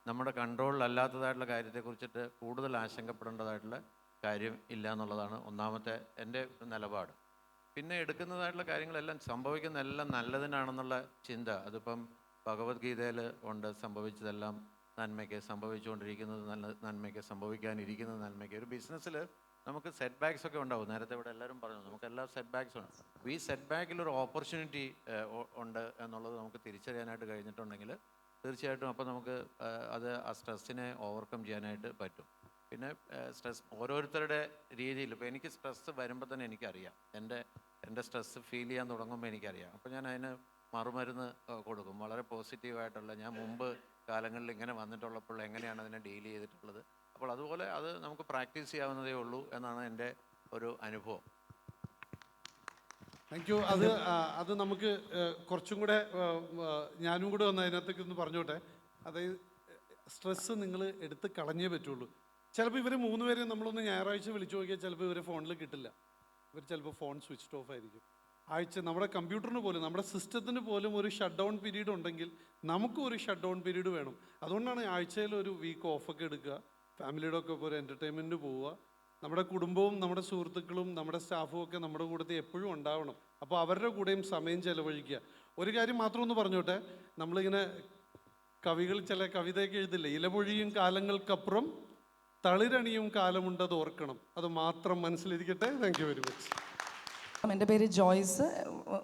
നമ്മുടെ കൺട്രോളിലല്ലാത്തതായിട്ടുള്ള കാര്യത്തെക്കുറിച്ചിട്ട് കൂടുതൽ ആശങ്കപ്പെടേണ്ടതായിട്ടുള്ള കാര്യം ഇല്ല എന്നുള്ളതാണ് ഒന്നാമത്തെ എൻ്റെ നിലപാട്. പിന്നെ എടുക്കുന്നതായിട്ടുള്ള കാര്യങ്ങളെല്ലാം സംഭവിക്കുന്ന എല്ലാം നല്ലതിനാണെന്നുള്ള ചിന്ത, അതിപ്പം ഭഗവത്ഗീതയിൽ ഉണ്ട്, സംഭവിച്ചതെല്ലാം നന്മയ്ക്ക്, സംഭവിച്ചുകൊണ്ടിരിക്കുന്നത് നന്മയ്ക്ക്, സംഭവിക്കാനിരിക്കുന്നത് നന്മയ്ക്ക്. ഒരു ബിസിനസ്സിൽ നമുക്ക് സെറ്റ് ബാക്സ് ഒക്കെ ഉണ്ടാവും. നേരത്തെ ഇവിടെ എല്ലാവരും പറഞ്ഞു നമുക്കെല്ലാം സെറ്റ് ബാക്സ് ഉണ്ട്. ഈ സെറ്റ് ബാക്കിലൊരു ഓപ്പർച്യൂണിറ്റി ഉണ്ട് എന്നുള്ളത് നമുക്ക് തിരിച്ചറിയാനായിട്ട് കഴിഞ്ഞിട്ടുണ്ടെങ്കിൽ തീർച്ചയായിട്ടും അപ്പോൾ നമുക്ക് അത് ആ സ്ട്രെസ്സിനെ ഓവർകം ചെയ്യാനായിട്ട് പറ്റും. പിന്നെ സ്ട്രെസ് ഓരോരുത്തരുടെ രീതിയിൽ, ഇപ്പോൾ എനിക്ക് സ്ട്രെസ്സ് വരുമ്പോൾ തന്നെ എനിക്കറിയാം, എൻ്റെ സ്ട്രെസ്സ് ഫീൽ ചെയ്യാൻ തുടങ്ങുമ്പോൾ എനിക്കറിയാം. അപ്പോൾ ഞാൻ അതിന് മറുമരുന്ന് കൊടുക്കും, വളരെ പോസിറ്റീവായിട്ടുള്ള. ഞാൻ മുമ്പ് കാലങ്ങളിൽ ഇങ്ങനെ വന്നിട്ടുള്ളപ്പോൾ എങ്ങനെയാണ് അതിനെ ഡീൽ ചെയ്തിട്ടുള്ളത്. അപ്പോൾ അതുപോലെ അത് നമുക്ക് പ്രാക്ടീസ് ചെയ്യാവുന്നതേ ഉള്ളൂ എന്നാണ് എൻ്റെ ഒരു അനുഭവം. Thank you. അത് നമുക്ക് കുറച്ചും കൂടെ ഞാനും കൂടെ ഒന്ന് അതിനകത്തേക്ക് ഒന്ന് പറഞ്ഞോട്ടെ. അതായത് സ്ട്രെസ്സ് നിങ്ങൾ എടുത്ത് കളഞ്ഞേ പറ്റുള്ളൂ. ചിലപ്പോൾ ഇവർ 3 പേരെയും നമ്മളൊന്ന് ഞായറാഴ്ച വിളിച്ചു നോക്കിയാൽ ചിലപ്പോൾ ഇവരെ ഫോണിൽ കിട്ടില്ല. ഇവർ ചിലപ്പോൾ ഫോൺ സ്വിച്ച് ഓഫ് ആയിരിക്കും. നമ്മുടെ കമ്പ്യൂട്ടറിന് പോലും, നമ്മുടെ സിസ്റ്റത്തിന് പോലും ഒരു ഷട്ട് ഡൗൺ പീരീഡ് ഉണ്ടെങ്കിൽ നമുക്കും ഒരു ഷട്ട് ഡൗൺ പീരീഡ് വേണം. അതുകൊണ്ടാണ് ആഴ്ചയിൽ ഒരു വീക്ക് ഓഫൊക്കെ എടുക്കുക, ഫാമിലിയുടെ ഒക്കെ ഇപ്പോൾ ഒരു എൻ്റർടൈൻമെൻറ്റ് പോവുക. നമ്മുടെ കുടുംബവും നമ്മുടെ സുഹൃത്തുക്കളും നമ്മുടെ സ്റ്റാഫും ഒക്കെ നമ്മുടെ കൂട്ടത്തിൽ എപ്പോഴും ഉണ്ടാവണം. അപ്പോൾ അവരുടെ കൂടെയും സമയം ചെലവഴിക്കുക. ഒരു കാര്യം മാത്രം ഒന്ന് പറഞ്ഞോട്ടെ, നമ്മളിങ്ങനെ കവികൾ ചില കവിതയൊക്കെ എഴുതില്ലേ, ഇലപൊഴിയും കാലങ്ങൾക്കപ്പുറം തളിരണിയും കാലമുണ്ടത് ഓർക്കണം. അത് മാത്രം മനസ്സിലിരിക്കട്ടെ. Thank you very much. എൻ്റെ പേര് ജോയ്സ്.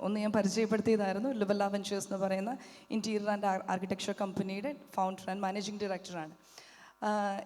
ഒന്ന് ഞാൻ പരിചയപ്പെടുത്തിയതായിരുന്നു. ലുബല്ല വെഞ്ചേഴ്സ് എന്ന് പറയുന്ന ഇൻറ്റീരിയർ ആൻഡ് ആർക്കിടെക്ചർ കമ്പനിയുടെ ഫൗണ്ടർ ആൻഡ് മാനേജിംഗ് ഡയറക്ടറാണ്.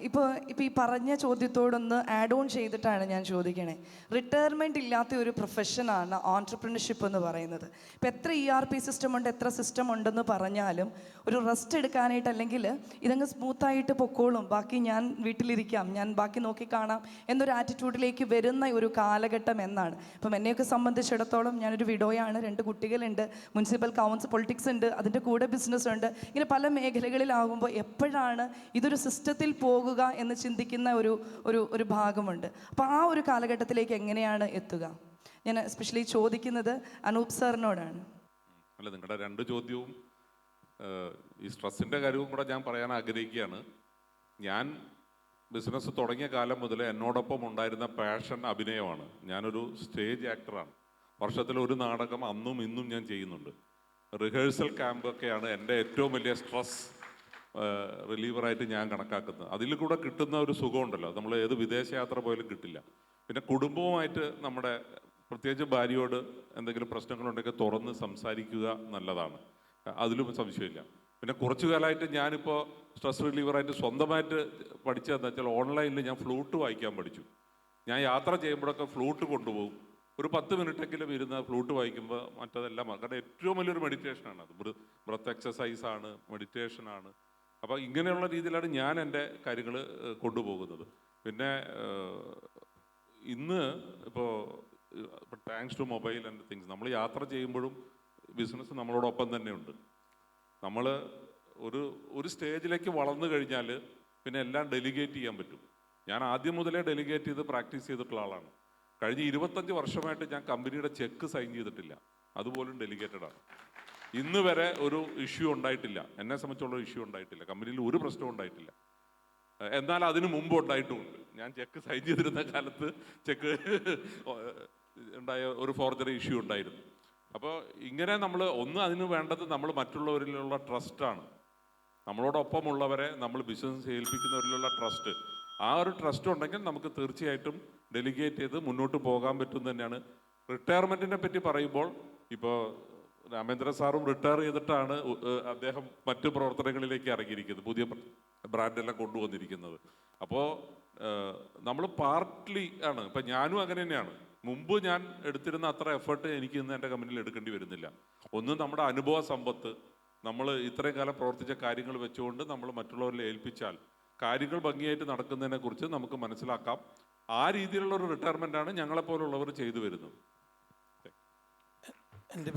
ഇപ്പോൾ ഈ പറഞ്ഞ ചോദ്യത്തോടൊന്ന് ആഡ് ഓൺ ചെയ്തിട്ടാണ് ഞാൻ ചോദിക്കണേ. റിട്ടയർമെൻറ്റ് ഇല്ലാത്ത ഒരു പ്രൊഫഷനാണ് ഓൺട്രപ്രണർഷിപ്പ് എന്ന് പറയുന്നത്. ഇപ്പോൾ എത്ര ERP സിസ്റ്റം ഉണ്ട്, എത്ര സിസ്റ്റം ഉണ്ടെന്ന് പറഞ്ഞാലും ഒരു റെസ്റ്റ് എടുക്കാനായിട്ട്, അല്ലെങ്കിൽ ഇതങ്ങ് സ്മൂത്തായിട്ട് പൊക്കോളും, ബാക്കി ഞാൻ വീട്ടിലിരിക്കാം, ഞാൻ ബാക്കി നോക്കിക്കാണാം എന്നൊരു ആറ്റിറ്റ്യൂഡിലേക്ക് വരുന്ന ഒരു കാലഘട്ടം എന്നാണ്. ഇപ്പം എന്നെയൊക്കെ സംബന്ധിച്ചിടത്തോളം ഞാനൊരു വിഡോയാണ്, 2 കുട്ടികളുണ്ട്, മുനിസിപ്പൽ കൗൺസിൽ പൊളിറ്റിക്സ് ഉണ്ട്, അതിൻ്റെ കൂടെ ബിസിനസ് ഉണ്ട്. ഇങ്ങനെ പല മേഖലകളിലാകുമ്പോൾ എപ്പോഴാണ് ഇതൊരു സിസ്റ്റത്തിൽ പോകുക എന്ന് ചിന്തിക്കുന്ന ഒരു ഭാഗമുണ്ട്. അപ്പോൾ ആ ഒരു കാലഘട്ടത്തിലേക്ക് എങ്ങനെയാണ് എത്തുക? ഞാൻ എസ്പെഷ്യലി ചോദിക്കുന്നത് അനൂപ് സാറിനോടാണ്. അല്ല, നിങ്ങളുടെ 2 ചോദ്യവും ഈ സ്ട്രെസ്സിൻ്റെ കാര്യവും കൂടെ ഞാൻ പറയാൻ ആഗ്രഹിക്കുകയാണ്. ഞാൻ ബിസിനസ് തുടങ്ങിയ കാലം മുതൽ എന്നോടൊപ്പം ഉണ്ടായിരുന്ന പാഷൻ അഭിനയമാണ്. ഞാനൊരു സ്റ്റേജ് ആക്ടറാണ്. വർഷത്തിൽ ഒരു നാടകം അന്നും ഇന്നും ഞാൻ ചെയ്യുന്നുണ്ട്. റിഹേഴ്സൽ ക്യാമ്പൊക്കെയാണ് എൻ്റെ ഏറ്റവും വലിയ സ്ട്രെസ് റിലീവറായിട്ട് ഞാൻ കണക്കാക്കുന്നത്. അതിൽ കൂടെ കിട്ടുന്ന ഒരു സുഖമുണ്ടല്ലോ, നമ്മൾ ഏത് വിദേശയാത്ര പോയാലും കിട്ടില്ല. പിന്നെ കുടുംബവുമായിട്ട് നമ്മുടെ, പ്രത്യേകിച്ച് ഭാര്യയോട് എന്തെങ്കിലും പ്രശ്നങ്ങളുണ്ടെങ്കിൽ തുറന്ന് സംസാരിക്കുക നല്ലതാണ്, അതിലും സംശയമില്ല. പിന്നെ കുറച്ചു കാലമായിട്ട് ഞാനിപ്പോൾ സ്ട്രെസ് റിലീവറായിട്ട് സ്വന്തമായിട്ട് പഠിച്ചതെന്ന് വെച്ചാൽ ഓൺലൈനിൽ ഞാൻ ഫ്ലൂട്ട് വായിക്കാൻ പഠിച്ചു. ഞാൻ യാത്ര ചെയ്യുമ്പോഴൊക്കെ ഫ്ലൂട്ട് കൊണ്ടുപോകും. ഒരു 10 മിനിറ്റെങ്കിലും ഇരുന്ന് ഫ്ലൂട്ട് വായിക്കുമ്പോൾ മറ്റതെല്ലാം, കാരണം ഏറ്റവും വലിയൊരു മെഡിറ്റേഷനാണ് അത്. ബ്രത്ത് എക്സസൈസാണ്, മെഡിറ്റേഷനാണ്. അപ്പോൾ ഇങ്ങനെയുള്ള രീതിയിലാണ് ഞാൻ എൻ്റെ കാര്യങ്ങൾ കൊണ്ടുപോകുന്നത്. പിന്നെ ഇന്ന് ഇപ്പോൾ thanks to mobile and things, നമ്മൾ യാത്ര ചെയ്യുമ്പോഴും ബിസിനസ് നമ്മളോടൊപ്പം തന്നെയുണ്ട്. നമ്മൾ ഒരു സ്റ്റേജിലേക്ക് വളർന്നു കഴിഞ്ഞാൽ പിന്നെ എല്ലാം ഡെലിഗേറ്റ് ചെയ്യാൻ പറ്റും. ഞാൻ ആദ്യം മുതലേ ഡെലിഗേറ്റ് ചെയ്ത് പ്രാക്ടീസ് ചെയ്തിട്ടുള്ള ആളാണ്. കഴിഞ്ഞ 25 വർഷമായിട്ട് ഞാൻ കമ്പനിയുടെ ചെക്ക് സൈൻ ചെയ്തിട്ടില്ല, അതുപോലും ഡെലിഗേറ്റഡ് ആണ്. ഇന്ന് വരെ ഒരു ഇഷ്യൂ ഉണ്ടായിട്ടില്ല, എന്നെ സംബന്ധിച്ചുള്ള ഇഷ്യൂ ഉണ്ടായിട്ടില്ല, കമ്പനിയിൽ ഒരു പ്രശ്നവും ഉണ്ടായിട്ടില്ല. എന്നാൽ അതിന് മുമ്പ് ഉണ്ടായിട്ടുമുണ്ട്. ഞാൻ ചെക്ക് സൈൻ ചെയ്തിരുന്ന കാലത്ത് ചെക്ക് ഉണ്ടായ ഒരു ഫോർജറി ഇഷ്യൂ ഉണ്ടായിരുന്നു. അപ്പോൾ ഇങ്ങനെ നമ്മൾ അതിന് വേണ്ടത് നമ്മൾ മറ്റുള്ളവരിലുള്ള ട്രസ്റ്റാണ്. നമ്മളോടൊപ്പമുള്ളവരെ നമ്മൾ ബിസിനസ് ഏൽപ്പിക്കുന്നവരിലുള്ള ട്രസ്റ്റ്, ആ ഒരു ട്രസ്റ്റ് ഉണ്ടെങ്കിൽ നമുക്ക് തീർച്ചയായിട്ടും ഡെലിഗേറ്റ് ചെയ്ത് മുന്നോട്ട് പോകാൻ പറ്റും തന്നെയാണ്. റിട്ടയർമെൻറ്റിനെ പറ്റി പറയുമ്പോൾ, ഇപ്പോൾ രാമേന്ദ്ര സാറും റിട്ടയർ ചെയ്തിട്ടാണ് അദ്ദേഹം മറ്റു പ്രവർത്തനങ്ങളിലേക്ക് ഇറങ്ങിയിരിക്കുന്നത്, പുതിയ ബ്രാൻഡെല്ലാം കൊണ്ടുവന്നിരിക്കുന്നത്. അപ്പോൾ നമ്മൾ പാർട്ട്ലി ആണ്. ഇപ്പം ഞാനും അങ്ങനെ തന്നെയാണ്. മുമ്പ് ഞാൻ എടുത്തിരുന്ന അത്ര എഫേർട്ട് എനിക്ക് ഇന്ന് എൻ്റെ കമ്പനിയിൽ എടുക്കേണ്ടി വരുന്നില്ല. ഒന്ന്, നമ്മുടെ അനുഭവ സമ്പത്ത്, നമ്മൾ ഇത്രയും കാലം പ്രവർത്തിച്ച കാര്യങ്ങൾ വെച്ചുകൊണ്ട് നമ്മൾ മറ്റുള്ളവരിൽ ഏൽപ്പിച്ചാൽ കാര്യങ്ങൾ ഭംഗിയായിട്ട് നടക്കുന്നതിനെ കുറിച്ച് നമുക്ക് മനസ്സിലാക്കാം. ആ രീതിയിലുള്ള ഒരു റിട്ടയർമെൻ്റാണ് ഞങ്ങളെപ്പോലുള്ളവർ ചെയ്തു വരുന്നത്. എൻ്റെ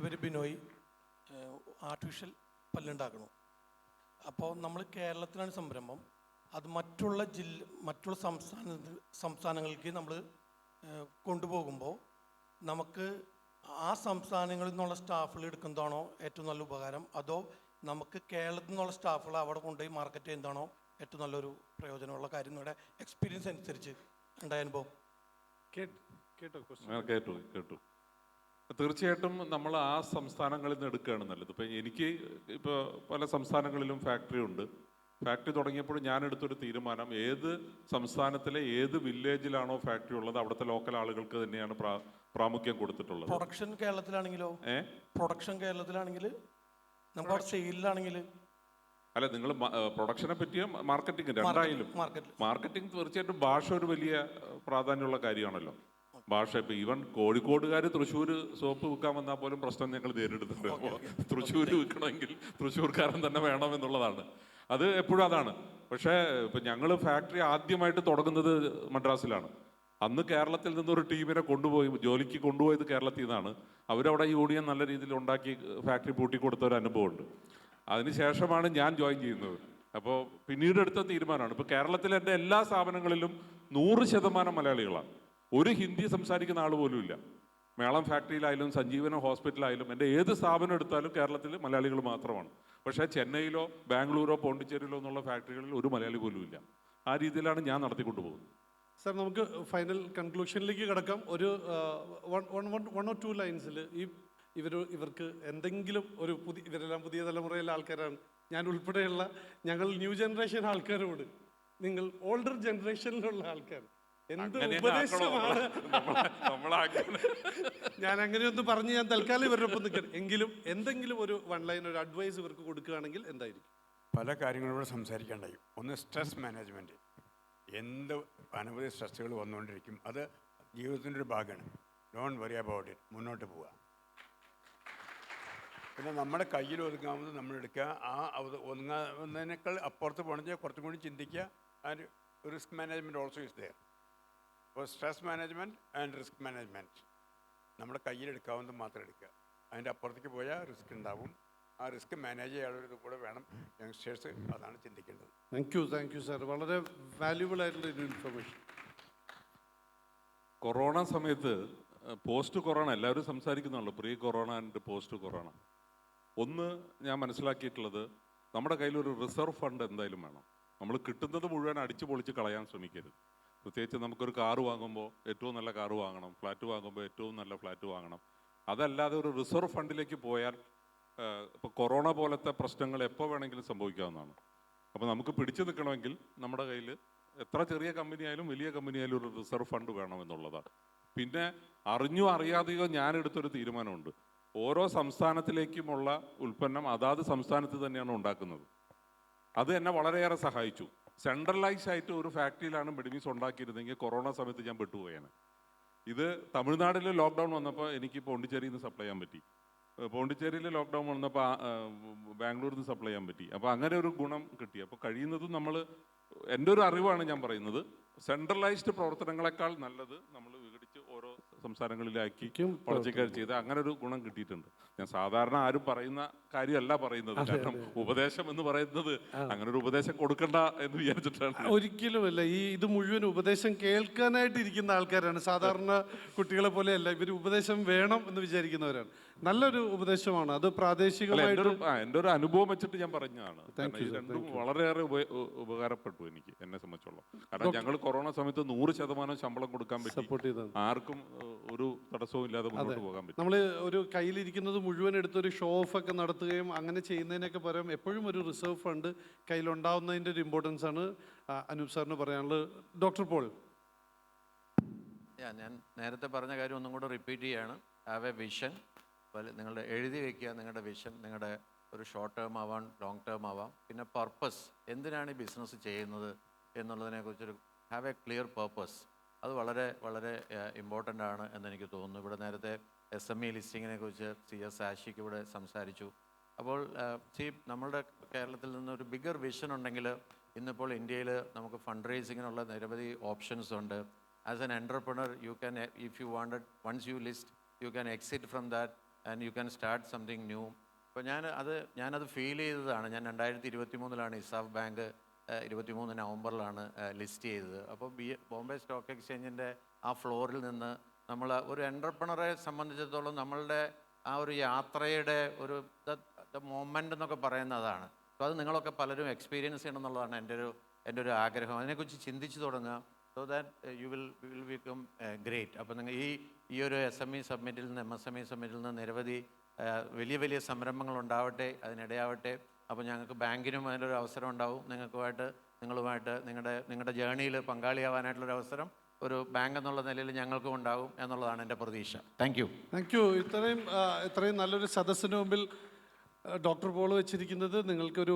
പേര് ബിനോയ്. ആർട്ടിഫിഷ്യൽ പല്ലുണ്ടാക്കണം. അപ്പോൾ നമ്മൾ കേരളത്തിലാണ് സംരംഭം. അത് മറ്റുള്ള സംസ്ഥാനങ്ങൾക്ക് നമ്മൾ കൊണ്ടുപോകുമ്പോൾ നമുക്ക് ആ സംസ്ഥാനങ്ങളിൽ നിന്നുള്ള സ്റ്റാഫുകൾ എടുക്കുന്നതാണോ ഏറ്റവും നല്ല ഉപകാരം, അതോ നമുക്ക് കേരളത്തിൽ നിന്നുള്ള സ്റ്റാഫുകൾ അവിടെ കൊണ്ടുപോയി മാർക്കറ്റ് ചെയ്യുന്നതാണോ ഏറ്റവും നല്ലൊരു പ്രയോജനമുള്ള കാര്യം നിങ്ങളുടെ എക്സ്പീരിയൻസ് അനുസരിച്ച് ഉണ്ടായ അനുഭവം? കേട്ടോ കേട്ടു. തീർച്ചയായിട്ടും നമ്മൾ ആ സംസ്ഥാനങ്ങളിൽ നിന്ന് എടുക്കുകയാണ് നല്ലത്. ഇപ്പം എനിക്ക് ഇപ്പോൾ പല സംസ്ഥാനങ്ങളിലും ഫാക്ടറി ഉണ്ട്. ഫാക്ടറി തുടങ്ങിയപ്പോൾ ഞാൻ എടുത്തൊരു തീരുമാനം, ഏത് സംസ്ഥാനത്തിലെ ഏത് വില്ലേജിലാണോ ഫാക്ടറി ഉള്ളത് അവിടുത്തെ ലോക്കൽ ആളുകൾക്ക് തന്നെയാണ് പ്രാമുഖ്യം കൊടുത്തിട്ടുള്ളത്. പ്രൊഡക്ഷൻ കേരളത്തിലാണെങ്കിലോ? പ്രൊഡക്ഷൻ കേരളത്തിലാണെങ്കിൽ നമ്മുടെ സെയിലാണെങ്കിൽ അല്ല, നിങ്ങൾ പ്രൊഡക്ഷനെ പറ്റിയ മാർക്കറ്റിംഗ് രണ്ടായാലും. മാർക്കറ്റിംഗ് തീർച്ചയായിട്ടും ഭാഷ ഒരു വലിയ പ്രാധാന്യമുള്ള കാര്യമാണല്ലോ. ഭാഷ ഇപ്പോൾ ഈവൻ കോഴിക്കോടുകാർ തൃശ്ശൂർ സോപ്പ് വിൽക്കാൻ വന്നാൽ പോലും പ്രശ്നം ഞങ്ങൾ നേരിടുന്നുണ്ട്. അപ്പോൾ തൃശ്ശൂർ വിൽക്കണമെങ്കിൽ തൃശ്ശൂർക്കാരൻ തന്നെ വേണമെന്നുള്ളതാണ്. അത് എപ്പോഴും അതാണ്. പക്ഷേ ഇപ്പം ഞങ്ങൾ ഫാക്ടറി ആദ്യമായിട്ട് തുടങ്ങുന്നത് മദ്രാസിലാണ്. അന്ന് കേരളത്തിൽ നിന്നൊരു ടീമിനെ ജോലിക്ക് കൊണ്ടുപോയത് കേരളത്തിൽ നിന്നാണ്. അവരവിടെ യൂണിയൻ നല്ല രീതിയിൽ ഉണ്ടാക്കി ഫാക്ടറി പൂട്ടിക്കൊടുത്ത ഒരു അനുഭവമുണ്ട്. അതിനുശേഷമാണ് ഞാൻ ജോയിൻ ചെയ്യുന്നത്. അപ്പോൾ പിന്നീട് എടുത്ത തീരുമാനമാണ്. ഇപ്പോൾ കേരളത്തിലെ എൻ്റെ എല്ലാ സ്ഥാപനങ്ങളിലും 100% മലയാളികളാണ്. ഒരു ഹിന്ദി സംസാരിക്കുന്ന ആൾ പോലും ഇല്ല. മേളം ഫാക്ടറിയിലായാലും സഞ്ജീവനം ഹോസ്പിറ്റലായാലും എൻ്റെ ഏത് സ്ഥാപനം എടുത്താലും കേരളത്തിൽ മലയാളികൾ മാത്രമാണ്. പക്ഷേ ചെന്നൈയിലോ ബാംഗ്ലൂരോ പോണ്ടിച്ചേരിയിലോ എന്നുള്ള ഫാക്ടറികളിൽ ഒരു മലയാളി പോലും ഇല്ല. ആ രീതിയിലാണ് ഞാൻ നടത്തിക്കൊണ്ടു പോകുന്നത്. സാർ, നമുക്ക് ഫൈനൽ കൺക്ലൂഷനിലേക്ക് കിടക്കാം. ഒരു 1 or 2 ലൈൻസിൽ ഇവർക്ക് എന്തെങ്കിലും ഒരു ഇവരെല്ലാം പുതിയ തലമുറയിലെ ആൾക്കാരാണ്, ഞാൻ ഉൾപ്പെടെയുള്ള ഞങ്ങൾ ന്യൂ ജനറേഷൻ ആൾക്കാരോട്, നിങ്ങൾ ഓൾഡർ ജനറേഷനിലുള്ള ആൾക്കാർ എന്ത് ഉപദേശമാണ്? ഞാൻ അങ്ങനെയൊന്നും പറഞ്ഞ് ഞാൻ തൽക്കാലം ഇവരുടെ ഒപ്പം നിൽക്കണം. എങ്കിലും എന്തെങ്കിലും ഒരു 1 ലൈൻ ഒരു അഡ്വൈസ് ഇവർക്ക് കൊടുക്കുകയാണെങ്കിൽ എന്തായിരിക്കും? പല കാര്യങ്ങളോട് സംസാരിക്കേണ്ടായി. ഒന്ന് സ്ട്രെസ് മാനേജ്മെൻറ്റ്. എന്ത് അനവധി സ്ട്രെസ്സുകൾ വന്നുകൊണ്ടിരിക്കും, അത് ജീവിതത്തിൻ്റെ ഒരു ഭാഗമാണ്. ഡോണ്ട് വറി അബൌട്ട് ഇറ്റ്, മുന്നോട്ട് പോവുക. പിന്നെ നമ്മുടെ കയ്യിൽ ഒതുങ്ങാവുന്നത് നമ്മളെടുക്കുക. ആ ഒതുങ്ങാവുന്നതിനേക്കാൾ അപ്പുറത്ത് പോകണമെങ്കിൽ കുറച്ചും കൂടി ചിന്തിക്കുക. And risk management also is there. അപ്പോൾ stress management and risk management നമ്മുടെ കയ്യിലെടുക്കാവുന്നത് മാത്രം എടുക്കുക. അതിൻ്റെ അപ്പുറത്തേക്ക് പോയാൽ റിസ്ക് ഉണ്ടാവും. ആ റിസ്ക് മാനേജ് ചെയ്യാനുള്ളത് കൂടെ വേണം യങ്സ്റ്റേഴ്സ്. അതാണ് ചിന്തിക്കേണ്ടത്. Thank you sir. വളരെ വാല്യുബിൾ ആയിട്ടുള്ള ഒരു ഇൻഫർമേഷൻ. കൊറോണ സമയത്ത് പോസ്റ്റ് കൊറോണ എല്ലാവരും സംസാരിക്കുന്നുള്ളൂ, pre corona and post corona. ഒന്ന് ഞാൻ മനസ്സിലാക്കിയിട്ടുള്ളത്, നമ്മുടെ കയ്യിലൊരു റിസർവ് ഫണ്ട് എന്തായാലും വേണം. നമ്മൾ കിട്ടുന്നത് മുഴുവൻ അടിച്ചു പൊളിച്ച് കളയാൻ ശ്രമിക്കരുത്. പ്രത്യേകിച്ച് നമുക്കൊരു കാറ് വാങ്ങുമ്പോൾ ഏറ്റവും നല്ല കാറ് വാങ്ങണം, ഫ്ലാറ്റ് വാങ്ങുമ്പോൾ ഏറ്റവും നല്ല ഫ്ലാറ്റ് വാങ്ങണം. അതല്ലാതെ ഒരു റിസർവ് ഫണ്ടിലേക്ക് പോയാൽ ഇപ്പോൾ കൊറോണ പോലത്തെ പ്രശ്നങ്ങൾ എപ്പോൾ വേണമെങ്കിലും സംഭവിക്കാവുന്നതാണ്. അപ്പോൾ നമുക്ക് പിടിച്ചു നിൽക്കണമെങ്കിൽ നമ്മുടെ കയ്യിൽ എത്ര ചെറിയ കമ്പനി ആയാലും വലിയ കമ്പനി ആയാലും ഒരു റിസർവ് ഫണ്ട് വേണമെന്നുള്ളതാണ്. പിന്നെ അറിഞ്ഞോ അറിയാതെയോ ഞാനെടുത്തൊരു തീരുമാനമുണ്ട്, ഓരോ സംസ്ഥാനത്തിലേക്കുമുള്ള ഉൽപ്പന്നം അതാത് സംസ്ഥാനത്ത് തന്നെയാണ് ഉണ്ടാക്കുന്നത്. അത് എന്നെ വളരെയേറെ സഹായിച്ചു. സെൻട്രലൈസ് ആയിട്ട് ഒരു ഫാക്ടറിയിലാണ് മെഡിമിക്സ് ഉണ്ടാക്കിയിരുന്നെങ്കിൽ കൊറോണ സമയത്ത് ഞാൻ പെട്ടുപോയാണ്. ഇത് തമിഴ്നാട്ടിൽ ലോക്ക്ഡൗൺ വന്നപ്പോൾ എനിക്ക് പോണ്ടിച്ചേരിയിൽ നിന്ന് സപ്ലൈ ചെയ്യാൻ പറ്റി. പോണ്ടിച്ചേരിയിൽ ലോക്ക്ഡൗൺ വന്നപ്പോൾ ബാംഗ്ലൂരിൽ നിന്ന് സപ്ലൈ ചെയ്യാൻ പറ്റി. അപ്പോൾ അങ്ങനെ ഒരു ഗുണം കിട്ടി. അപ്പോൾ കഴിയുന്നതും നമ്മൾ, എൻ്റെ ഒരു അറിവാണ് ഞാൻ പറയുന്നത്, സെൻട്രലൈസ്ഡ് പ്രവർത്തനങ്ങളെക്കാൾ നല്ലത് നമ്മൾ വിഘടിച്ച് ഓരോ സംസ്ഥാനങ്ങളിലാക്കി വളർച്ചക്കാർ ചെയ്ത് അങ്ങനെ ഒരു ഗുണം കിട്ടിയിട്ടുണ്ട്. ഞാൻ സാധാരണ ആരും പറയുന്ന കാര്യമല്ല പറയുന്നത്. കാരണം ഉപദേശം എന്ന് പറയുന്നത് അങ്ങനെ ഒരു ഉപദേശം കൊടുക്കണ്ട എന്ന് വിചാരിച്ചിട്ടാണ്. ഒരിക്കലുമല്ല. ഇത് മുഴുവൻ ഉപദേശം കേൾക്കാനായിട്ട് ഇരിക്കുന്ന ആൾക്കാരാണ്. സാധാരണ കുട്ടികളെ പോലെയല്ല, ഇവർ ഉപദേശം വേണം എന്ന് വിചാരിക്കുന്നവരാണ്. നല്ലൊരു ഉപദേശമാണ് അത്. പ്രാദേശികമായിട്ട് എൻ്റെ ഒരു അനുഭവം വെച്ചിട്ട് ഞാൻ പറഞ്ഞതാണ്. രണ്ടും വളരെയേറെ ഉപകാരപ്പെട്ടു എനിക്ക്, എന്നെ സംബന്ധിച്ചോളം. കാരണം ഞങ്ങൾ കൊറോണ സമയത്ത് 100% ശമ്പളം കൊടുക്കാൻ പറ്റി. ആർക്കും ഒരു തടസ്സവും ഇല്ലാതെ മുന്നോട്ട് പോകാൻ പറ്റും. നമ്മൾ ഒരു കയ്യിലിരിക്കുന്നത് മുഴുവൻ എടുത്തൊരു ഷോ ഓഫ് ഒക്കെ നടത്തുകയും അങ്ങനെ ചെയ്യുന്നതിനൊക്കെ പകരം എപ്പോഴും ഒരു റിസർവ് ഫണ്ട് കയ്യിലുണ്ടാവുന്നതിൻ്റെ ഒരു ഇമ്പോർട്ടൻസ് ആണ് അനൂപ് സാറിന് പറയാനുള്ളത്. Doctor Paul. ഞാൻ നേരത്തെ പറഞ്ഞ കാര്യം ഒന്നും കൂടെ റിപ്പീറ്റ് ചെയ്യാണ്. Have a vision. നിങ്ങളുടെ എഴുതി വയ്ക്കുക നിങ്ങളുടെ വിഷൻ. നിങ്ങളുടെ ഒരു ഷോർട്ട് ടേം ആവാം, ലോങ് ടേം ആവാം. പിന്നെ പർപ്പസ്, എന്തിനാണ് ഈ ബിസിനസ് ചെയ്യുന്നത് എന്നുള്ളതിനെക്കുറിച്ചൊരു ഹാവ് എ ക്ലിയർ പർപ്പസ്. അത് വളരെ വളരെ ഇമ്പോർട്ടൻ്റ് ആണ് എന്നെനിക്ക് തോന്നുന്നു. ഇവിടെ നേരത്തെ SME ലിസ്റ്റിങ്ങിനെ കുറിച്ച് CS ആഷിക്ക് ഇവിടെ സംസാരിച്ചു. അപ്പോൾ നമ്മളുടെ കേരളത്തിൽ നിന്നൊരു ബിഗർ വിഷൻ ഉണ്ടെങ്കിൽ ഇന്നിപ്പോൾ ഇന്ത്യയിൽ നമുക്ക് ഫണ്ട് റേസിങ്ങിനുള്ള നിരവധി ഓപ്ഷൻസ് ഉണ്ട്. As an entrepreneur you can, if you wanted, once you list you can exit from that and you can start something new. അപ്പോൾ ഞാനത് ഫീൽ ചെയ്തതാണ്. ഞാൻ 2023 ഇസാഫ് ബാങ്ക് 23 നവംബറിലാണ് ലിസ്റ്റ് ചെയ്തത്. അപ്പോൾ ബോംബെ സ്റ്റോക്ക് എക്സ്ചേഞ്ചിൻ്റെ ആ ഫ്ലോറിൽ നിന്ന് നമ്മൾ ഒരു എൻ്റർപ്രണറെ സംബന്ധിച്ചിടത്തോളം നമ്മളുടെ ആ ഒരു യാത്രയുടെ ഒരു ദ മൊമെൻ്റ് എന്നൊക്കെ പറയുന്നതാണ്. അപ്പോൾ അത് നിങ്ങളൊക്കെ പലരും എക്സ്പീരിയൻസ് ചെയ്യണം എന്നുള്ളതാണ് എൻ്റെ ഒരു ആഗ്രഹം. അതിനെക്കുറിച്ച് ചിന്തിച്ച് തുടങ്ങുക, so that you will become great. അപ്പോൾ നിങ്ങൾ ഈ ഒരു SME സബ്മിറ്റിൽ നിന്ന് MSME സബ്മിറ്റിൽ നിന്ന് നിരവധി വലിയ വലിയ സംരംഭങ്ങൾ ഉണ്ടാവട്ടെ, അതിനിടയാവട്ടെ. അപ്പോൾ ഞങ്ങൾക്ക് ബാങ്കിനും അതിലൊരു അവസരം ഉണ്ടാവും, നിങ്ങളുമായിട്ട് നിങ്ങളുടെ ജേണിയിൽ പങ്കാളിയാവാനായിട്ടുള്ളൊരു അവസരം ഒരു ബാങ്ക് എന്നുള്ള നിലയിൽ ഞങ്ങൾക്കും ഉണ്ടാകും എന്നുള്ളതാണ് എൻ്റെ പ്രതീക്ഷ. Thank you. ഇത്രയും നല്ലൊരു സദസ്സിന് മുമ്പിൽ ഡോക്ടർ പോൾ വെച്ചിരിക്കുന്നത് നിങ്ങൾക്കൊരു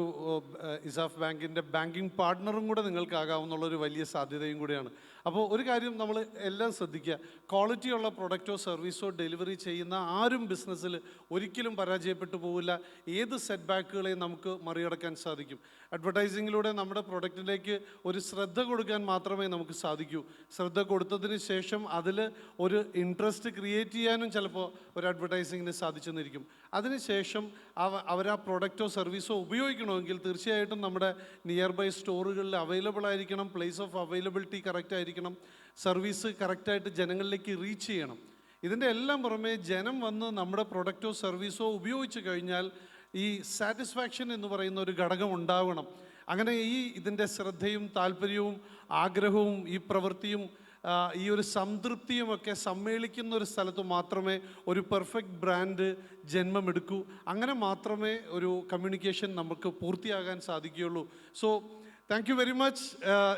ഇസാഫ് ബാങ്കിൻ്റെ ബാങ്കിങ് പാർട്ട്ണറും കൂടെ നിങ്ങൾക്കാകാവുന്നുള്ളൊരു വലിയ സാധ്യതയും കൂടിയാണ്. അപ്പോൾ ഒരു കാര്യം നമ്മൾ എല്ലാം ശ്രദ്ധിക്കുക, ക്വാളിറ്റിയുള്ള പ്രൊഡക്റ്റോ സർവീസോ ഡെലിവറി ചെയ്യുന്ന ആരും ബിസിനസ്സിൽ ഒരിക്കലും പരാജയപ്പെട്ടു പോവില്ല. ഏത് സെറ്റ് ബാക്കുകളെയും നമുക്ക് മറികടക്കാൻ സാധിക്കും. അഡ്വർടൈസിങ്ങിലൂടെ നമ്മുടെ പ്രൊഡക്റ്റിലേക്ക് ഒരു ശ്രദ്ധ കൊടുക്കാൻ മാത്രമേ നമുക്ക് സാധിക്കൂ. ശ്രദ്ധ കൊടുത്തതിന് ശേഷം അതിൽ ഒരു ഇൻട്രസ്റ്റ് ക്രിയേറ്റ് ചെയ്യാനും ചിലപ്പോൾ ഒരു അഡ്വർടൈസിങ്ങിന് സാധിച്ചെന്നിരിക്കും. അതിനുശേഷം അവർ ആ പ്രൊഡക്റ്റോ സർവീസോ ഉപയോഗിക്കണമെങ്കിൽ തീർച്ചയായിട്ടും നമ്മുടെ നിയർ ബൈ സ്റ്റോറുകളിൽ അവൈലബിൾ ആയിരിക്കണം, പ്ലേസ് ഓഫ് അവൈലബിലിറ്റി കറക്റ്റ് ആയിരിക്കണം, സർവീസ് കറക്റ്റായിട്ട് ജനങ്ങളിലേക്ക് റീച്ച് ചെയ്യണം. ഇതിൻ്റെ എല്ലാം പുറമെ ജനം വന്ന് നമ്മുടെ പ്രൊഡക്റ്റോ സർവീസോ ഉപയോഗിച്ച് കഴിഞ്ഞാൽ ഈ സാറ്റിസ്ഫാക്ഷൻ എന്ന് പറയുന്ന ഒരു ഘടകം ഉണ്ടാവണം. അങ്ങനെ ഇതിൻ്റെ ശ്രദ്ധയും താല്പര്യവും ആഗ്രഹവും ഈ പ്രവൃത്തിയും ഈ ഒരു സംതൃപ്തിയുമൊക്കെ സമ്മേളിക്കുന്ന ഒരു സ്ഥലത്ത് മാത്രമേ ഒരു പെർഫെക്റ്റ് ബ്രാൻഡ് ജന്മമെടുക്കൂ. അങ്ങനെ മാത്രമേ ഒരു കമ്മ്യൂണിക്കേഷൻ നമുക്ക് പൂർത്തിയാകാൻ സാധിക്കുകയുള്ളൂ. So thank you very much.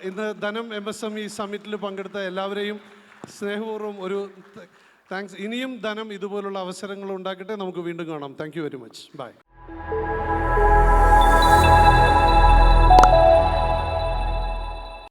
ഇന്ന് ധനം MSME സമ്മിറ്റിൽ പങ്കെടുത്ത എല്ലാവരെയും സ്നേഹപൂർവ്വം ഒരു താങ്ക്സ്. ഇനിയും ധനം ഇതുപോലുള്ള അവസരങ്ങൾ ഉണ്ടാക്കട്ടെ. നമുക്ക് വീണ്ടും കാണാം. Thank you very much. By.